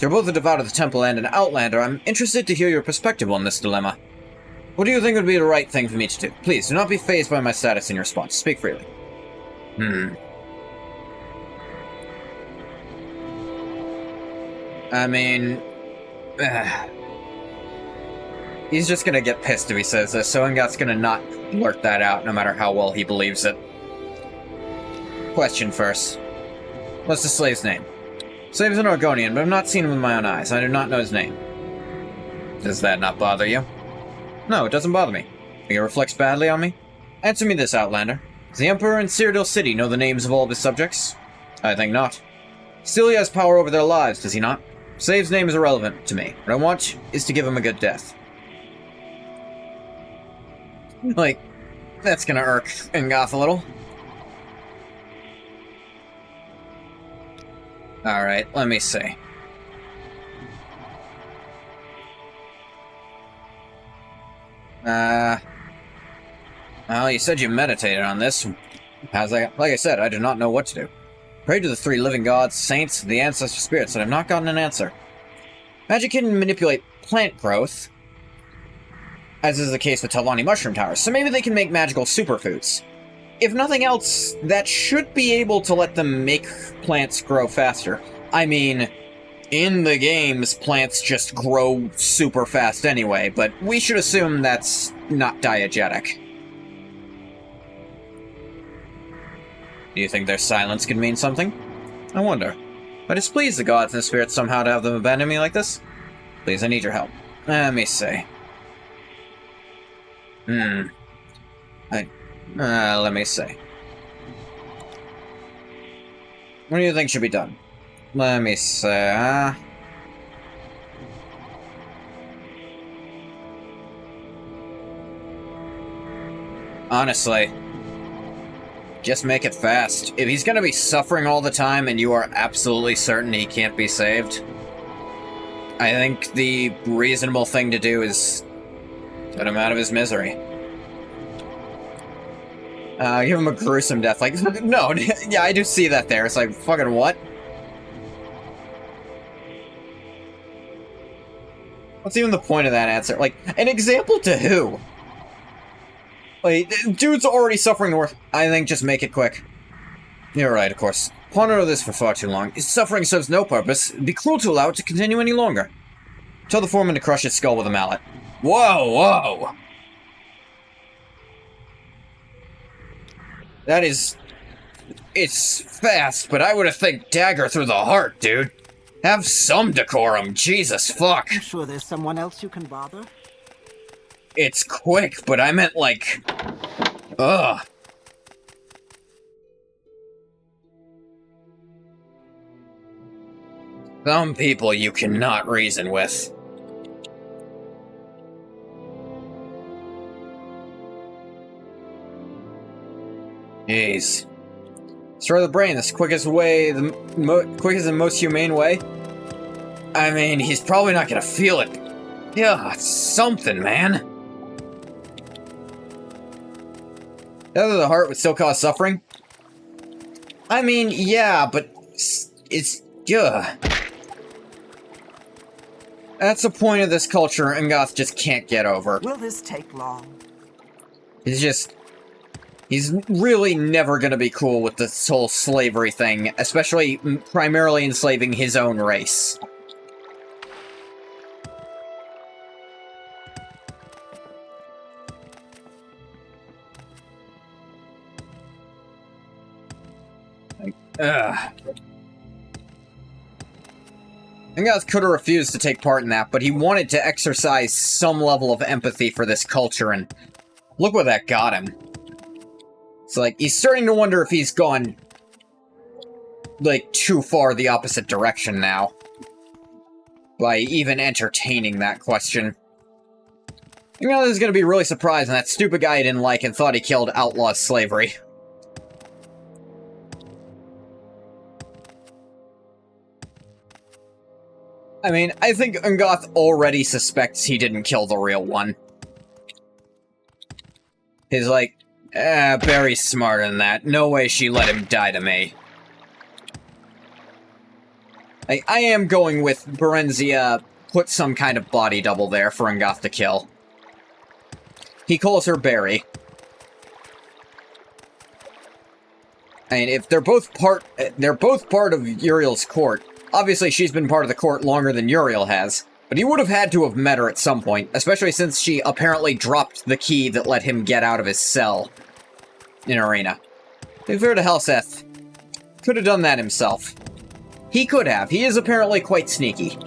You're both a devout of the temple and an outlander. I'm interested to hear your perspective on this dilemma. What do you think would be the right thing for me to do? Please, do not be fazed by my status in your response. Speak freely. I mean... he's just gonna get pissed if he says this, so Ingat's gonna not blurt that out, no matter how well he believes it. Question first. What's the slave's name? Slave is an Oregonian, but I've not seen him with my own eyes. I do not know his name. Does that not bother you? No, it doesn't bother me. Think it reflects badly on me? Answer me this, Outlander. Does the Emperor in Cyrodiil City know the names of all of his subjects? I think not. Still, he has power over their lives, does he not? Slave's name is irrelevant to me. What I want is to give him a good death. Like, that's gonna irk Ngoth a little. Alright, let me see. Well, you said you meditated on this. Like I said, I do not know what to do. Pray to the three living gods, saints, the ancestor spirits, and I have not gotten an answer. Magic can manipulate plant growth, as is the case with Talvani mushroom towers, so maybe they can make magical superfoods. If nothing else, that should be able to let them make plants grow faster. I mean, in the games, plants just grow super fast anyway, but we should assume that's not diegetic. Do you think their silence could mean something? I wonder. I displease the gods and the spirits somehow to have them abandon me like this? Please, I need your help. Let me see. Let me see. What do you think should be done? Let me see. Honestly, just make it fast. If he's gonna be suffering all the time and you are absolutely certain he can't be saved, I think the reasonable thing to do is get him out of his misery. Give him a gruesome death. Like, no, yeah, I do see that there. It's like, fucking what? What's even the point of that answer? Like, an example to who? Like, dude's already suffering the worst. I think just make it quick. You're right, of course. Ponder this for far too long. His suffering serves no purpose. It'd be cruel to allow it to continue any longer. Tell the foreman to crush his skull with a mallet. Whoa, whoa! That is... It's fast, but I would have think dagger through the heart, dude. Have some decorum, Jesus fuck. I'm sure there's someone else you can bother. It's quick, but I meant like... Ugh. Some people you cannot reason with. Jeez. Destroy the brain, the quickest way, the quickest and most humane way? I mean, he's probably not gonna feel it. Yeah, it's something, man. Death of the heart would still cause suffering? I mean, yeah, but it's... yeah. That's the point of this culture Ngoth just can't get over. Will this take long? He's really never gonna be cool with this whole slavery thing, especially primarily enslaving his own race. Ugh. Ngoth could have refused to take part in that, but he wanted to exercise some level of empathy for this culture, and look where that got him. It's like, he's starting to wonder if he's gone, like, too far the opposite direction now. By even entertaining that question. Ngoth is gonna be really surprised when that stupid guy he didn't like and thought he killed outlaw slavery. I mean, I think Ngoth already suspects he didn't kill the real one. He's like, Barry's smarter than that. No way she let him die to me. I am going with Berenzia put some kind of body double there for Ngoth to kill. He calls her Barry. I mean, if they're both part of Uriel's court. Obviously, she's been part of the court longer than Uriel has, but he would have had to have met her at some point, especially since she apparently dropped the key that let him get out of his cell in Arena. To be fair to Helseth, could have done that himself. He could have. He is apparently quite sneaky.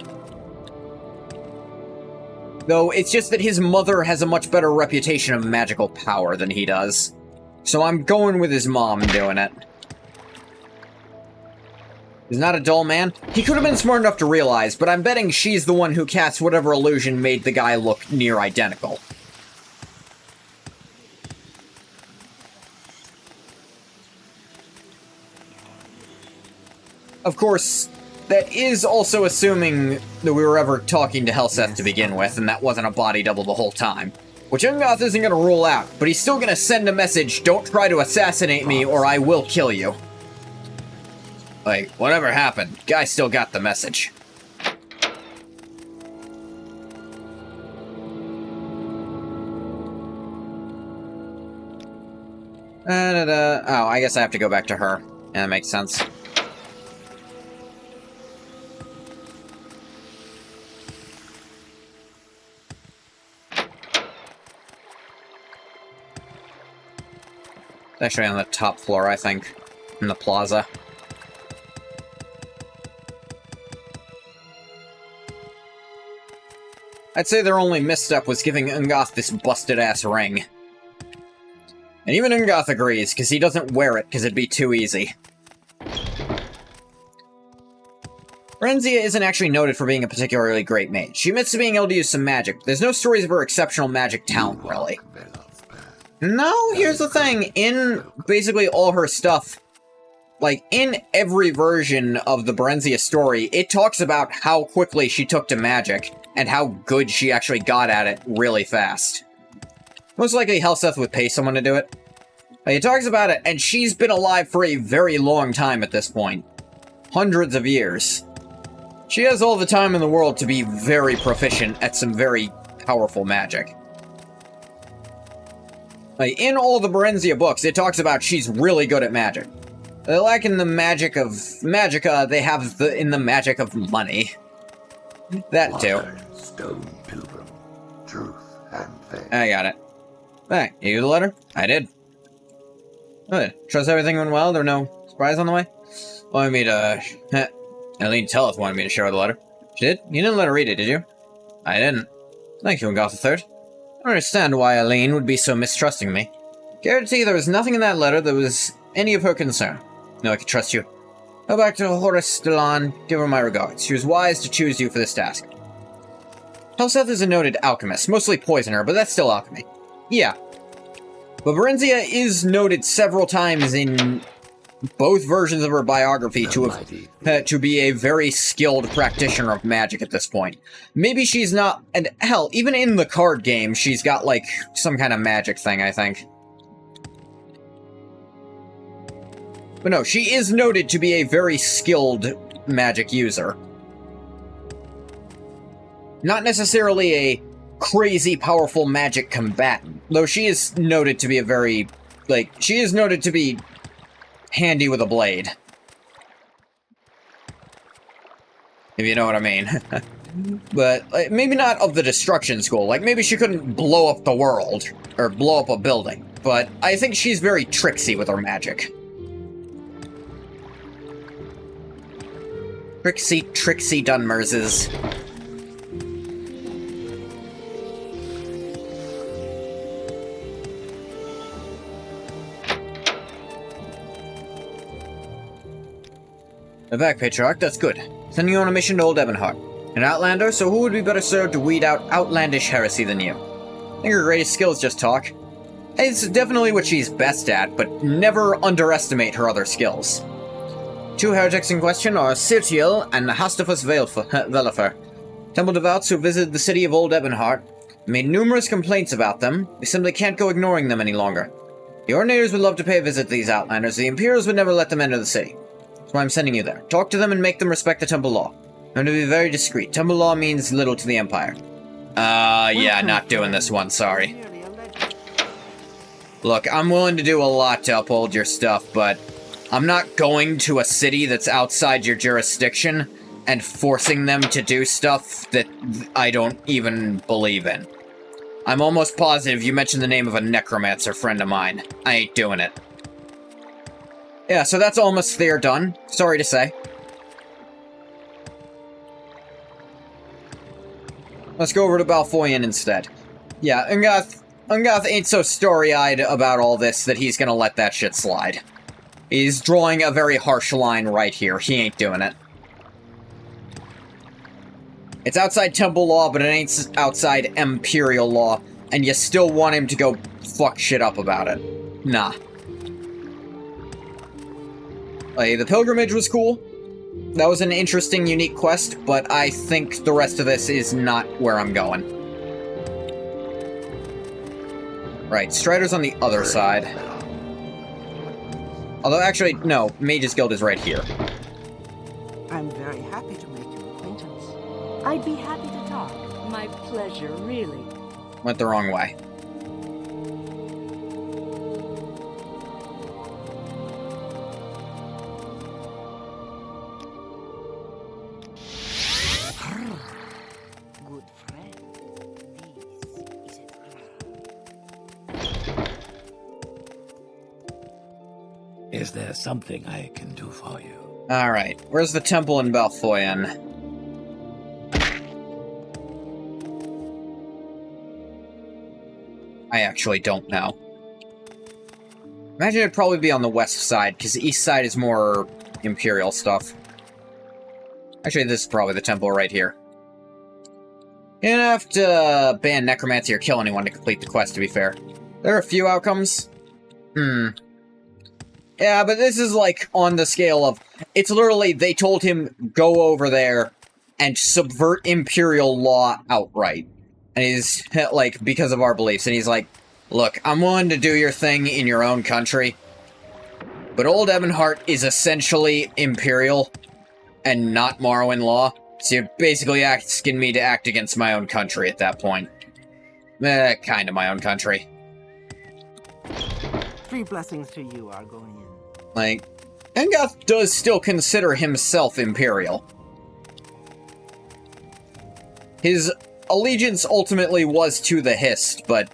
Though, it's just that his mother has a much better reputation of magical power than he does. So I'm going with his mom doing it. He's not a dull man. He could have been smart enough to realize, but I'm betting she's the one who cast whatever illusion made the guy look near identical. Of course, that is also assuming that we were ever talking to Helseth to begin with, and that wasn't a body double the whole time. Which Ungoth isn't going to rule out, but he's still going to send a message, don't try to assassinate me or I will kill you. Like, whatever happened, guy still got the message. Oh, I guess I have to go back to her. Yeah, that makes sense. It's actually on the top floor, I think, in the plaza. I'd say their only misstep was giving Ungoth this busted-ass ring. And even Ungoth agrees, because he doesn't wear it, because it'd be too easy. Renzia isn't actually noted for being a particularly great mage. She admits to being able to use some magic, but there's no stories of her exceptional magic talent, really. No, here's the thing. In basically all her stuff, like, in every version of the Brenzia story, it talks about how quickly she took to magic, and how good she actually got at it really fast. Most likely Helseth would pay someone to do it. Like, it talks about it, and she's been alive for a very long time at this point. Hundreds of years. She has all the time in the world to be very proficient at some very powerful magic. Like, in all the Brenzia books, it talks about she's really good at magic. Like in the magic of Magica, they have in the magic of money. That too. Stone pilgrim, truth and faith. I got it. Hey, you the letter? I did. Good. Trust everything went well? There were no surprise on the way? Wanted me to... Eileen Telleth wanted me to show her the letter. She did? You didn't let her read it, did you? I didn't. Thank you, Ungoth III. I don't understand why Eileen would be so mistrusting of me. Guarantee there was nothing in that letter that was any of her concern. No, I can trust you. Go back to Horace Delon, give her my regards. She was wise to choose you for this task. Helseth is a noted alchemist, mostly poisoner, but that's still alchemy. Yeah. But Brenzia is noted several times in both versions of her biography to be a very skilled practitioner of magic at this point. Maybe she's not, and hell, even in the card game, she's got, like, some kind of magic thing, I think. But no, she is noted to be a very skilled magic user. Not necessarily a crazy powerful magic combatant, though she is noted to be a very, like, she is noted to be handy with a blade. If you know what I mean. But, like, maybe not of the destruction school, like, maybe she couldn't blow up the world, or blow up a building, but I think she's very tricksy with her magic. Trixie Dunmerses. A back, Patriarch, that's good. Sending you on a mission to Old Ebonheart. An outlander, so who would be better served to weed out outlandish heresy than you? I think her greatest skill is just talk. It's definitely what she's best at, but never underestimate her other skills. Two heretics in question are Sirtiel and Hastafus Velifer, temple devoutes who visited the city of Old Ebonheart, made numerous complaints about them. We simply can't go ignoring them any longer. The Ordinators would love to pay a visit to these outlanders. The Imperials would never let them enter the city. That's why I'm sending you there. Talk to them and make them respect the temple law. I'm to be very discreet. Temple law means little to the Empire. Yeah, not doing this one, sorry. Look, I'm willing to do a lot to uphold your stuff, but I'm not going to a city that's outside your jurisdiction and forcing them to do stuff that I don't even believe in. I'm almost positive you mentioned the name of a necromancer friend of mine. I ain't doing it. Yeah, so that's almost there done. Sorry to say. Let's go over to Balfoyan instead. Yeah, Ungoth ain't so story-eyed about all this that he's gonna let that shit slide. He's drawing a very harsh line right here. He ain't doing it. It's outside temple law, but it ain't outside imperial law, and you still want him to go fuck shit up about it. Nah. Like, the pilgrimage was cool. That was an interesting, unique quest, but I think the rest of this is not where I'm going. Right, Strider's on the other side. Although, actually, no, Mage's Guild is right here. I'm very happy to make your acquaintance. I'd be happy to talk. My pleasure, really. Went the wrong way. Good friend. This is a Is there something I can do for you? Alright, where's the temple in Balfoyan? I actually don't know. Imagine it'd probably be on the west side, because the east side is more Imperial stuff. Actually, this is probably the temple right here. You don't have to ban necromancy or kill anyone to complete the quest, to be fair. There are a few outcomes. Yeah, but this is, like, on the scale of... It's literally, they told him, go over there and subvert Imperial law outright. And he's, like, because of our beliefs. And he's like, look, I'm willing to do your thing in your own country. But Old Ebonheart is essentially Imperial and not Morrowind law. So you're basically asking me to act against my own country at that point. Kind of my own country. 3 blessings to you are going in. Like, Engoth does still consider himself Imperial. His allegiance ultimately was to the Hist, but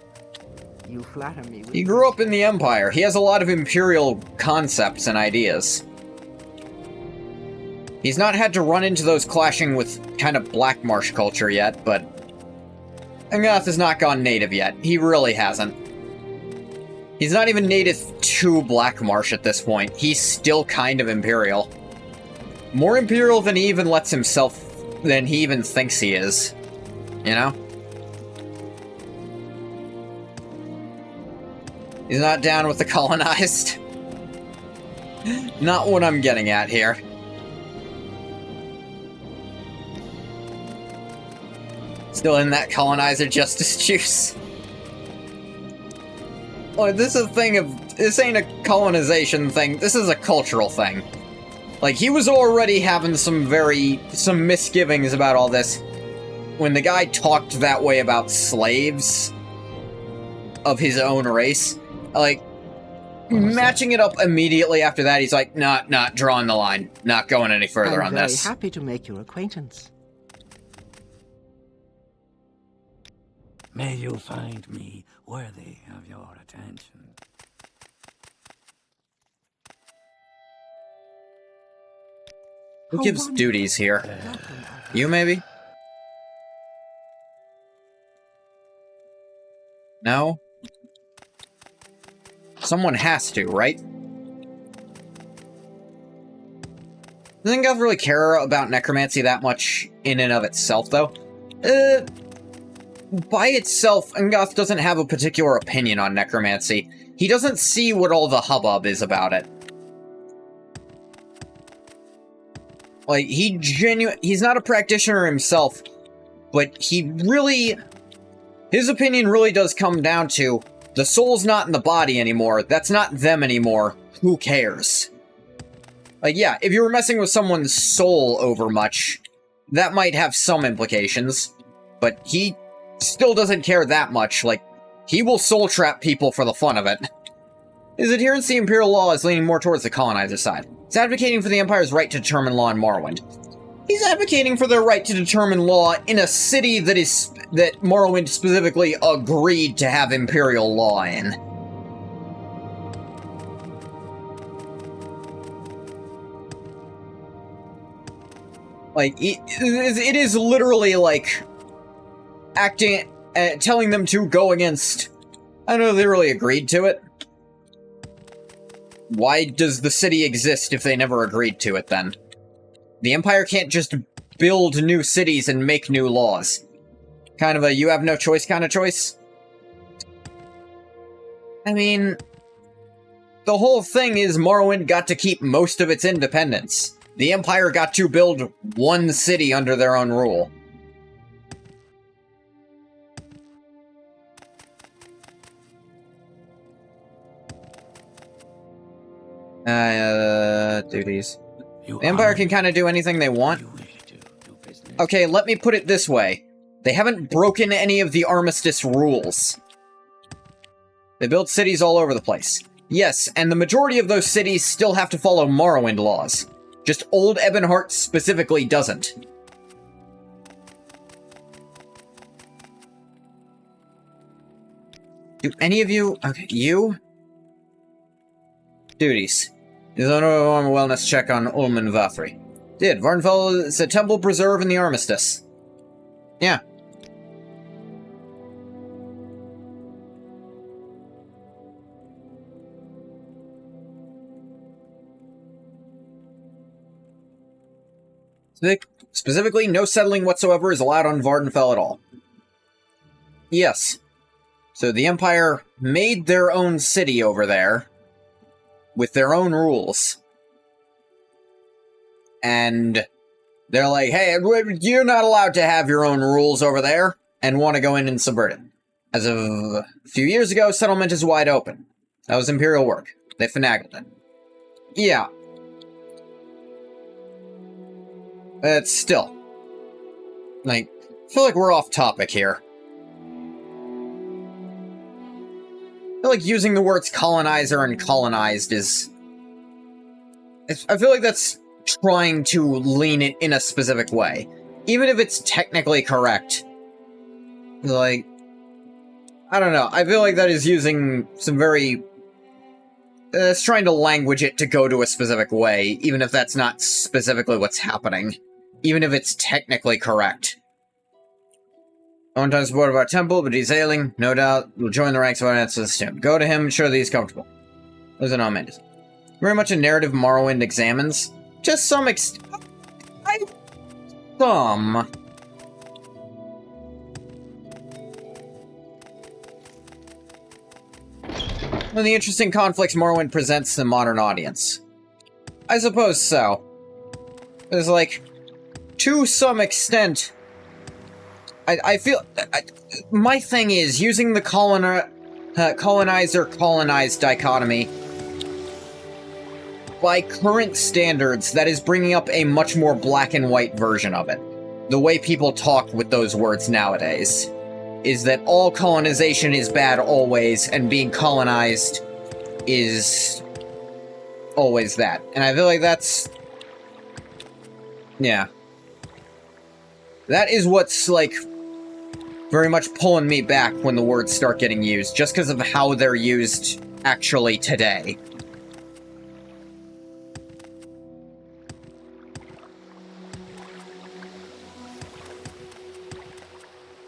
You flatter me with he grew up in the Empire. He has a lot of Imperial concepts and ideas. He's not had to run into those clashing with kind of Black Marsh culture yet, but Engoth has not gone native yet. He really hasn't. He's not even native to Black Marsh at this point. He's still kind of Imperial. More Imperial than he even lets himself... than he even thinks he is. You know? He's not down with the colonized. Not what I'm getting at here. Still in that colonizer justice juice. Well, this is a thing of... This ain't a colonization thing. This is a cultural thing. Like, he was already having some misgivings about all this when the guy talked that way about slaves of his own race. Like, matching it up immediately after that, he's like, not drawing the line. Not going any further on this. I'm very happy to make your acquaintance. May you find me worthy of your attention. Who gives duties here? You, maybe? No? Someone has to, right? Doesn't Goth really care about necromancy that much in and of itself, though? By itself, Ungoth doesn't have a particular opinion on necromancy. He doesn't see what all the hubbub is about it. Like, he's not a practitioner himself, but his opinion really does come down to, the soul's not in the body anymore, that's not them anymore, who cares? Like, yeah, if you were messing with someone's soul over much, that might have some implications, but he still doesn't care that much. Like, he will soul trap people for the fun of it. His adherence to Imperial law is leaning more towards the colonizer side. He's advocating for the Empire's right to determine law in Morrowind. He's advocating for their right to determine law in a city that Morrowind specifically agreed to have Imperial law in. Like, it is literally, like, acting, telling them to go against... I don't know if they really agreed to it. Why does the city exist if they never agreed to it, then? The Empire can't just build new cities and make new laws. Kind of a you have no choice kind of choice. I mean... The whole thing is Morrowind got to keep most of its independence. The Empire got to build one city under their own rule. Duties. The Empire can kind of do anything they want. Okay, let me put it this way. They haven't broken any of the Armistice rules. They built cities all over the place. Yes, and the majority of those cities still have to follow Morrowind laws. Just Old Ebonheart specifically doesn't. Do any of you... Okay, you? Duties. There's an wellness check on Ulman Vathri. Did. Varnfell is a temple preserve in the Armistice. Yeah. Specifically, no settling whatsoever is allowed on Vardenfell at all. Yes. So the Empire made their own city over there, with their own rules. And they're like, hey, you're not allowed to have your own rules over there, and want to go in and subvert it. As of a few years ago, settlement is wide open. That was Imperial work. They finagled it. Yeah. It's still. Like, I feel like we're off topic here. I feel like using the words colonizer and colonized is... I feel like that's trying to lean it in a specific way. Even if it's technically correct. Like... I don't know. I feel like that is using some very... it's trying to language it to go to a specific way, even if that's not specifically what's happening. Even if it's technically correct. No one times support of our temple, but he's ailing. No doubt will join the ranks of our ancestors soon. Go to him, ensure that he's comfortable. Those are no amendments. Very much a narrative Morrowind examines. Just some some. One of the interesting conflicts Morrowind presents to the modern audience. I suppose so. There's like, to some extent, I feel... my thing is, using the colonizer-colonized dichotomy, by current standards, that is bringing up a much more black and white version of it. The way people talk with those words nowadays is that all colonization is bad always, and being colonized is always that. And I feel like that's... yeah. That is what's, like, very much pulling me back when the words start getting used, just because of how they're used actually today.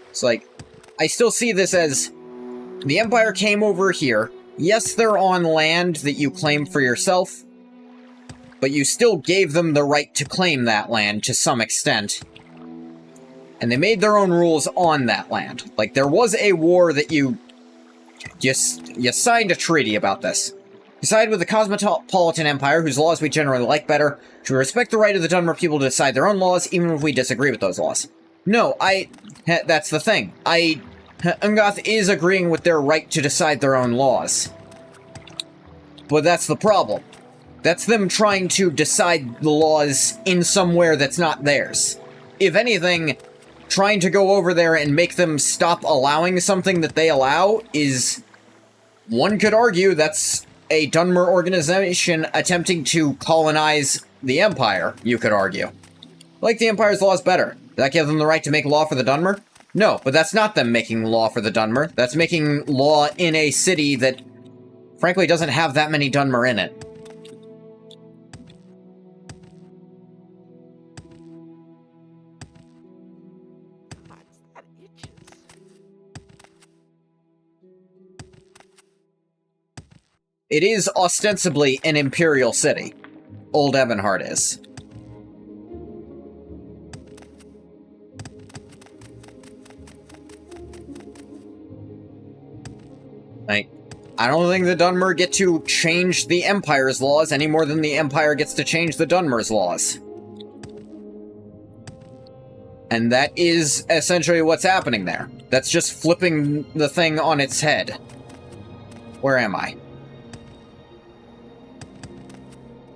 It's like, I still see this as, the Empire came over here. Yes, they're on land that you claim for yourself, but you still gave them the right to claim that land to some extent. And they made their own rules on that land. Like, there was a war that you signed a treaty about this. You sided with the Cosmopolitan Empire, whose laws we generally like better, to respect the right of the Dunmer people to decide their own laws, even if we disagree with those laws. No, that's the thing. Ungoth is agreeing with their right to decide their own laws. But that's the problem. That's them trying to decide the laws in somewhere that's not theirs. If anything, trying to go over there and make them stop allowing something that they allow is... one could argue that's a Dunmer organization attempting to colonize the Empire, you could argue. Like the Empire's laws better. Does that give them the right to make law for the Dunmer? No, but that's not them making law for the Dunmer. That's making law in a city that, frankly, doesn't have that many Dunmer in it. it is ostensibly an imperial city. Old Ebonheart is. Like, I don't think the Dunmer get to change the Empire's laws any more than the Empire gets to change the Dunmer's laws. And that is essentially what's happening there. That's just flipping the thing on its head. Where am I?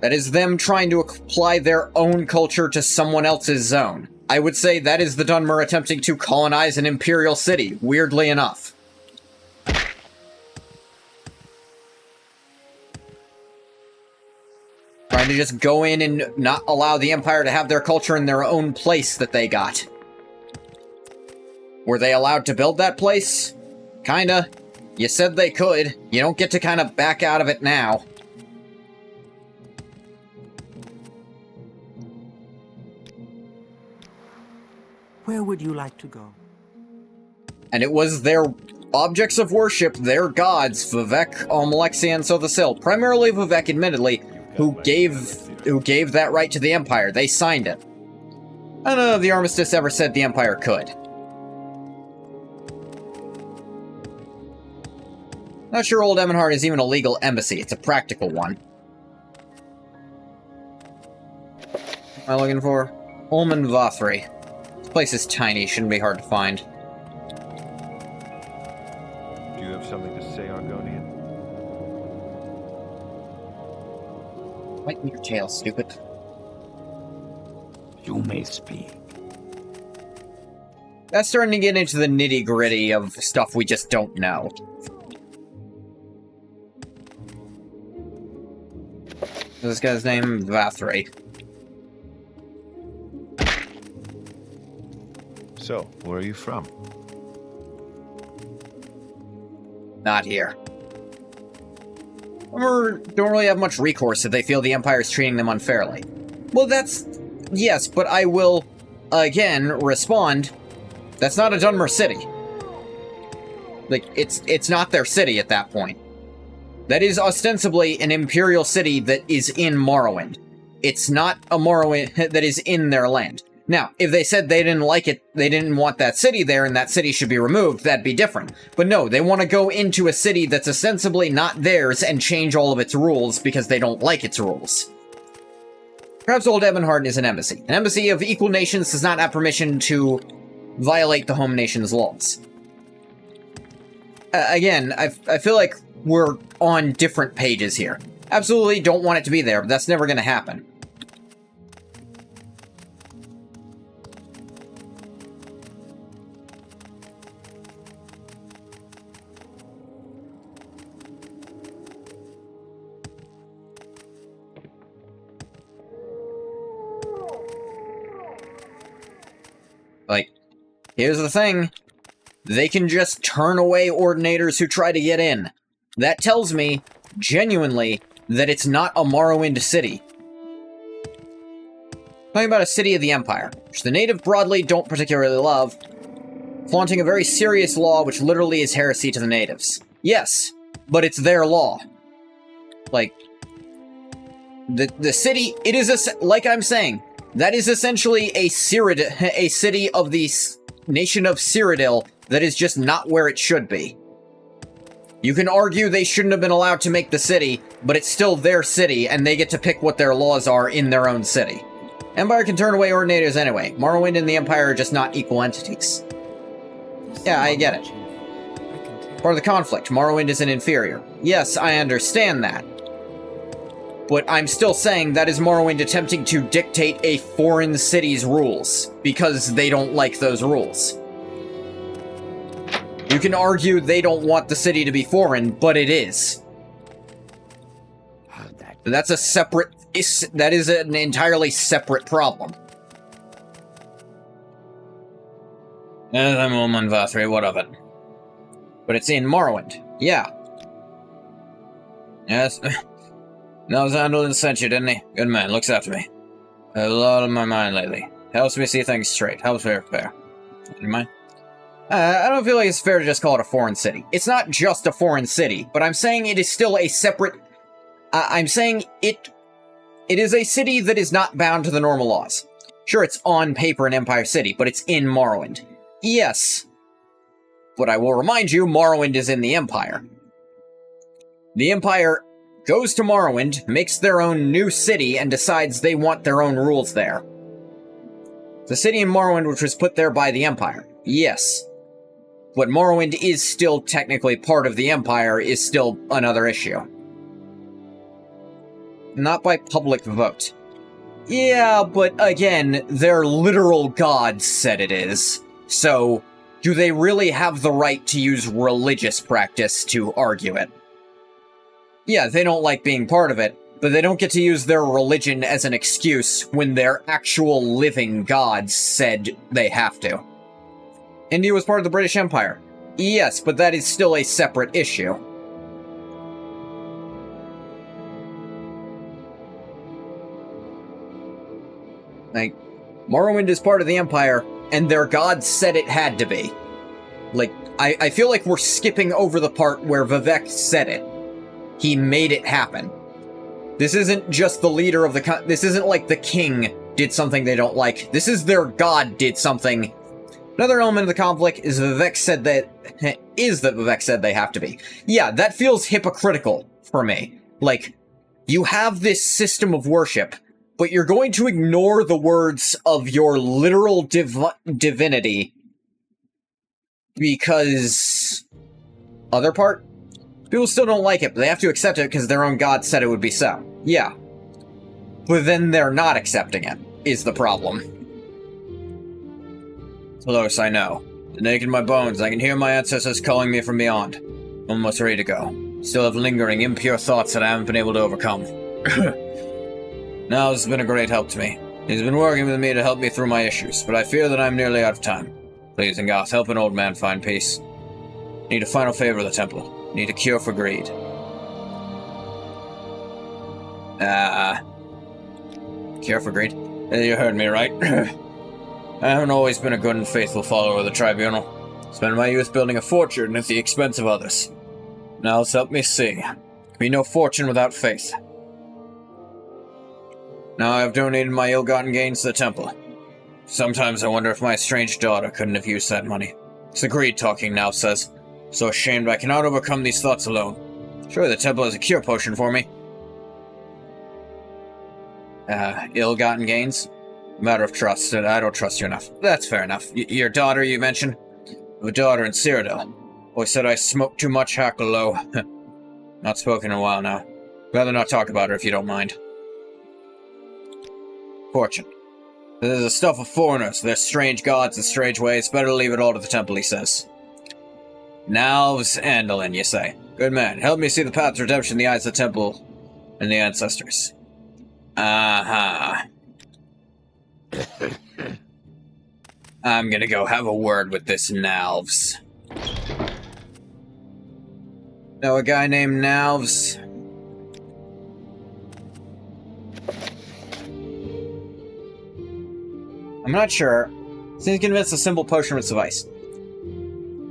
That is them trying to apply their own culture to someone else's zone. I would say that is the Dunmer attempting to colonize an imperial city, weirdly enough. Trying to just go in and not allow the Empire to have their culture in their own place that they got. Were they allowed to build that place? Kinda. You said they could. You don't get to kind of back out of it now. Where would you like to go? And it was their objects of worship, their gods, Vivek, Almalexia, and Sothasil. Primarily Vivek, admittedly, who gave that right to the Empire. They signed it. I don't know if the Armistice ever said the Empire could. Not sure Old Ebonheart is even a legal embassy. It's a practical one. What am I looking for? Ulman Vothri. This place is tiny. Shouldn't be hard to find. Do you have something to say, Argonian? Bite me your tail, stupid. You may speak. That's starting to get into the nitty-gritty of stuff we just don't know. This guy's name? Vathri. So, where are you from? Not here. Or don't really have much recourse if they feel the Empire's treating them unfairly. Well, that's... yes, but I will, again, respond. That's not a Dunmer city. Like, it's not their city at that point. That is ostensibly an Imperial city that is in Morrowind. It's not a Morrowind that is in their land. Now, if they said they didn't like it, they didn't want that city there, and that city should be removed, that'd be different. But no, they want to go into a city that's ostensibly not theirs and change all of its rules because they don't like its rules. Perhaps Old Ebonheart is an embassy. An embassy of equal nations does not have permission to violate the home nation's laws. Again, I feel like we're on different pages here. Absolutely don't want it to be there, but that's never going to happen. Like, here's the thing. They can just turn away Ordinators who try to get in. That tells me, genuinely, that it's not a Morrowind city. Talking about a city of the Empire, which the native broadly don't particularly love, flaunting a very serious law which literally is heresy to the natives. Yes, but it's their law. Like, the city, it is, like I'm saying, that is essentially a city of the nation of Cyrodiil that is just not where it should be. You can argue they shouldn't have been allowed to make the city, but it's still their city, and they get to pick what their laws are in their own city. Empire can turn away Ordinators anyway. Morrowind and the Empire are just not equal entities. Yeah, I get it. Part of the conflict, Morrowind is an inferior. Yes, I understand that. But I'm still saying that is Morrowind attempting to dictate a foreign city's rules, because they don't like those rules. You can argue they don't want the city to be foreign, but it is. That's a separate... that is an entirely separate problem. I'm Ulman Vothri, what of it? But it's in Morrowind. Yeah. Yes. Nalzandel sent you, didn't he? Good man, looks after me. A lot on my mind lately. Helps me see things straight. Helps me prepare. You mind? I don't feel like it's fair to just call it a foreign city. It's not just a foreign city, but I'm saying it is still a separate I'm saying it is a city that is not bound to the normal laws. Sure, it's on paper an Empire City, but it's in Morrowind. Yes. But I will remind you, Morrowind is in the Empire. The Empire goes to Morrowind, makes their own new city, and decides they want their own rules there. The city in Morrowind, which was put there by the Empire. Yes. But Morrowind is still technically part of the Empire, is still another issue. Not by public vote. Yeah, but again, their literal gods said it is. So, do they really have the right to use religious practice to argue it? Yeah, they don't like being part of it, but they don't get to use their religion as an excuse when their actual living gods said they have to. India was part of the British Empire. Yes, but that is still a separate issue. Like, Morrowind is part of the Empire, and their gods said it had to be. Like, I feel like we're skipping over the part where Vivek said it. He made it happen. This isn't just the leader of the this isn't like the king did something they don't like. This is their god did something. Another element of the conflict is Vivek said they have to be. Yeah, that feels hypocritical for me. Like, you have this system of worship, but you're going to ignore the words of your literal divinity because... Other part? People still don't like it, but they have to accept it because their own god said it would be so. Yeah. But then they're not accepting it, is the problem. Close, I know. The ache in my bones, I can hear my ancestors calling me from beyond. Almost ready to go. Still have lingering, impure thoughts that I haven't been able to overcome. Now, this has been a great help to me. He's been working with me to help me through my issues, but I fear that I'm nearly out of time. Please, Ingoth, help an old man find peace. Need a final favor of the temple. Need a cure for greed. Cure for greed? You heard me, right? I haven't always been a good and faithful follower of the Tribunal. Spent my youth building a fortune at the expense of others. Now let's help me see. Be no fortune without faith. Now I have donated my ill-gotten gains to the temple. Sometimes I wonder if my estranged daughter couldn't have used that money. It's the greed talking now, says. So ashamed I cannot overcome these thoughts alone. Surely the temple has a cure potion for me. Ill-gotten gains? Matter of trust, and I don't trust you enough. That's fair enough. Your daughter, you mentioned? A daughter in Cyrodiil. Boy said I smoked too much Hackalow. Not spoken in a while now. Rather not talk about her if you don't mind. Fortune. This is the stuff of foreigners, their strange gods and strange ways. Better leave it all to the temple, he says. Nalv's Andalin, you say? Good man. Help me see the path to redemption in the eyes of the temple and the ancestors. I'm gonna go have a word with this Nalvs. Know a guy named Nalvs? I'm not sure. Seems convinced a simple potion would suffice.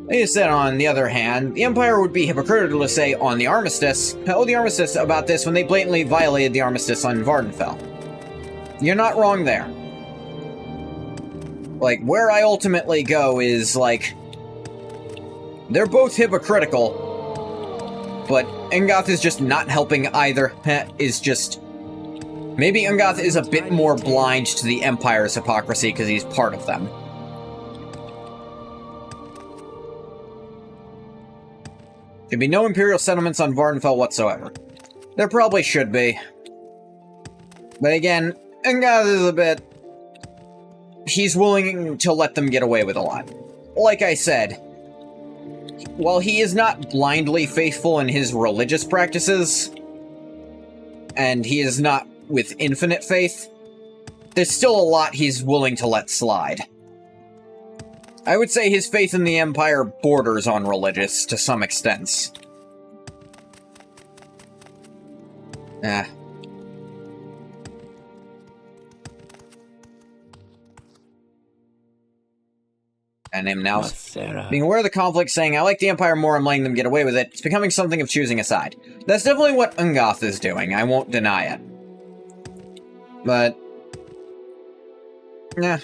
Like you said, on the other hand, the Empire would be hypocritical to say on the Armistice, about this when they blatantly violated the Armistice on Vardenfell. You're not wrong there. Like, where I ultimately go is, like, they're both hypocritical, but Ingoth is just not helping either, is just... Maybe Ingoth is a bit more blind to the Empire's hypocrisy because he's part of them. Should be no Imperial settlements on Vardenfell whatsoever. There probably should be. But again, Ingoth is a bit... He's willing to let them get away with a lot. Like I said, while he is not blindly faithful in his religious practices, and he is not with infinite faith, there's still a lot he's willing to let slide. I would say his faith in the Empire borders on religious to some extent. A name now. Being aware of the conflict, saying, I like the Empire more, I'm letting them get away with it, it's becoming something of choosing a side. That's definitely what Ungoth is doing, I won't deny it. But... yeah.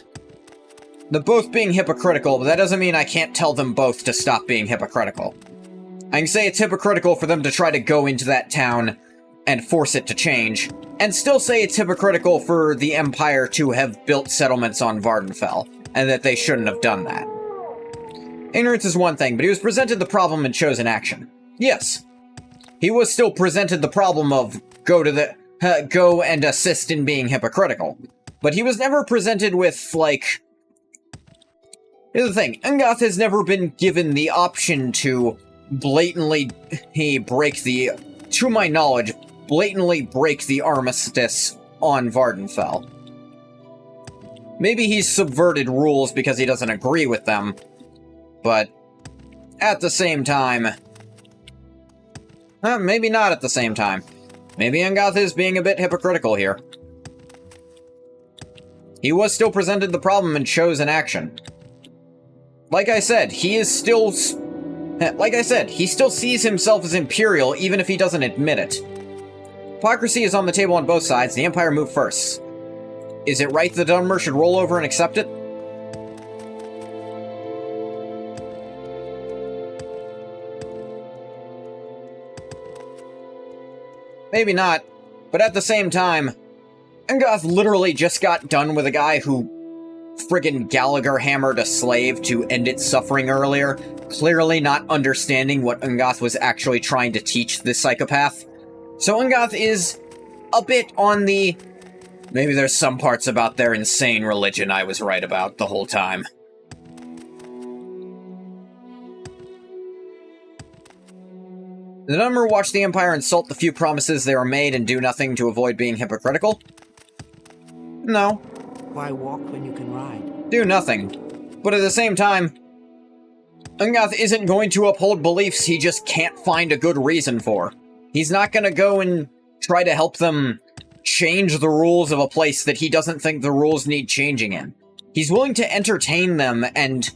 They're both being hypocritical, but that doesn't mean I can't tell them both to stop being hypocritical. I can say it's hypocritical for them to try to go into that town and force it to change, and still say it's hypocritical for the Empire to have built settlements on Vardenfell, and that they shouldn't have done that. Ignorance is one thing, but he was presented the problem and chose an action. Yes. He was still presented the problem of go and assist in being hypocritical. But he was never presented with, like... Here's the thing, Ungoth has never been given the option to blatantly to my knowledge, blatantly break the armistice on Vardenfell. Maybe he's subverted rules because he doesn't agree with them, but at the same time... maybe not at the same time. Maybe Ungoth is being a bit hypocritical here. He was still presented the problem and chose an action. Like I said, he still sees himself as Imperial, even if he doesn't admit it. Hypocrisy is on the table on both sides. The Empire moved first. Is it right the Dunmer should roll over and accept it? Maybe not, but at the same time, Ungoth literally just got done with a guy who friggin' Gallagher hammered a slave to end its suffering earlier, clearly not understanding what Ungoth was actually trying to teach this psychopath. So Ungoth is a bit on the... maybe there's some parts about their insane religion I was right about the whole time. The Dunmer watched the Empire insult the few promises they were made and do nothing to avoid being hypocritical? No. Why walk when you can ride? Do nothing. But at the same time, Ungoth isn't going to uphold beliefs he just can't find a good reason for. He's not going to go and try to help them change the rules of a place that he doesn't think the rules need changing in. He's willing to entertain them and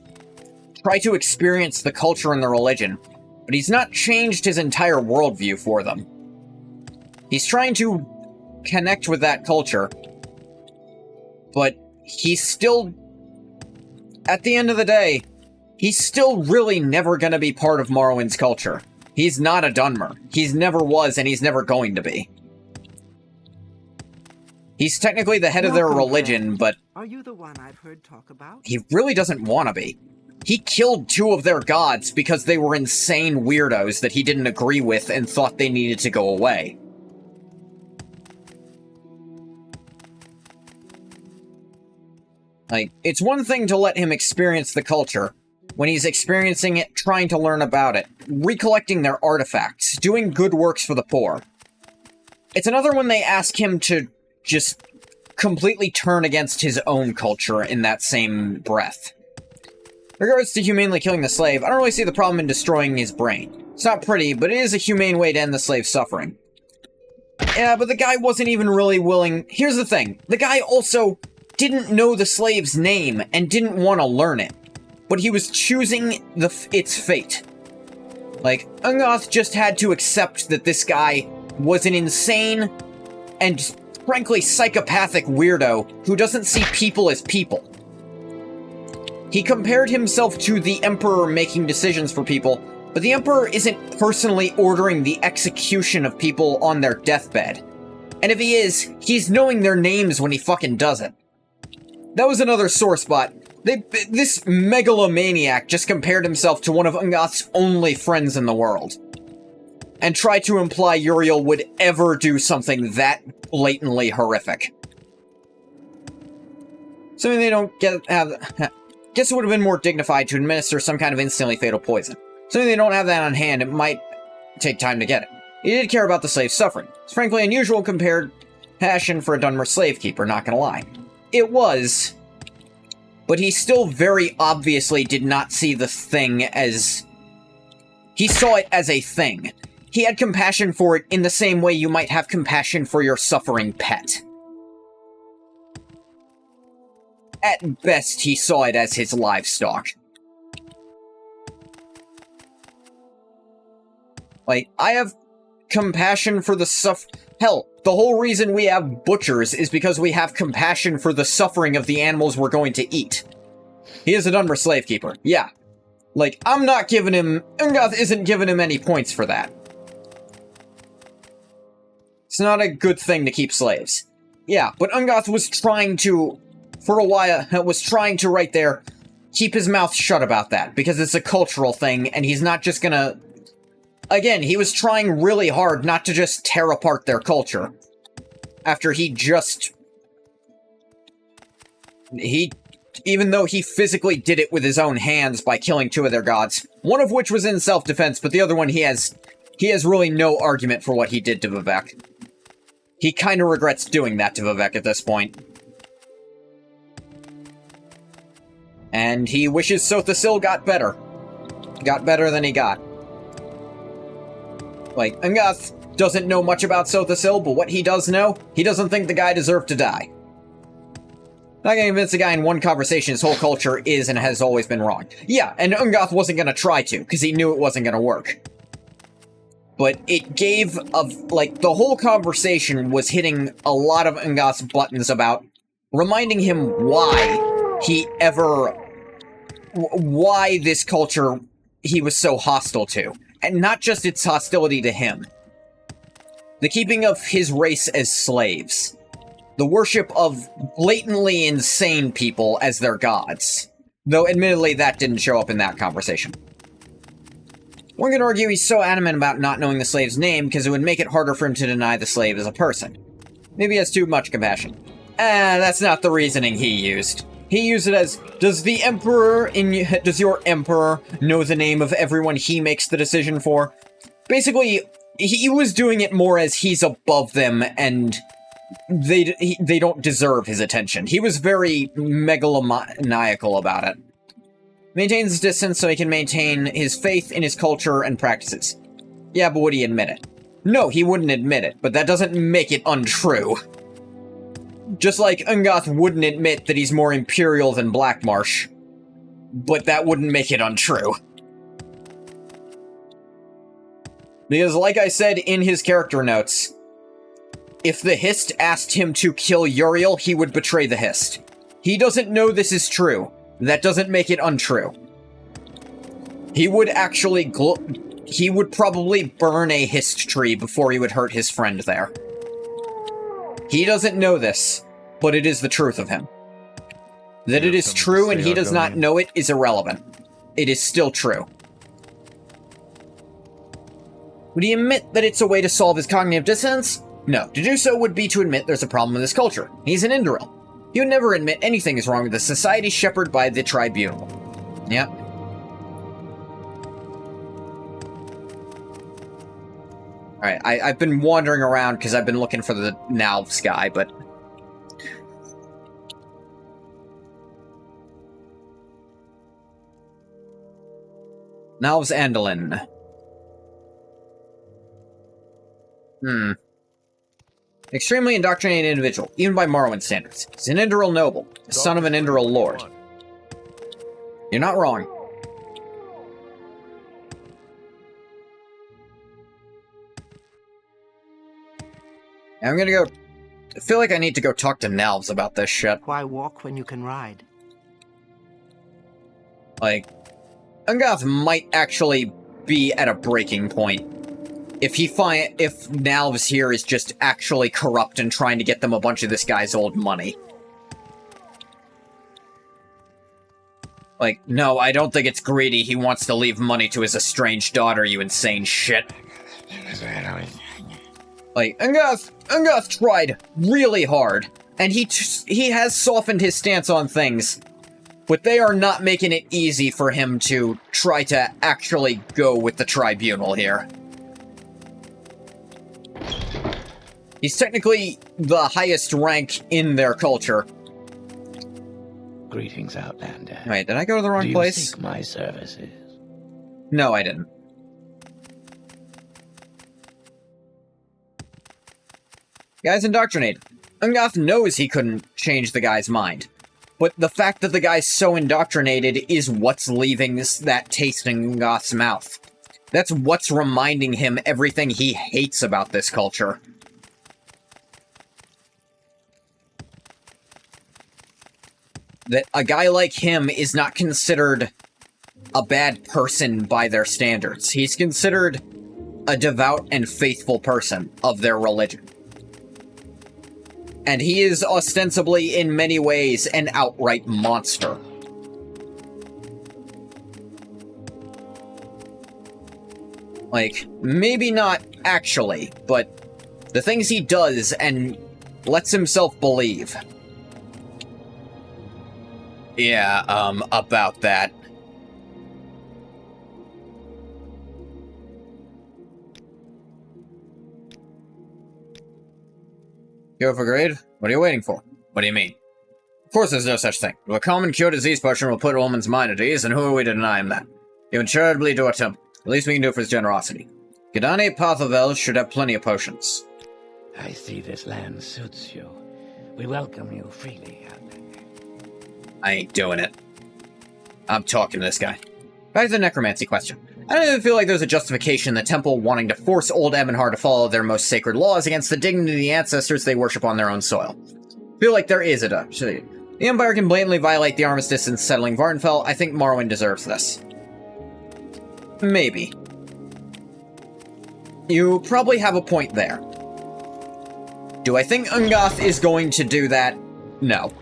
try to experience the culture and the religion, but he's not changed his entire worldview for them. He's trying to connect with that culture, but he's still, at the end of the day, he's still really never going to be part of Morrowind's culture. He's not a Dunmer. He's never was, and he's never going to be. He's technically the head of their religion, but... Are you the one I've heard talk about? He really doesn't want to be. He killed 2 of their gods because they were insane weirdos that he didn't agree with and thought they needed to go away. Like, it's one thing to let him experience the culture, when he's experiencing it, trying to learn about it, recollecting their artifacts, doing good works for the poor. It's another when they ask him to just completely turn against his own culture in that same breath. In regards to humanely killing the slave, I don't really see the problem in destroying his brain. It's not pretty, but it is a humane way to end the slave's suffering. Yeah, but the guy wasn't even really willing... Here's the thing. The guy also didn't know the slave's name and didn't want to learn it. But he was choosing its fate. Like, Ungoth just had to accept that this guy was an insane and, frankly, psychopathic weirdo who doesn't see people as people. He compared himself to the Emperor making decisions for people, but the Emperor isn't personally ordering the execution of people on their deathbed. And if he is, he's knowing their names when he fucking does it. That was another sore spot. This megalomaniac just compared himself to one of Ungoth's only friends in the world. And tried to imply Uriel would ever do something that blatantly horrific. Something they don't guess it would have been more dignified to administer some kind of instantly fatal poison. Something they don't have that on hand, it might take time to get it. He did care about the slave's suffering. It's frankly unusual compared passion for a Dunmer slave keeper, not gonna lie. It was, but he still very obviously did not see the thing as... He saw it as a thing. He had compassion for it in the same way you might have compassion for your suffering pet. At best, he saw it as his livestock. Like, I have compassion for the Hell, the whole reason we have butchers is because we have compassion for the suffering of the animals we're going to eat. He is a Dunmer slave keeper, yeah. Like, I'm not giving him... Ungoth isn't giving him any points for that. It's not a good thing to keep slaves. Yeah, but Ungoth was trying to, for a while, was trying to right there, keep his mouth shut about that, because it's a cultural thing, and he's not just gonna... Again, he was trying really hard not to just tear apart their culture. After he just... Even though he physically did it with his own hands by killing 2 of their gods, one of which was in self-defense, but the other one he has really no argument for what he did to Vivek. He kind of regrets doing that to Vivek at this point. And he wishes Sothasil got better. Got better than he got. Like, Ungoth doesn't know much about Sothasil, but what he does know, he doesn't think the guy deserved to die. Not gonna convince a guy in one conversation his whole culture is and has always been wrong. Yeah, and Ungoth wasn't gonna try to, because he knew it wasn't gonna work. But it gave, the whole conversation was hitting a lot of Ungoth's buttons about reminding him why this culture he was so hostile to. And not just its hostility to him. The keeping of his race as slaves. The worship of blatantly insane people as their gods. Though, admittedly, that didn't show up in that conversation. One could argue he's so adamant about not knowing the slave's name because it would make it harder for him to deny the slave as a person. Maybe he has too much compassion. That's not the reasoning he used. He used it as, does your emperor know the name of everyone he makes the decision for? Basically, he was doing it more as he's above them and they don't deserve his attention. He was very megalomaniacal about it. Maintains his distance so he can maintain his faith in his culture and practices. Yeah, but would he admit it? No, he wouldn't admit it, but that doesn't make it untrue. Just like Ungoth wouldn't admit that he's more imperial than Blackmarsh, but that wouldn't make it untrue. Because, like I said in his character notes, if the Hist asked him to kill Uriel, he would betray the Hist. He doesn't know this is true. That doesn't make it untrue. He would actually he would probably burn a Hist tree before he would hurt his friend there. He doesn't know this, but it is the truth of him. That it is true and he does not know it is irrelevant. It is still true. Would he admit that it's a way to solve his cognitive dissonance? No. To do so would be to admit there's a problem with his culture. He's an Indoril. He would never admit anything is wrong with the society shepherded by the Tribunal. Yep. Alright, I've been wandering around because I've been looking for the Nalv's guy, but... Nalv's Andalin. Extremely indoctrinated individual, even by Morrowind standards. He's an Indoril noble, the son of an Indoril lord. You're not wrong. I'm gonna go... I feel like I need to go talk to Nalvs about this shit. Why walk when you can ride? Like, Ungoth might actually be at a breaking point. If Nalvs here is just actually corrupt and trying to get them a bunch of this guy's old money. Like, no, I don't think it's greedy. He wants to leave money to his estranged daughter, you insane shit. Like, Ungoth tried really hard, and he has softened his stance on things, but they are not making it easy for him to try to actually go with the Tribunal here. He's technically the highest rank in their culture. Greetings, Outlander. Wait, did I go to the wrong place? Do you seek my services? No, I didn't. Guy's indoctrinated. Ungoth knows he couldn't change the guy's mind. But the fact that the guy's so indoctrinated is what's leaving that taste in Ungoth's mouth. That's what's reminding him everything he hates about this culture. That a guy like him is not considered a bad person by their standards. He's considered a devout and faithful person of their religion. And he is ostensibly, in many ways, an outright monster. Like, maybe not actually, but the things he does and lets himself believe. Yeah, about that. Go for grade? What are you waiting for? What do you mean? Of course there's no such thing. A common cure disease potion will put a woman's mind at ease, and who are we to deny him that? Even charitably to a temple. The least we can do for his generosity. Gidani Pathavel should have plenty of potions. I see this land suits you. We welcome you freely. I ain't doing it. I'm talking to this guy. Back to the necromancy question. I don't even feel like there's a justification in the temple wanting to force old Emenhar to follow their most sacred laws against the dignity of the ancestors they worship on their own soil. I feel like there is a the Empire can blatantly violate the armistice in settling Vardenfell. I think Morrowind deserves this. Maybe. You probably have a point there. Do I think Ungoth is going to do that? No.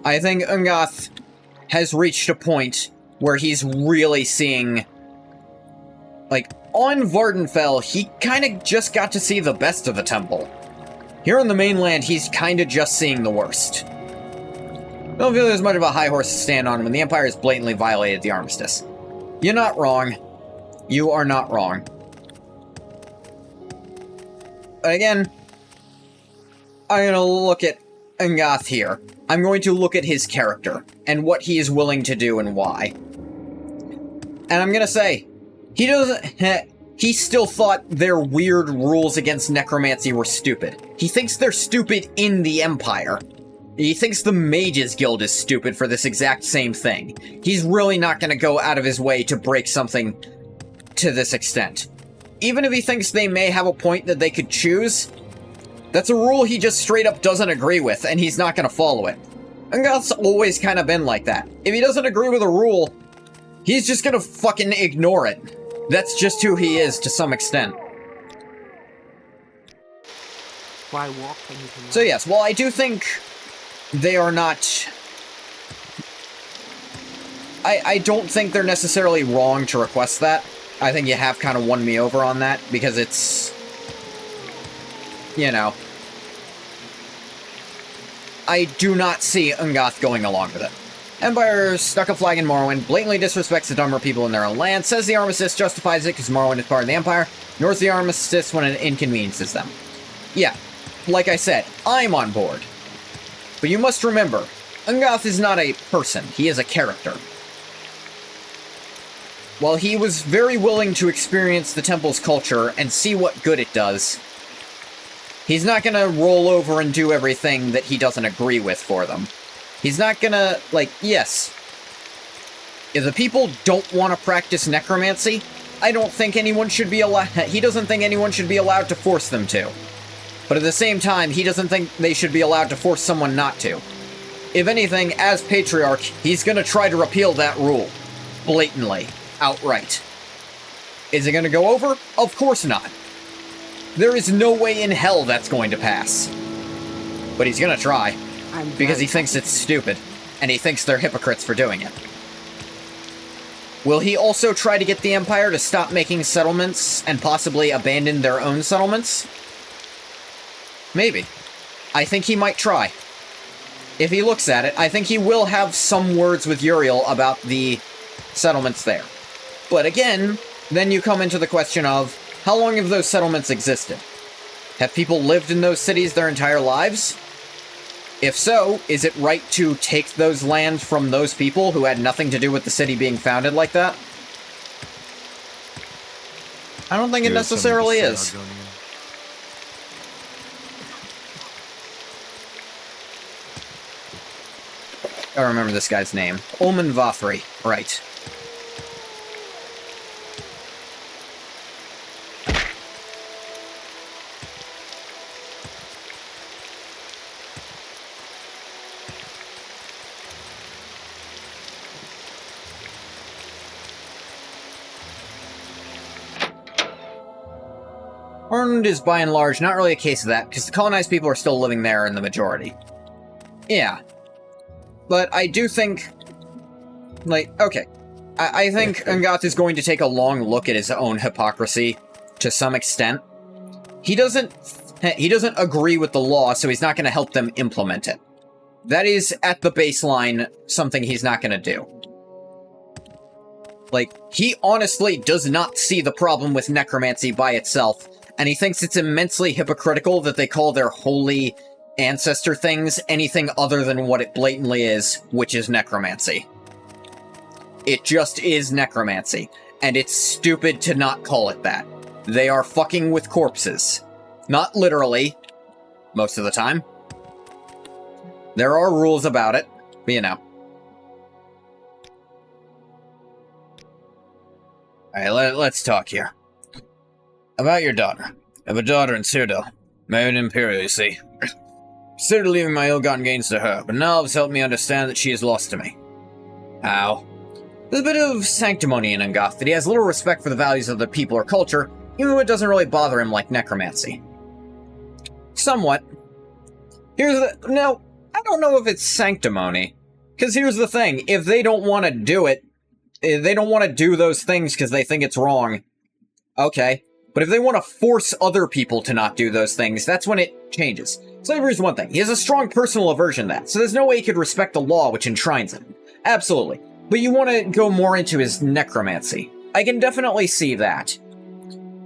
I think Ungoth has reached a point where he's really seeing... Like, on Vardenfell, he kind of just got to see the best of the temple. Here on the mainland, he's kind of just seeing the worst. I don't feel there's much of a high horse to stand on when the Empire has blatantly violated the armistice. You're not wrong. You are not wrong. But again, I'm going to look at Ungoth here. I'm going to look at his character, and what he is willing to do and why. And I'm going to say, he still thought their weird rules against necromancy were stupid. He thinks they're stupid in the Empire. He thinks the Mages Guild is stupid for this exact same thing. He's really not going to go out of his way to break something to this extent. Even if he thinks they may have a point that they could choose, that's a rule he just straight up doesn't agree with, and he's not going to follow it. Ungoth's always kind of been like that. If he doesn't agree with a rule, he's just going to fucking ignore it. That's just who he is to some extent. Why walk when you can run? So yes, while I do think they are not... I don't think they're necessarily wrong to request that. I think you have kind of won me over on that, because it's... You know... I do not see Ungoth going along with it. Empire stuck a flag in Morrowind, blatantly disrespects the dumber people in their own land, says the armistice justifies it because Morrowind is part of the Empire, ignores the armistice when it inconveniences them. Yeah, like I said, I'm on board. But you must remember, Ungoth is not a person, he is a character. While he was very willing to experience the temple's culture and see what good it does, he's not gonna roll over and do everything that he doesn't agree with for them. He's not gonna, like, yes. If the people don't want to practice necromancy, I don't think anyone should be allowed... He doesn't think anyone should be allowed to force them to. But at the same time, he doesn't think they should be allowed to force someone not to. If anything, as Patriarch, he's gonna try to repeal that rule. Blatantly. Outright. Is it gonna go over? Of course not. There is no way in hell that's going to pass. But he's gonna try. Because he thinks it's stupid, and he thinks they're hypocrites for doing it. Will he also try to get the Empire to stop making settlements and possibly abandon their own settlements? Maybe. I think he might try. If he looks at it, I think he will have some words with Uriel about the settlements there. But again, then you come into the question of, how long have those settlements existed? Have people lived in those cities their entire lives? If so, is it right to take those lands from those people who had nothing to do with the city being founded like that? I don't think it necessarily is. I remember this guy's name. Ulman Vathri, right. Morrowind is by and large not really a case of that, because the colonized people are still living there in the majority. Yeah. But I do think, like, okay. I think Ungoth is going to take a long look at his own hypocrisy to some extent. He doesn't agree with the law, so he's not going to help them implement it. That is, at the baseline, something he's not going to do. Like, he honestly does not see the problem with necromancy by itself, and he thinks it's immensely hypocritical that they call their holy ancestor things anything other than what it blatantly is, which is necromancy. It just is necromancy, and it's stupid to not call it that. They are fucking with corpses. Not literally, most of the time. There are rules about it, but you know. Alright, let's talk here. About your daughter. I have a daughter in Cyrodiil. Married in Imperial, you see. Considered leaving my ill-gotten gains to her, but now it's helped me understand that she is lost to me. How? There's a bit of sanctimony in Ungoth that he has little respect for the values of the people or culture, even though it doesn't really bother him like necromancy. Somewhat. Now, I don't know if it's sanctimony. Because here's the thing, if they don't want to do it, if they don't want to do those things because they think it's wrong, okay. But if they want to force other people to not do those things, that's when it changes. Slavery is one thing. He has a strong personal aversion to that, so there's no way he could respect the law which enshrines it. Absolutely. But you want to go more into his necromancy. I can definitely see that.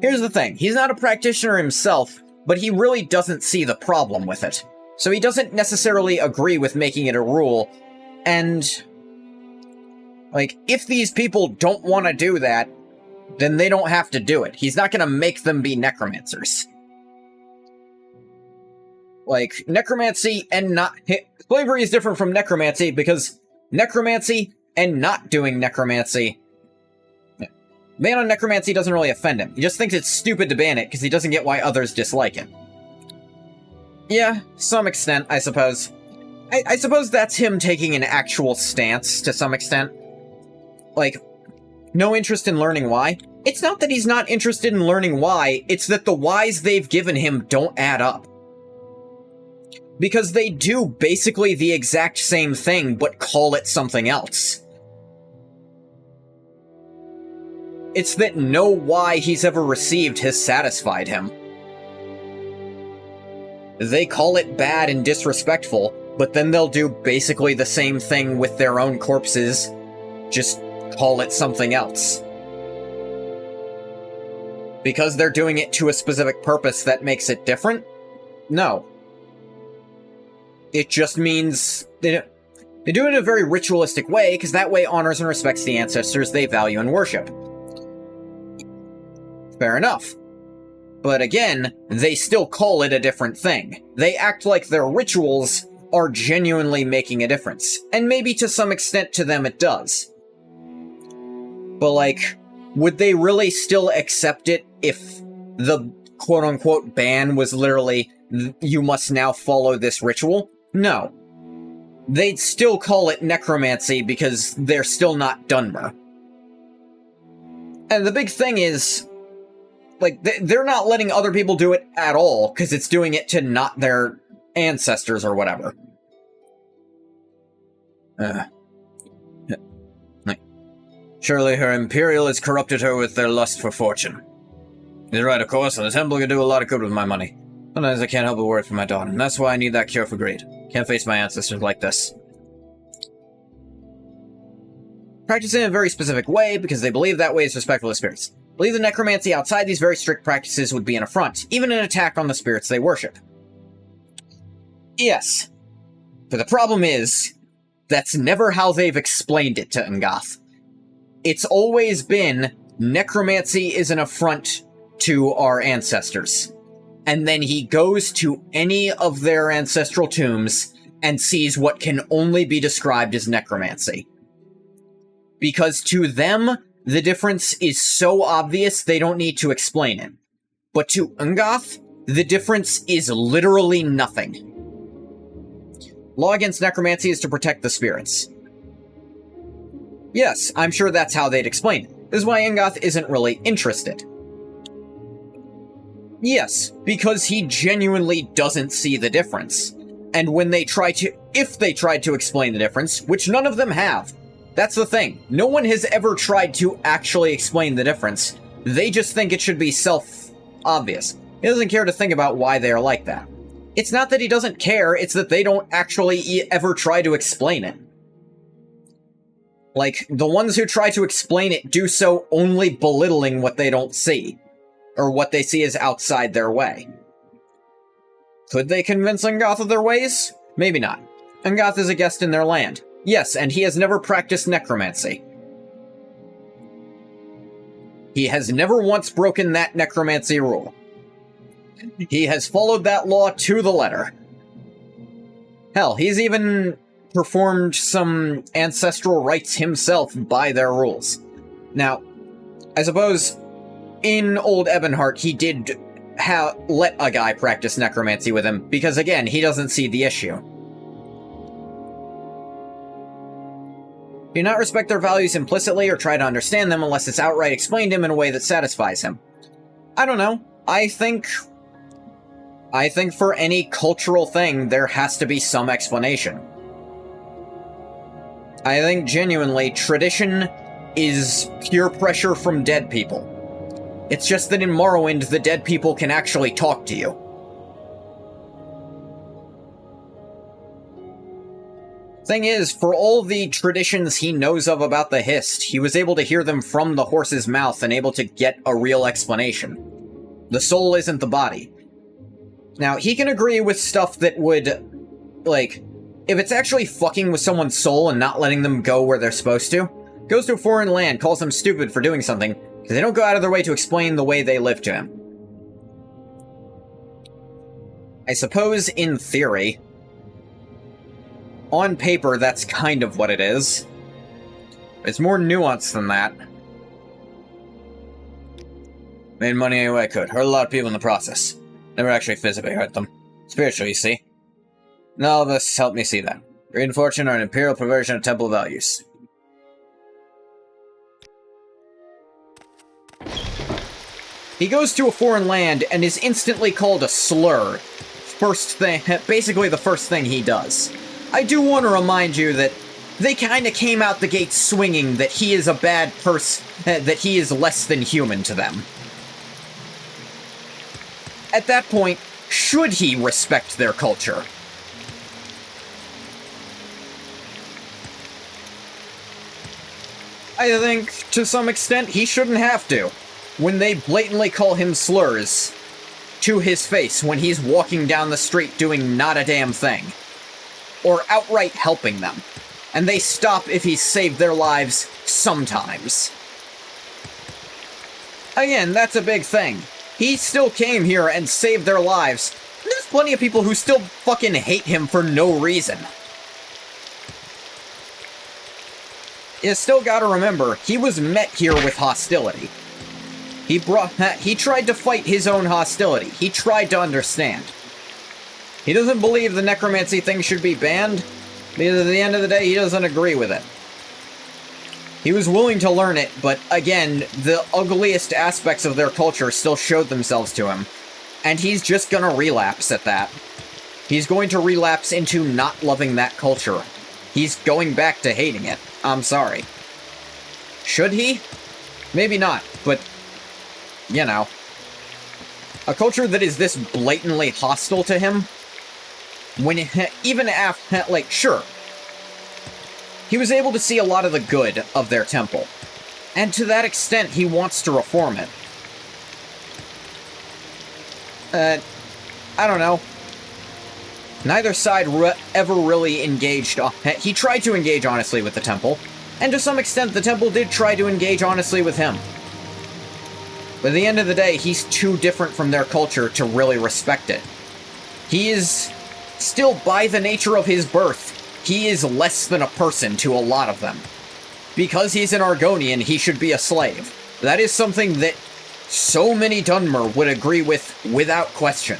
Here's the thing. He's not a practitioner himself, but he really doesn't see the problem with it. So he doesn't necessarily agree with making it a rule, and like, if these people don't want to do that, then they don't have to do it. He's not going to make them be necromancers. Like, necromancy and not... Slavery is different from necromancy, because necromancy and not doing necromancy... Ban on necromancy doesn't really offend him. He just thinks it's stupid to ban it, because he doesn't get why others dislike it. Yeah, some extent, I suppose. I suppose that's him taking an actual stance, to some extent. Like, no interest in learning why? It's not that he's not interested in learning why, it's that the whys they've given him don't add up. Because they do basically the exact same thing, but call it something else. It's that no why he's ever received has satisfied him. They call it bad and disrespectful, but then they'll do basically the same thing with their own corpses, just call it something else. Because they're doing it to a specific purpose that makes it different? No. It just means they do it in a very ritualistic way, because that way honors and respects the ancestors they value and worship. Fair enough. But again, they still call it a different thing. They act like their rituals are genuinely making a difference. And maybe to some extent to them it does. But like, would they really still accept it if the quote-unquote ban was literally, you must now follow this ritual? No. They'd still call it necromancy because they're still not Dunmer. And the big thing is, like, they're not letting other people do it at all, because it's doing it to not their ancestors or whatever. Surely her Imperial has corrupted her with their lust for fortune. He's right, of course, and the temple can do a lot of good with my money. Sometimes I can't help but worry for my daughter, and that's why I need that cure for greed. Can't face my ancestors like this. Practice in a very specific way, because they believe that way is respectful to spirits. Believe the necromancy outside these very strict practices would be an affront, even an attack on the spirits they worship. Yes. But the problem is, that's never how they've explained it to Ungoth. It's always been, necromancy is an affront to our ancestors. And then he goes to any of their ancestral tombs and sees what can only be described as necromancy. Because to them, the difference is so obvious they don't need to explain it. But to Ungoth, the difference is literally nothing. Law against necromancy is to protect the spirits. Yes, I'm sure that's how they'd explain it. This is why Ungoth isn't really interested. Yes, because he genuinely doesn't see the difference. And when they if they tried to explain the difference, which none of them have, that's the thing. No one has ever tried to actually explain the difference. They just think it should be self-obvious. He doesn't care to think about why they are like that. It's not that he doesn't care, it's that they don't actually ever try to explain it. Like, the ones who try to explain it do so only belittling what they don't see, or what they see as outside their way. Could they convince Ungoth of their ways? Maybe not. Ungoth is a guest in their land. Yes, and he has never practiced necromancy. He has never once broken that necromancy rule. He has followed that law to the letter. Hell, he's even performed some ancestral rites himself by their rules. Now, I suppose in Old Ebonheart he did let a guy practice necromancy with him, because again, he doesn't see the issue. Do not respect their values implicitly or try to understand them unless it's outright explained to him in a way that satisfies him. I don't know. I think for any cultural thing, there has to be some explanation. I think, genuinely, tradition is pure pressure from dead people. It's just that in Morrowind, the dead people can actually talk to you. Thing is, for all the traditions he knows of about the Hist, he was able to hear them from the horse's mouth and able to get a real explanation. The soul isn't the body. Now, he can agree with stuff that would, like, if it's actually fucking with someone's soul and not letting them go where they're supposed to, goes to a foreign land, calls them stupid for doing something, because they don't go out of their way to explain the way they live to him. I suppose, in theory, on paper, that's kind of what it is. It's more nuanced than that. Made money any way I could. Hurt a lot of people in the process. Never actually physically hurt them. Spiritually, you see. And all of this helped me see that. Greed and fortune are an imperial perversion of temple values. He goes to a foreign land and is instantly called a slur. Basically the first thing he does. I do want to remind you that they kind of came out the gate swinging that he is a bad person, that he is less than human to them. At that point, should he respect their culture? I think, to some extent, he shouldn't have to. When they blatantly call him slurs to his face when he's walking down the street doing not a damn thing. Or outright helping them. And they stop if he's saved their lives sometimes. Again, that's a big thing. He still came here and saved their lives. There's plenty of people who still fucking hate him for no reason. You still gotta remember, he was met here with hostility. He tried to fight his own hostility. He tried to understand. He doesn't believe the necromancy thing should be banned, because at the end of the day, he doesn't agree with it. He was willing to learn it, but again, the ugliest aspects of their culture still showed themselves to him. And he's just gonna relapse at that. He's going to relapse into not loving that culture. He's going back to hating it. I'm sorry. Should he? Maybe not, but, you know. A culture that is this blatantly hostile to him, when even after, like, sure, he was able to see a lot of the good of their temple, and to that extent, he wants to reform it. I don't know. Neither side ever really engaged. He tried to engage honestly with the temple, and to some extent, the temple did try to engage honestly with him. But at the end of the day, he's too different from their culture to really respect it. He is still, by the nature of his birth, he is less than a person to a lot of them. Because he's an Argonian, he should be a slave. That is something that so many Dunmer would agree with without question.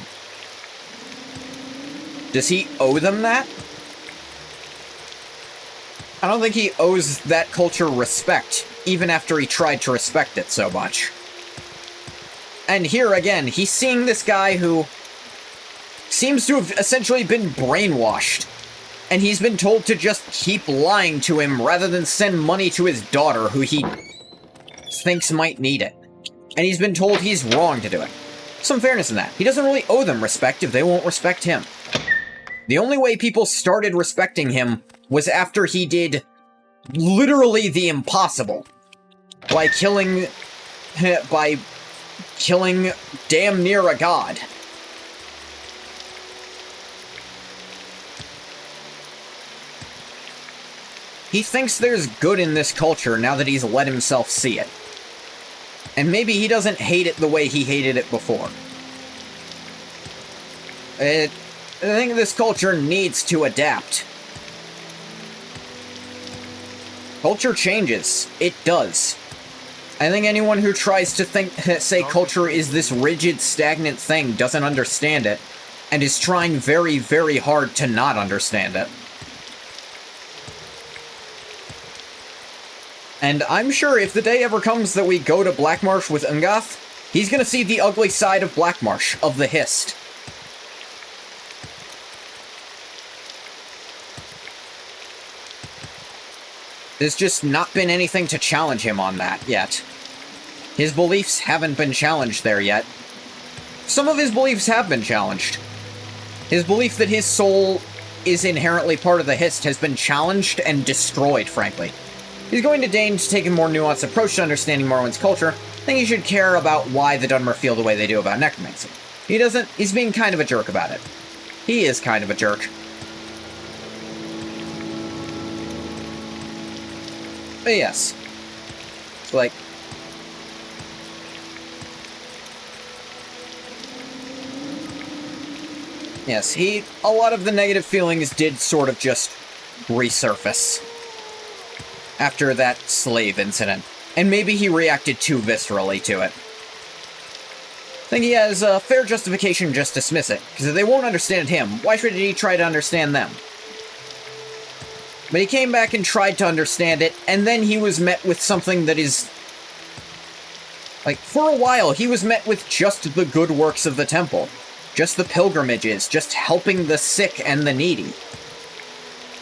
Does he owe them that? I don't think he owes that culture respect, even after he tried to respect it so much. And here again, he's seeing this guy who seems to have essentially been brainwashed. And he's been told to just keep lying to him rather than send money to his daughter who he thinks might need it. And he's been told he's wrong to do it. Some fairness in that. He doesn't really owe them respect if they won't respect him. The only way people started respecting him was after he did literally the impossible. By killing damn near a god. He thinks there's good in this culture now that he's let himself see it. And maybe he doesn't hate it the way he hated it before. I think this culture needs to adapt. Culture changes. It does. I think anyone who tries to say culture is this rigid, stagnant thing doesn't understand it, and is trying very, very hard to not understand it. And I'm sure if the day ever comes that we go to Blackmarsh with Ungath, he's gonna see the ugly side of Blackmarsh, of the Hist. There's just not been anything to challenge him on that yet. His beliefs haven't been challenged there yet. Some of his beliefs have been challenged. His belief that his soul is inherently part of the Hist has been challenged and destroyed, frankly. He's going to deign to take a more nuanced approach to understanding Morrowind's culture. I think he should care about why the Dunmer feel the way they do about necromancy. He doesn't. He's being kind of a jerk about it. He is kind of a jerk. But yes. It's like... Yes, a lot of the negative feelings did sort of just resurface after that slave incident, and maybe he reacted too viscerally to it. I think he has a fair justification to just dismiss it, because if they won't understand him, why should he try to understand them? But he came back and tried to understand it, and then he was met with something that is... Like, for a while, he was met with just the good works of the temple. Just the pilgrimages, just helping the sick and the needy.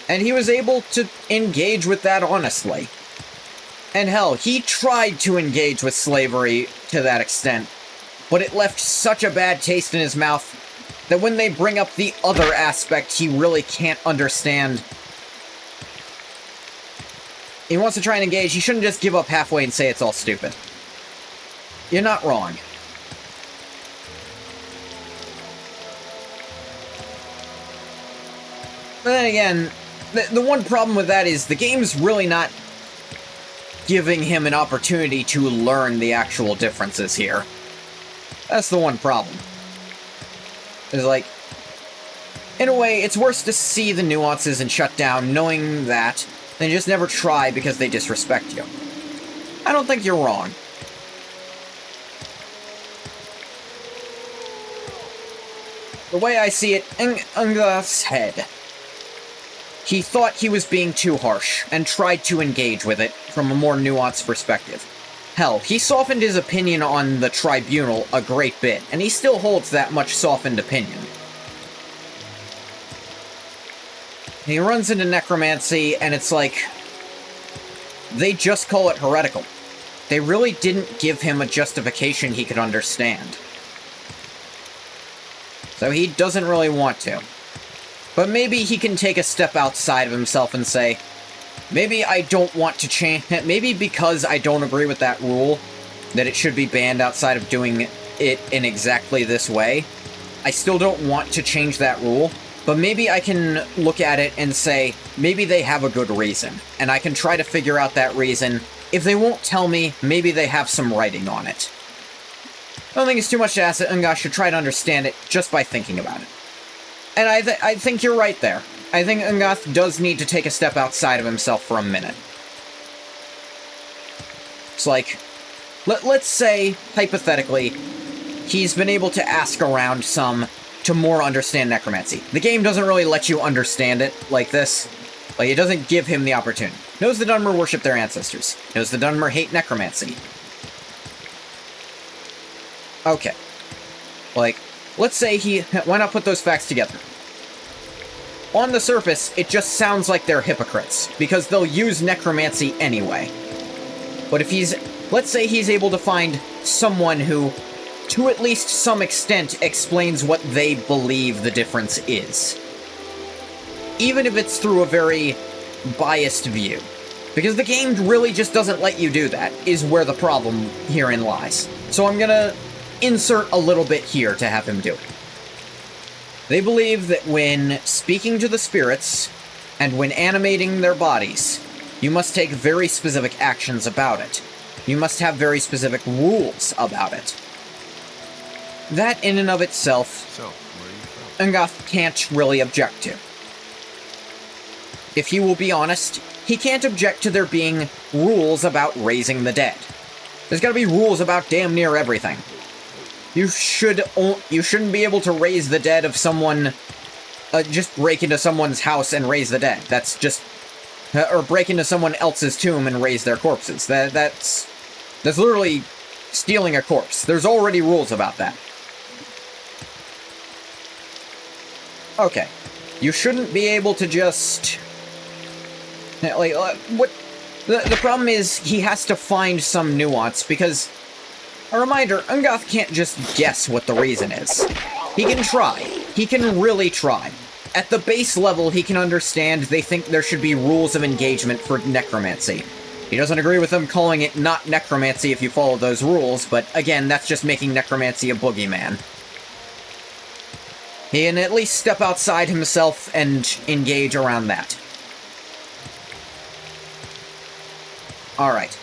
And he was able to engage with that honestly. And hell, he tried to engage with slavery to that extent, but it left such a bad taste in his mouth that when they bring up the other aspect, he really can't understand. He wants to try and engage, he shouldn't just give up halfway and say it's all stupid. You're not wrong. But then again, the one problem with that is the game's really not giving him an opportunity to learn the actual differences here. That's the one problem. It's like, in a way, it's worse to see the nuances and shut down knowing that than just never try because they disrespect you. I don't think you're wrong. The way I see it, Ungath's head. He thought he was being too harsh, and tried to engage with it from a more nuanced perspective. Hell, he softened his opinion on the tribunal a great bit, and he still holds that much softened opinion. He runs into necromancy, and it's like... They just call it heretical. They really didn't give him a justification he could understand. So he doesn't really want to. But maybe he can take a step outside of himself and say, maybe I don't want to change... Maybe because I don't agree with that rule, that it should be banned outside of doing it in exactly this way, I still don't want to change that rule, but maybe I can look at it and say, maybe they have a good reason, and I can try to figure out that reason. If they won't tell me, maybe they have some writing on it. I don't think it's too much to ask that Ungath should try to understand it just by thinking about it. And I think you're right there. I think Ungath does need to take a step outside of himself for a minute. It's like, let's say, hypothetically, he's been able to ask around some to more understand necromancy. The game doesn't really let you understand it like this. Like, it doesn't give him the opportunity. Knows the Dunmer worship their ancestors. Knows the Dunmer hate necromancy. Okay. Like, let's say why not put those facts together? On the surface, it just sounds like they're hypocrites, because they'll use necromancy anyway. But if let's say he's able to find someone who, to at least some extent, explains what they believe the difference is. Even if it's through a very biased view. Because the game really just doesn't let you do that, is where the problem herein lies. So I'm gonna insert a little bit here to have him do it. They believe that when speaking to the spirits, and when animating their bodies, you must take very specific actions about it. You must have very specific rules about it. That in and of itself, So, where are you from? Ungoth can't really object to. If he will be honest, he can't object to there being rules about raising the dead. There's gotta be rules about damn near everything. You shouldn't be able to raise the dead of someone, just break into someone's house and raise the dead. That's just, or break into someone else's tomb and raise their corpses. That's literally stealing a corpse. There's already rules about that. Okay. You shouldn't be able to just... Like, what... The problem is, he has to find some nuance, because... A reminder, Ungoth can't just guess what the reason is. He can try. He can really try. At the base level, he can understand they think there should be rules of engagement for necromancy. He doesn't agree with them calling it not necromancy if you follow those rules, but again, that's just making necromancy a boogeyman. He can at least step outside himself and engage around that. Alright.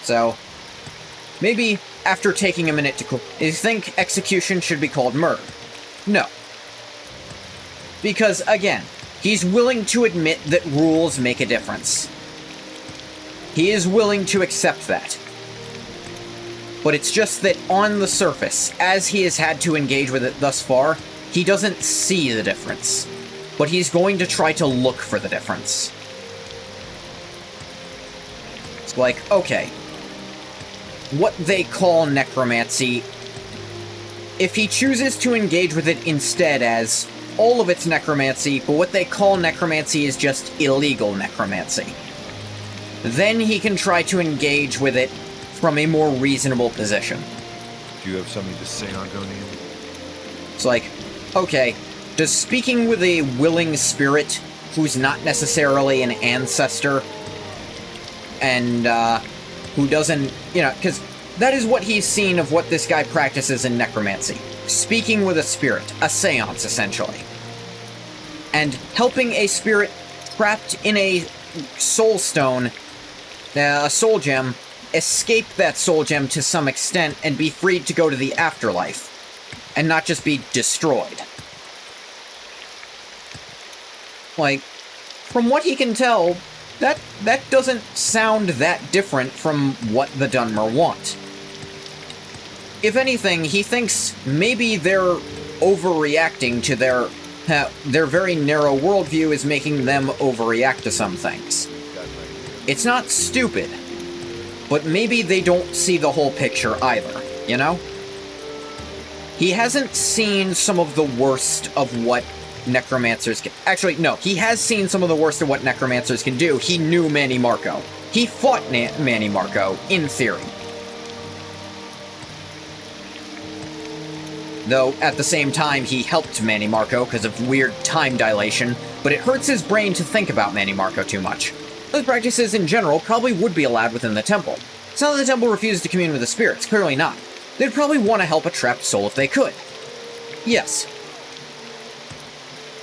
So, maybe after taking a minute to you think execution should be called murder? No. Because, again, he's willing to admit that rules make a difference. He is willing to accept that. But it's just that on the surface, as he has had to engage with it thus far, he doesn't see the difference. But he's going to try to look for the difference. It's like, okay, what they call necromancy, if he chooses to engage with it instead as all of it's necromancy, but what they call necromancy is just illegal necromancy, then he can try to engage with it from a more reasonable position. Do you have something to say, Argonian? It's like, okay, does speaking with a willing spirit who's not necessarily an ancestor and who doesn't, because that is what he's seen of what this guy practices in necromancy. Speaking with a spirit, a seance, essentially. And helping a spirit trapped in a soul stone, a soul gem, escape that soul gem to some extent and be freed to go to the afterlife, and not just be destroyed. Like, from what he can tell, that doesn't sound that different from what the Dunmer want. If anything, he thinks maybe they're overreacting to their very narrow worldview is making them overreact to some things. It's not stupid, but maybe they don't see the whole picture either, you know? He hasn't seen some of the worst of what necromancers can... Actually, no, he has seen some of the worst of what necromancers can do. He knew Manny Marco. He fought Manny Marco, in theory. Though, at the same time, he helped Manny Marco because of weird time dilation, but it hurts his brain to think about Manny Marco too much. Those practices, in general, probably would be allowed within the temple. It's not that the temple refuses to commune with the spirits, clearly not. They'd probably want to help a trapped soul if they could. Yes.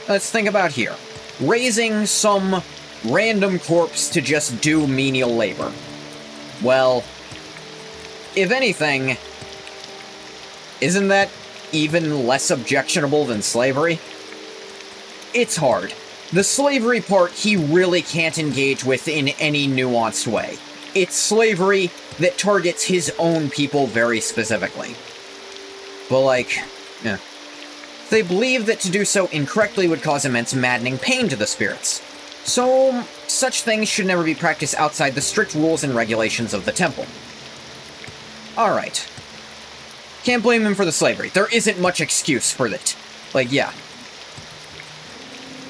Let's think about here. Raising some random corpse to just do menial labor. Well, if anything, isn't that even less objectionable than slavery? It's hard. The slavery part he really can't engage with in any nuanced way. It's slavery that targets his own people very specifically. But like, yeah. They believe that to do so incorrectly would cause immense maddening pain to the spirits. So such things should never be practiced outside the strict rules and regulations of the temple. Alright. Can't blame him for the slavery. There isn't much excuse for it. Like, yeah.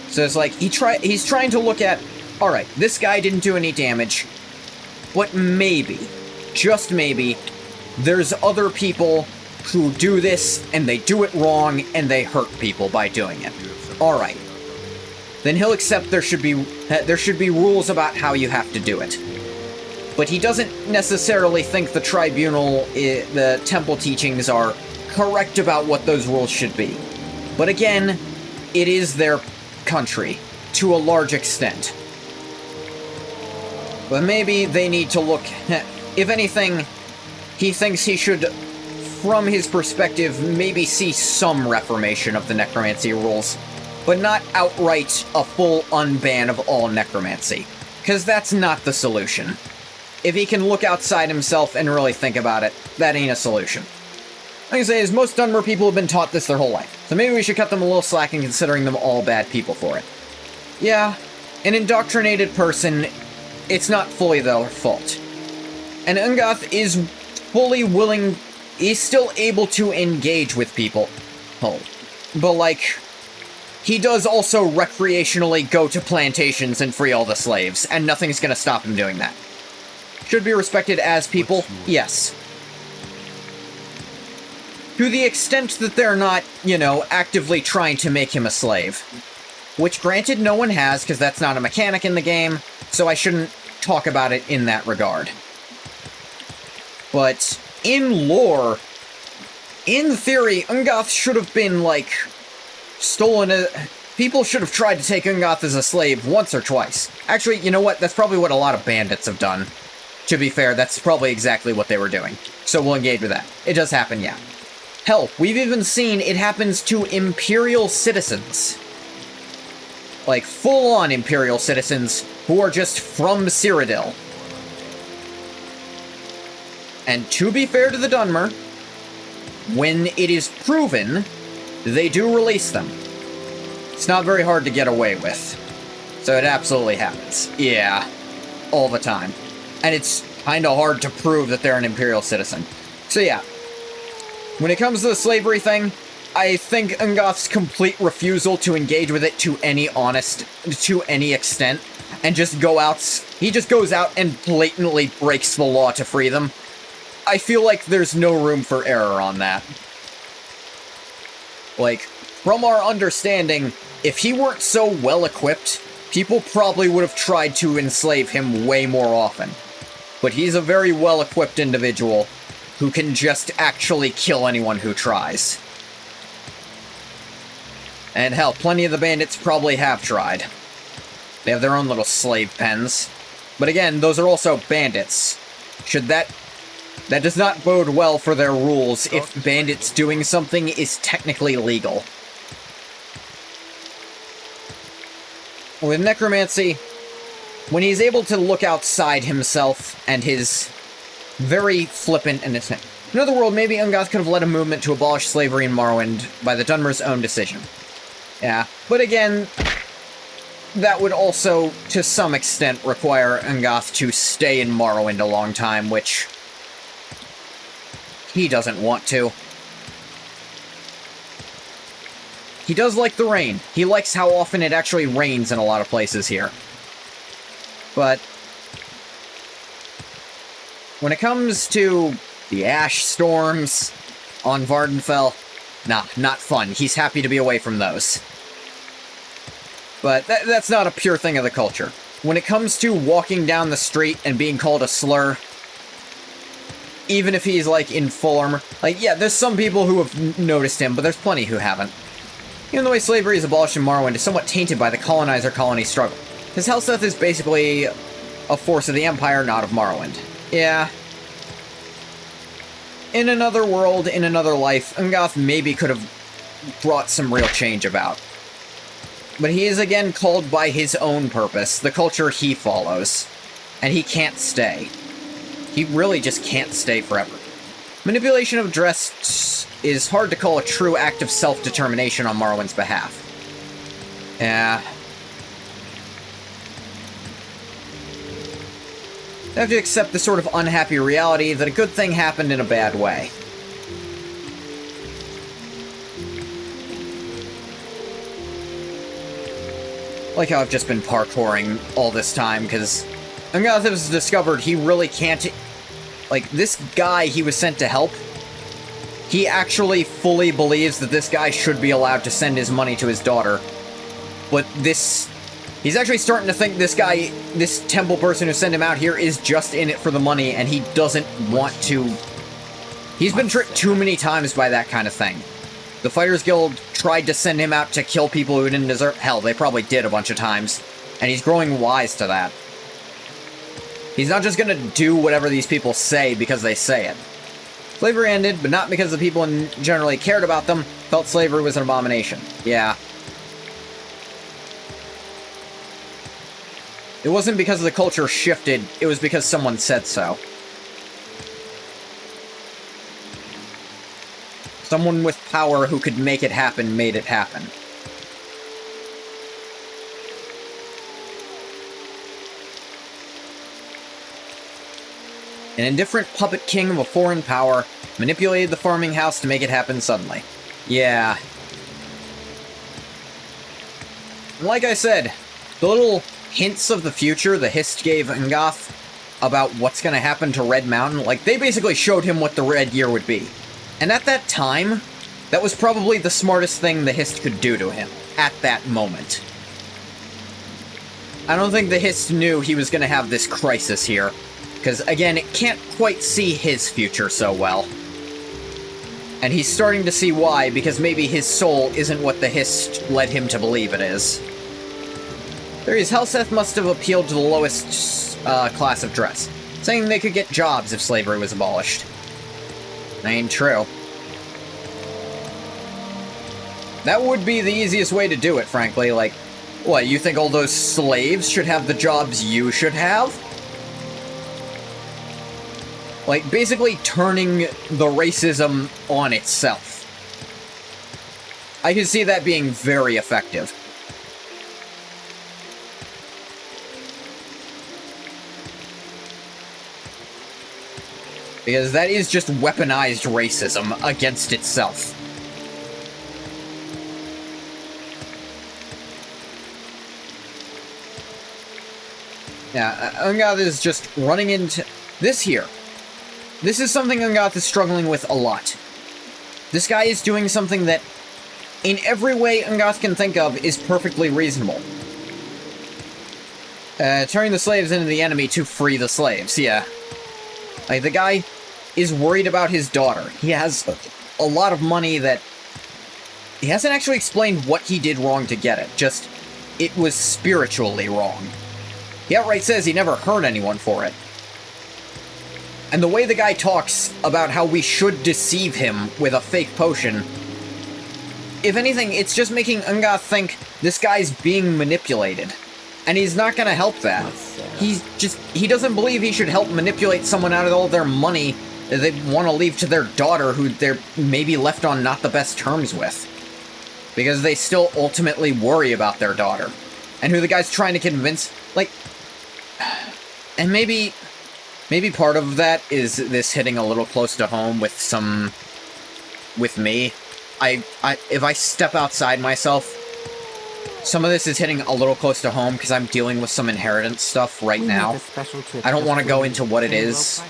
So it's like, he's trying to look at, alright, this guy didn't do any damage, but maybe, just maybe, there's other people who do this, and they do it wrong, and they hurt people by doing it. Alright. Then he'll accept there should be rules about how you have to do it. But he doesn't necessarily think the tribunal, the temple teachings are correct about what those rules should be. But again, it is their country, to a large extent. But maybe they need to look, if anything, he thinks he should, from his perspective, maybe see some reformation of the necromancy rules, but not outright a full unban of all necromancy, because that's not the solution. If he can look outside himself and really think about it, that ain't a solution. Like I say, is most Dunmer people have been taught this their whole life, so maybe we should cut them a little slack in considering them all bad people for it. Yeah, an indoctrinated person, it's not fully their fault. And Ungoth is fully willing, he's still able to engage with people. Oh, but like, he does also recreationally go to plantations and free all the slaves, and nothing's gonna stop him doing that. Should be respected as people, yes. To the extent that they're not, you know, actively trying to make him a slave. Which, granted, no one has, because that's not a mechanic in the game, so I shouldn't talk about it in that regard. But, in lore, in theory, Ungoth should have been, like, stolen. People should have tried to take Ungoth as a slave once or twice. Actually, you know what? That's probably what a lot of bandits have done. To be fair, that's probably exactly what they were doing. So we'll engage with that. It does happen, yeah. Hell, we've even seen it happens to Imperial citizens. Like, full-on Imperial citizens who are just from Cyrodiil. And to be fair to the Dunmer, when it is proven, they do release them. It's not very hard to get away with. So it absolutely happens. Yeah. All the time. And it's kinda hard to prove that they're an Imperial citizen. So yeah. When it comes to the slavery thing, I think Ungoth's complete refusal to engage with it to any extent, and just he just goes out and blatantly breaks the law to free them. I feel like there's no room for error on that. Like, from our understanding, if he weren't so well-equipped, people probably would have tried to enslave him way more often. But he's a very well-equipped individual who can just actually kill anyone who tries. And hell, plenty of the bandits probably have tried. They have their own little slave pens. But again, those are also bandits. That does not bode well for their rules if bandits doing something is technically legal. With necromancy, when he's able to look outside himself and his very flippant and in another world, maybe Ungoth could have led a movement to abolish slavery in Morrowind by the Dunmer's own decision. Yeah, but again, that would also, to some extent, require Ungoth to stay in Morrowind a long time, which he doesn't want to. He does like the rain. He likes how often it actually rains in a lot of places here. But when it comes to the ash storms on Vardenfell, nah, not fun. He's happy to be away from those. But that's not a pure thing of the culture. When it comes to walking down the street and being called a slur, even if he's, like, in full armor, like, yeah, there's some people who have noticed him, but there's plenty who haven't. Even the way slavery is abolished in Morrowind is somewhat tainted by the colonizer-colony struggle. His Helseth is basically a force of the Empire, not of Morrowind. Yeah. In another world, in another life, Ungoth maybe could have brought some real change about. But he is again called by his own purpose, the culture he follows. And he can't stay. He really just can't stay forever. Manipulation of dress is hard to call a true act of self-determination on Morrowind's behalf. Yeah. They have to accept the sort of unhappy reality that a good thing happened in a bad way. Like how I've just been parkouring all this time, because Ungoth has discovered he really can't... Like, this guy he was sent to help, he actually fully believes that this guy should be allowed to send his money to his daughter. But this... He's actually starting to think this guy, this temple person who sent him out here, is just in it for the money, and he doesn't want to... He's been tricked too many times by that kind of thing. The Fighters Guild tried to send him out to kill people who didn't deserve... Hell, they probably did a bunch of times. And he's growing wise to that. He's not just gonna do whatever these people say because they say it. Slavery ended, but not because the people generally cared about them, felt slavery was an abomination. Yeah. It wasn't because the culture shifted, it was because someone said so. Someone with power who could make it happen made it happen. An indifferent puppet king of a foreign power manipulated the farming house to make it happen suddenly. Yeah. Like I said, the little hints of the future the Hist gave Ungoth about what's gonna happen to Red Mountain, like, they basically showed him what the Red Year would be. And at that time, that was probably the smartest thing the Hist could do to him, at that moment. I don't think the Hist knew he was gonna have this crisis here, because, again, it can't quite see his future so well. And he's starting to see why, because maybe his soul isn't what the Hist led him to believe it is. Theories Helseth must have appealed to the lowest class of dress, saying they could get jobs if slavery was abolished. Ain't true. That would be the easiest way to do it, frankly. Like, what, you think all those slaves should have the jobs you should have? Like, basically turning the racism on itself. I can see that being very effective. Because that is just weaponized racism against itself. Yeah, Ungoth is just running into... This here. This is something Ungoth is struggling with a lot. This guy is doing something that, in every way Ungoth can think of, is perfectly reasonable. Turning the slaves into the enemy to free the slaves, yeah. Like, the guy is worried about his daughter. He has a lot of money that... He hasn't actually explained what he did wrong to get it, just, it was spiritually wrong. He outright says he never hurt anyone for it. And the way the guy talks about how we should deceive him with a fake potion, if anything, it's just making Ungoth think this guy's being manipulated. And he's not gonna help that. He doesn't believe he should help manipulate someone out of all their money that they want to leave to their daughter who they're maybe left on not the best terms with. Because they still ultimately worry about their daughter. And who the guy's trying to convince, like... And maybe part of that is this hitting a little close to home with some... with me. If I step outside myself, some of this is hitting a little close to home because I'm dealing with some inheritance stuff right now. I don't want to go into what it is,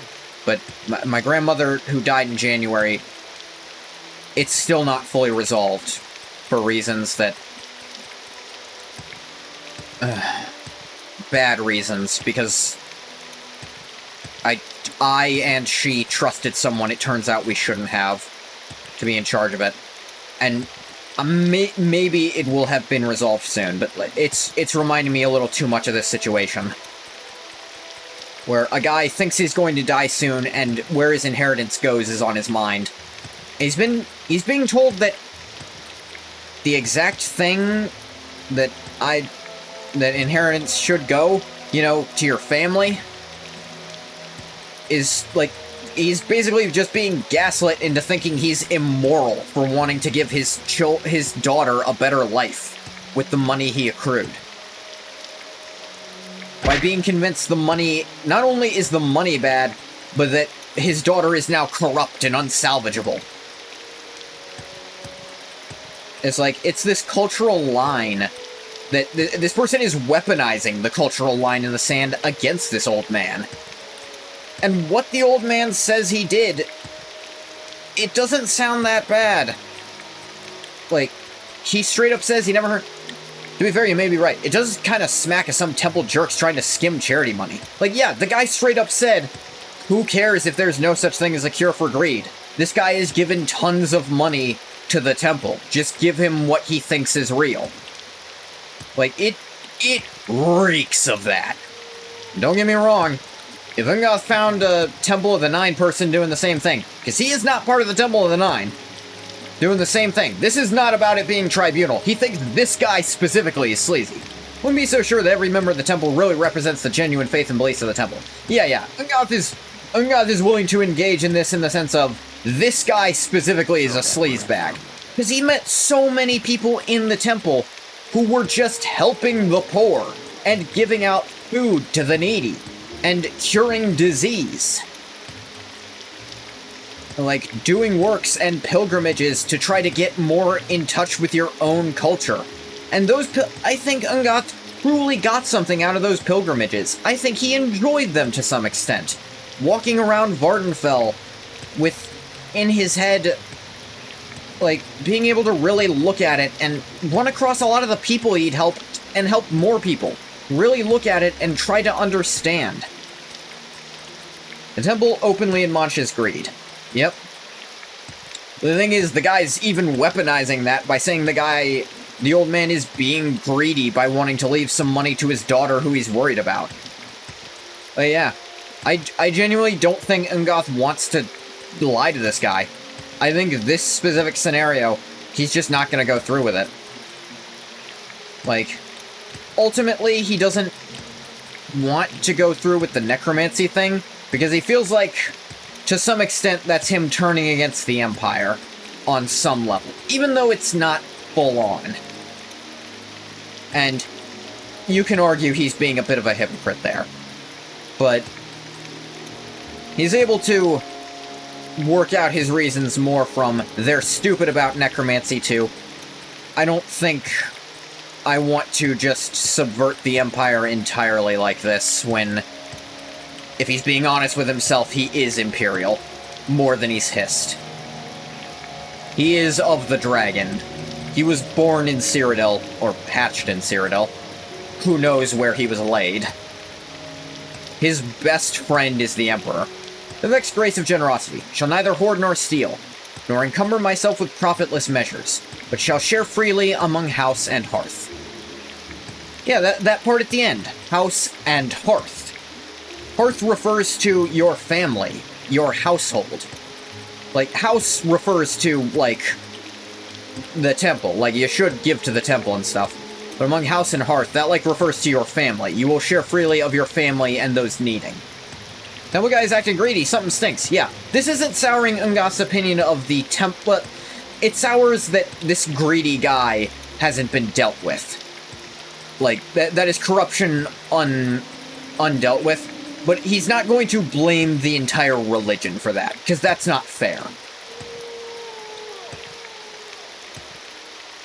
but my grandmother, who died in January, it's still not fully resolved for reasons that... bad reasons, because I and she trusted someone it turns out we shouldn't have to be in charge of it. And maybe it will have been resolved soon, but it's reminding me a little too much of this situation. Where a guy thinks he's going to die soon, and where his inheritance goes is on his mind. He's being told that the exact thing that inheritance should go, you know, to your family, is, like, he's basically just being gaslit into thinking he's immoral for wanting to give his daughter a better life with the money he accrued. by being convinced the money... Not only is the money bad, but that his daughter is now corrupt and unsalvageable. It's like, it's this cultural line that this person is weaponizing the cultural line in the sand against this old man. And what the old man says he did, it doesn't sound that bad. Like, he straight up says he never heard... To be fair, you may be right. It does kind of smack of some temple jerks trying to skim charity money. Like, yeah, the guy straight up said, who cares if there's no such thing as a cure for greed? This guy is given tons of money to the temple. Just give him what he thinks is real. Like, it reeks of that. Don't get me wrong. If Ungoth found a Temple of the Nine person doing the same thing, because he is not part of the Temple of the Nine, doing the same thing. This is not about it being tribunal. He thinks this guy specifically is sleazy. Wouldn't be so sure that every member of the temple really represents the genuine faith and beliefs of the temple. Yeah. Ungoth is willing to engage in this in the sense of, this guy specifically is a sleazebag. Because he met so many people in the temple who were just helping the poor and giving out food to the needy and curing disease. Like, doing works and pilgrimages to try to get more in touch with your own culture. And those I think Ungoth truly got something out of those pilgrimages. I think he enjoyed them to some extent. Walking around Vardenfell with, in his head, like, being able to really look at it and run across a lot of the people he'd helped and help more people. Really look at it and try to understand. The temple openly admonishes greed. Yep. The thing is, the guy's even weaponizing that by saying the old man is being greedy by wanting to leave some money to his daughter who he's worried about. But yeah, I genuinely don't think Ungoth wants to lie to this guy. I think this specific scenario, he's just not going to go through with it. Like, ultimately, he doesn't want to go through with the necromancy thing, because he feels like, to some extent, that's him turning against the Empire on some level, even though it's not full on. And you can argue he's being a bit of a hypocrite there. But he's able to work out his reasons more from, they're stupid about necromancy too. I don't think I want to just subvert the Empire entirely like this when, if he's being honest with himself, he is Imperial, more than he's hissed. He is of the Dragon. He was born in Cyrodiil, or hatched in Cyrodiil. Who knows where he was laid. His best friend is the Emperor. The vexed grace of generosity shall neither hoard nor steal, nor encumber myself with profitless measures, but shall share freely among house and hearth. Yeah, that part at the end. House and hearth. Hearth refers to your family, your household. Like, house refers to, like, the temple. Like, you should give to the temple and stuff. But among house and hearth, that, like, refers to your family. You will share freely of your family and those needing. Temple guy is acting greedy, something stinks. Yeah, this isn't souring Ungoth's opinion of the temple. It sours that this greedy guy hasn't been dealt with. Like, that is corruption undealt with. But he's not going to blame the entire religion for that, because that's not fair.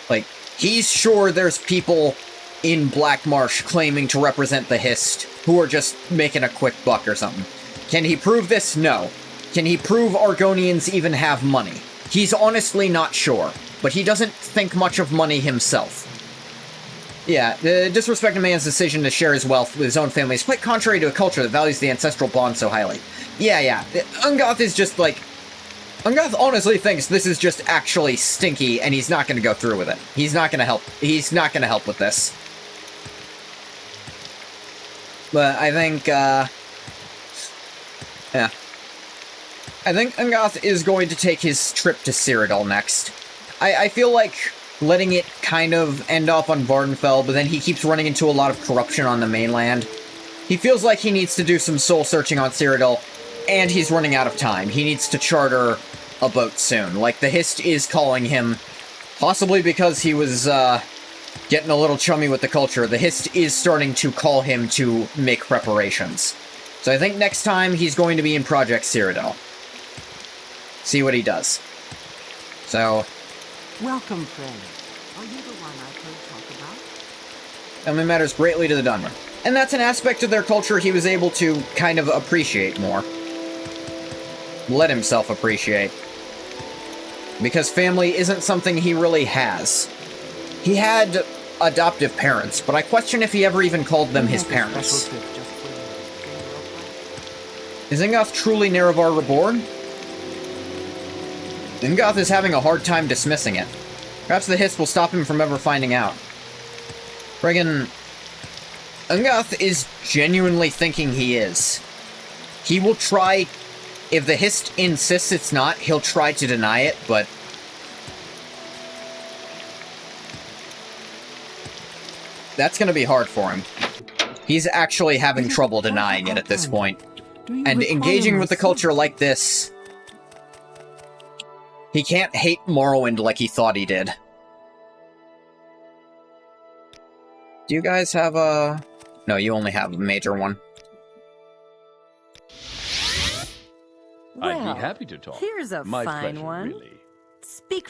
Like, he's sure there's people in Black Marsh claiming to represent the Hist who are just making a quick buck or something. Can he prove this? No. Can he prove Argonians even have money? He's honestly not sure, but he doesn't think much of money himself. Yeah, disrespecting a man's decision to share his wealth with his own family is quite contrary to a culture that values the ancestral bond so highly. Yeah. Ungoth is just like... Ungoth honestly thinks this is just actually stinky, and he's not going to go through with it. He's not going to help. He's not going to help with this. But I think, yeah. I think Ungoth is going to take his trip to Cyrodiil next. I feel like letting it kind of end off on Vardenfell, but then he keeps running into a lot of corruption on the mainland. He feels like he needs to do some soul-searching on Cyrodiil, and he's running out of time. He needs to charter a boat soon. Like, the Hist is calling him, possibly because he was, getting a little chummy with the culture, the Hist is starting to call him to make preparations. So I think next time he's going to be in Project Cyrodiil. See what he does. So... Welcome, friend. Are you the one I've heard talk about? Family matters greatly to the Dunmer. And that's an aspect of their culture he was able to kind of appreciate more. Let himself appreciate. Because family isn't something he really has. He had adoptive parents, but I question if he ever even called them his parents. Is Ingoth truly Nerevar Reborn? Ingoth is having a hard time dismissing it. Perhaps the Hist will stop him from ever finding out. Friggin... Ingoth is genuinely thinking he is. He will try... If the Hist insists it's not, he'll try to deny it, but... That's gonna be hard for him. He's actually having trouble denying it at this point. And engaging with the culture like this... He can't hate Morrowind like he thought he did. Do you guys have a... No, you only have a major one. Well, I'd be happy to talk. here's a My fine pleasure, one. Really. Speak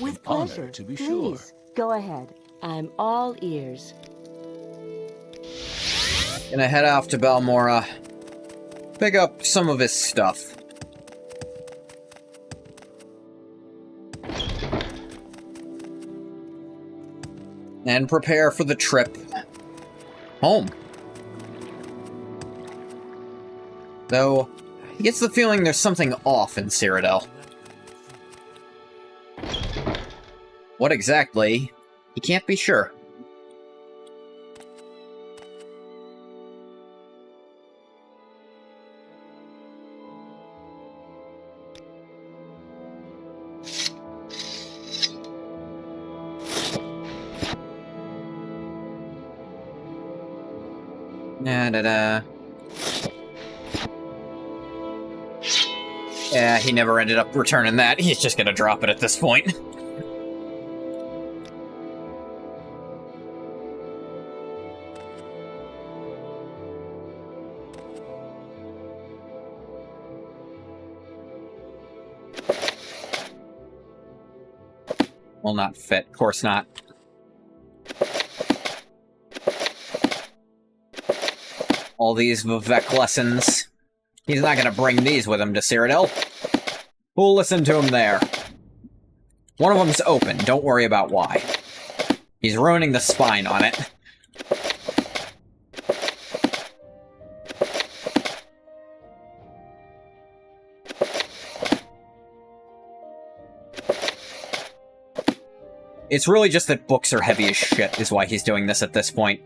with honor, pleasure. to be Please, sure. go ahead. I'm all ears. Gonna head off to Balmora. Pick up some of his stuff. And prepare for the trip home. Though, he gets the feeling there's something off in Cyrodiil. What exactly? He can't be sure. Da-da-da. Yeah, he never ended up returning that. He's just gonna drop it at this point. Will not fit. Of course not. All these Vivek lessons. He's not gonna bring these with him to Cyrodiil. We'll listen to him there. One of them's open. Don't worry about why. He's ruining the spine on it. It's really just that books are heavy as shit, is why he's doing this at this point.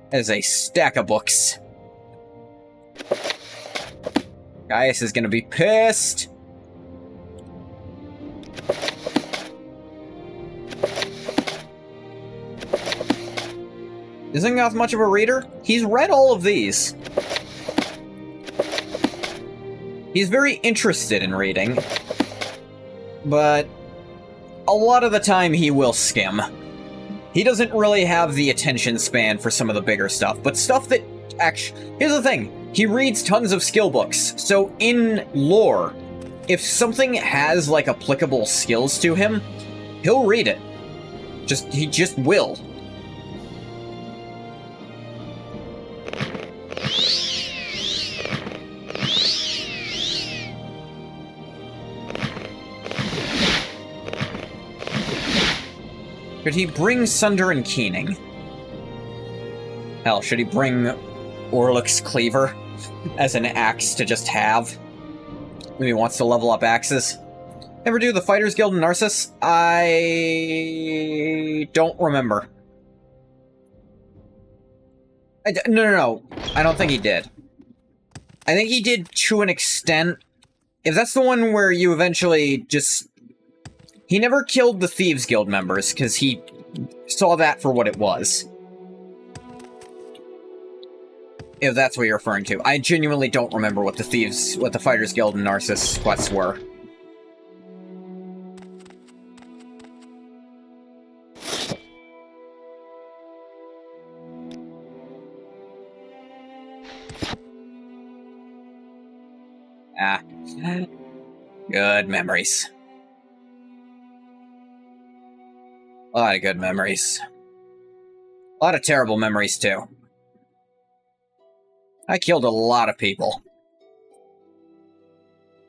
There's a stack of books. Gaius is gonna be pissed. Is Ingoth much of a reader? He's read all of these. He's very interested in reading, but a lot of the time he will skim. He doesn't really have the attention span for some of the bigger stuff, but stuff that actually... Here's the thing, he reads tons of skill books, so in lore, if something has, like, applicable skills to him, he'll read it. He just will. Should he bring Sunder and Keening? Hell, should he bring Orluk's Cleaver as an axe to just have? Maybe he wants to level up axes. Ever do the Fighters Guild in Narcissus? I don't remember. No. I don't think he did. I think he did to an extent. If that's the one where you eventually just... He never killed the Thieves Guild members, because he saw that for what it was. If that's what you're referring to. I genuinely don't remember what the Fighters Guild and Narcissus quests were. Ah. Good memories. A lot of good memories. A lot of terrible memories, too. I killed a lot of people.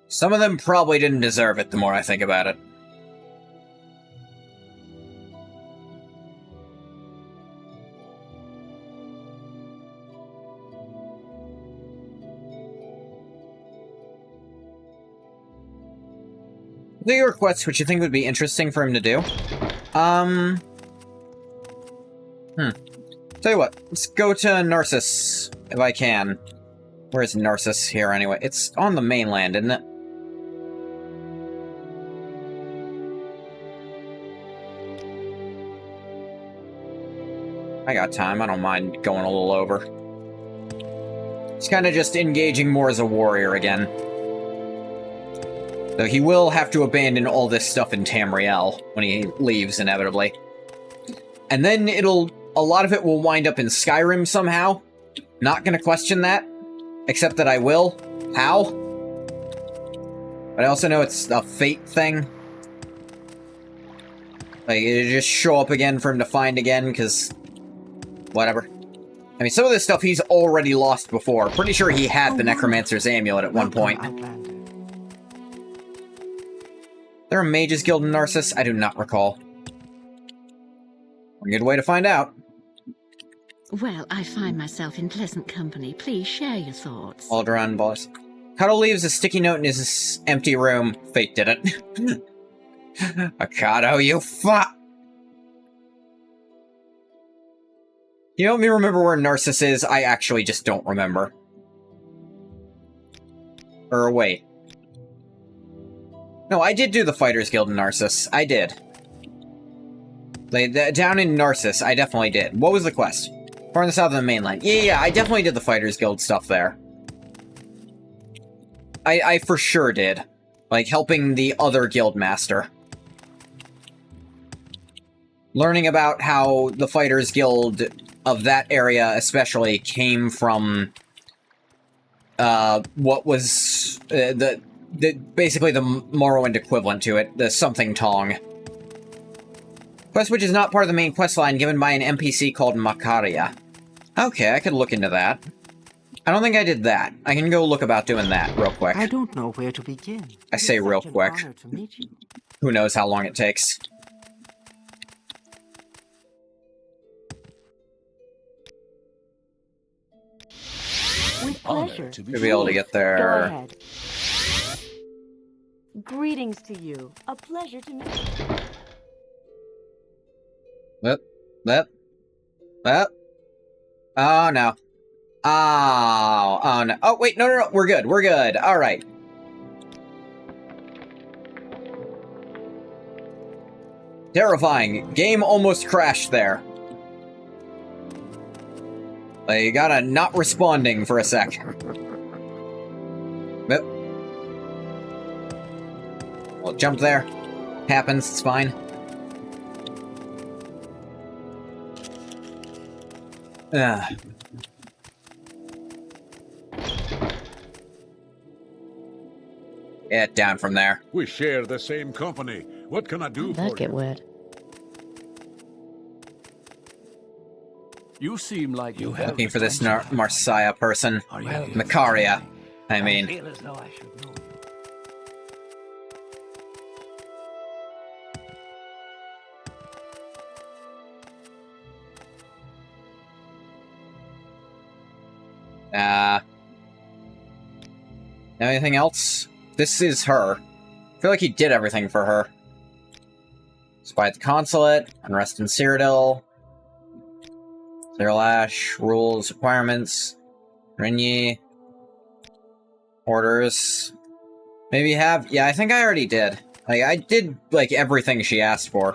Some of them probably didn't deserve it, the more I think about it. What are your requests which you think would be interesting for him to do? Tell you what, let's go to Narcissus, if I can. Where's Narcissus here, anyway? It's on the mainland, isn't it? I got time, I don't mind going a little over. He's kind of just engaging more as a warrior again. Though he will have to abandon all this stuff in Tamriel when he leaves, inevitably. And then a lot of it will wind up in Skyrim somehow. Not gonna question that, except that I will. How? But I also know it's a fate thing. Like, it'll just show up again for him to find again, because... whatever. I mean, some of this stuff he's already lost before. Pretty sure he had the Necromancer's Amulet at one point. There a Mages Guild in Narcissus? I do not recall. A good way to find out. Well, I find myself in pleasant company. Please share your thoughts. Alderaan, boss. Cuddle leaves a sticky note in his empty room. Fate did it. Akado, you fuck! You know, me remember where Narcissus is? I actually just don't remember. Or wait. No, I did do the Fighters Guild in Narcissus. I did. Down in Narcissus, I definitely did. What was the quest? Far in the south of the mainland. Yeah, I definitely did the Fighters Guild stuff there. I for sure did. Like, helping the other guild master. Learning about how the Fighters Guild of that area especially came from what was basically the Morrowind equivalent to it, the Something Tong. Quest which is not part of the main questline given by an NPC called Makaria. Okay, I could look into that. I don't think I did that. I can go look about doing that real quick. I don't know where to begin. I say real quick. It's such an honor to meet you. Who knows how long it takes. With pleasure. To be able to get there. Go ahead. Greetings to you. A pleasure to meet you. That. Oh, no. Oh, no. Oh, wait, no. We're good. All right. Terrifying. Game almost crashed there. They gotta not responding for a sec. Yep. Well, jump there. Happens, it's fine. Get down from there. We share the same company. What can I do for you? That get wet. You seem like you have Looking for this Marsia person. Are you Makaria, I mean. feel as though I should know you. Anything else? This is her. I feel like he did everything for her. Spy at the consulate, unrest in Cyrodiil, Cyril Ash, rules, requirements, Renyi, orders. Maybe have? Yeah, I think I already did. Like, I did, like, everything she asked for.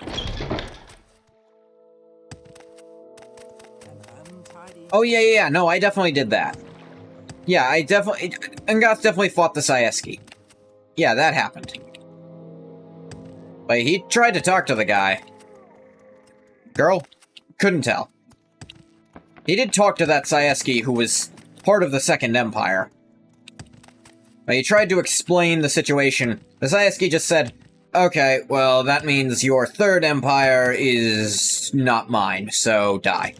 Oh, yeah, no, I definitely did that. Yeah, Ungoth definitely fought the Sayeski. Yeah, that happened. But he tried to talk to the guy. Girl? Couldn't tell. He did talk to that Sayeski who was part of the Second Empire. But he tried to explain the situation. The Sayeski just said, okay, well, that means your Third Empire is not mine, so die.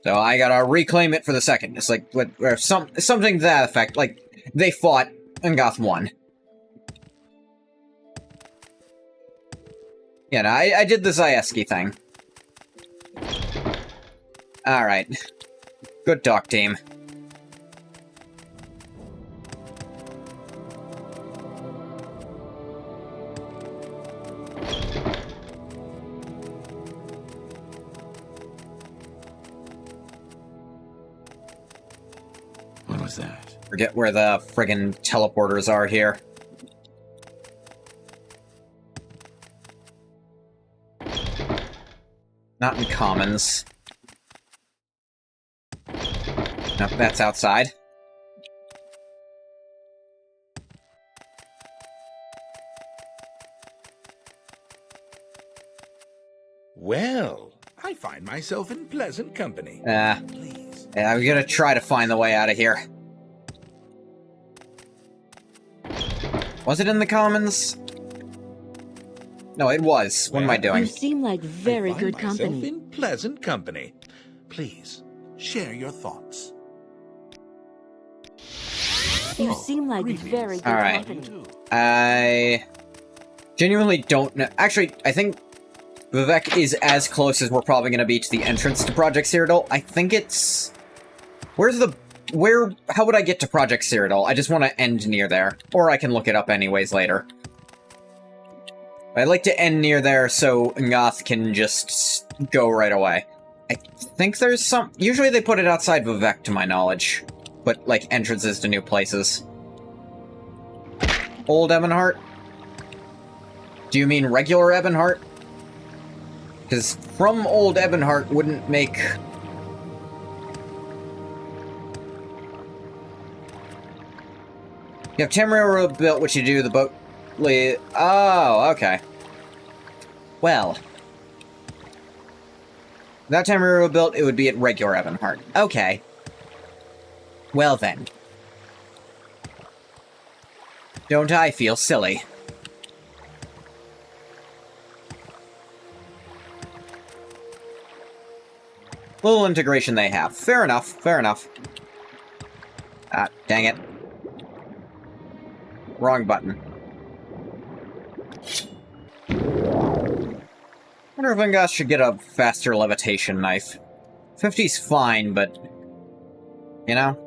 So I gotta reclaim it for the Second. It's like, or something to that effect. Like, they fought, and Goth won. Yeah, no, I did the Zayeski thing. Alright. Good talk, team. What was that? Forget where the friggin' teleporters are here. Not in commons. Nope, that's outside. Well, I find myself in pleasant company. Please. Yeah, I'm gonna try to find the way out of here. Was it in the commons? No, it was. What am I doing? You seem like very good I find myself company. in pleasant company. Please, share your thoughts. You seem like very good Alright. company. I genuinely don't know. Actually, I think Vivek is as close as we're probably going to be to the entrance to Project Cyrodiil. I think it's... How would I get to Project Cyrodiil? I just want to end near there. Or I can look it up anyways later. I'd like to end near there so Ngoth can just go right away. I think there's some... Usually they put it outside Vivek, to my knowledge. But, like, entrances to new places. Old Ebonheart? Do you mean regular Ebonheart? Because from Old Ebonheart wouldn't make... You have Tamriel built what you do, the boat... Oh, okay. Well. Without Tamriel built, it would be at regular Ebonheart. Okay. Well then. Don't I feel silly? Little integration they have. Fair enough, fair enough. Ah, dang it. Wrong button. Wonder if Ungoth should get a faster levitation knife. 50's fine, but... You know?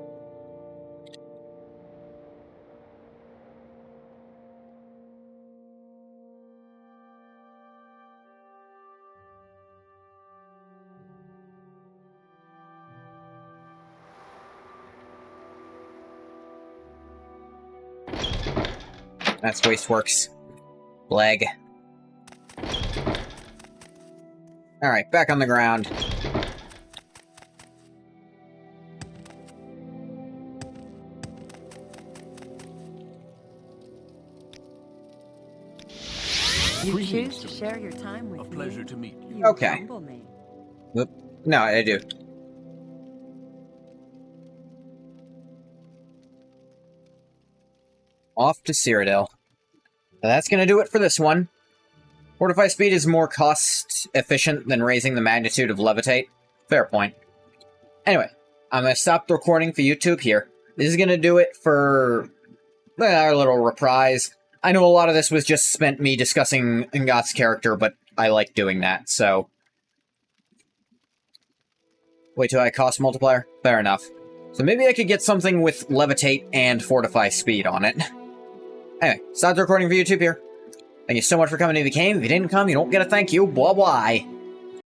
That's Wasteworks. Leg. Alright, back on the ground. You choose to share your time with A me. pleasure to meet you. You Okay. humble me. Whoop. No, I do. Off to Cyrodiil. That's gonna do it for this one. Fortify speed is more cost efficient than raising the magnitude of levitate. Fair point. Anyway, I'm gonna stop the recording for YouTube here. This is gonna do it for our little reprise. I know a lot of this was just spent me discussing Ngoth's character, but I like doing that, so... Wait till I cost multiplier? Fair enough. So maybe I could get something with levitate and fortify speed on it. Anyway, stop the recording for YouTube here. Thank you so much for coming to the game. If you didn't come, you don't get a thank you. Blah blah.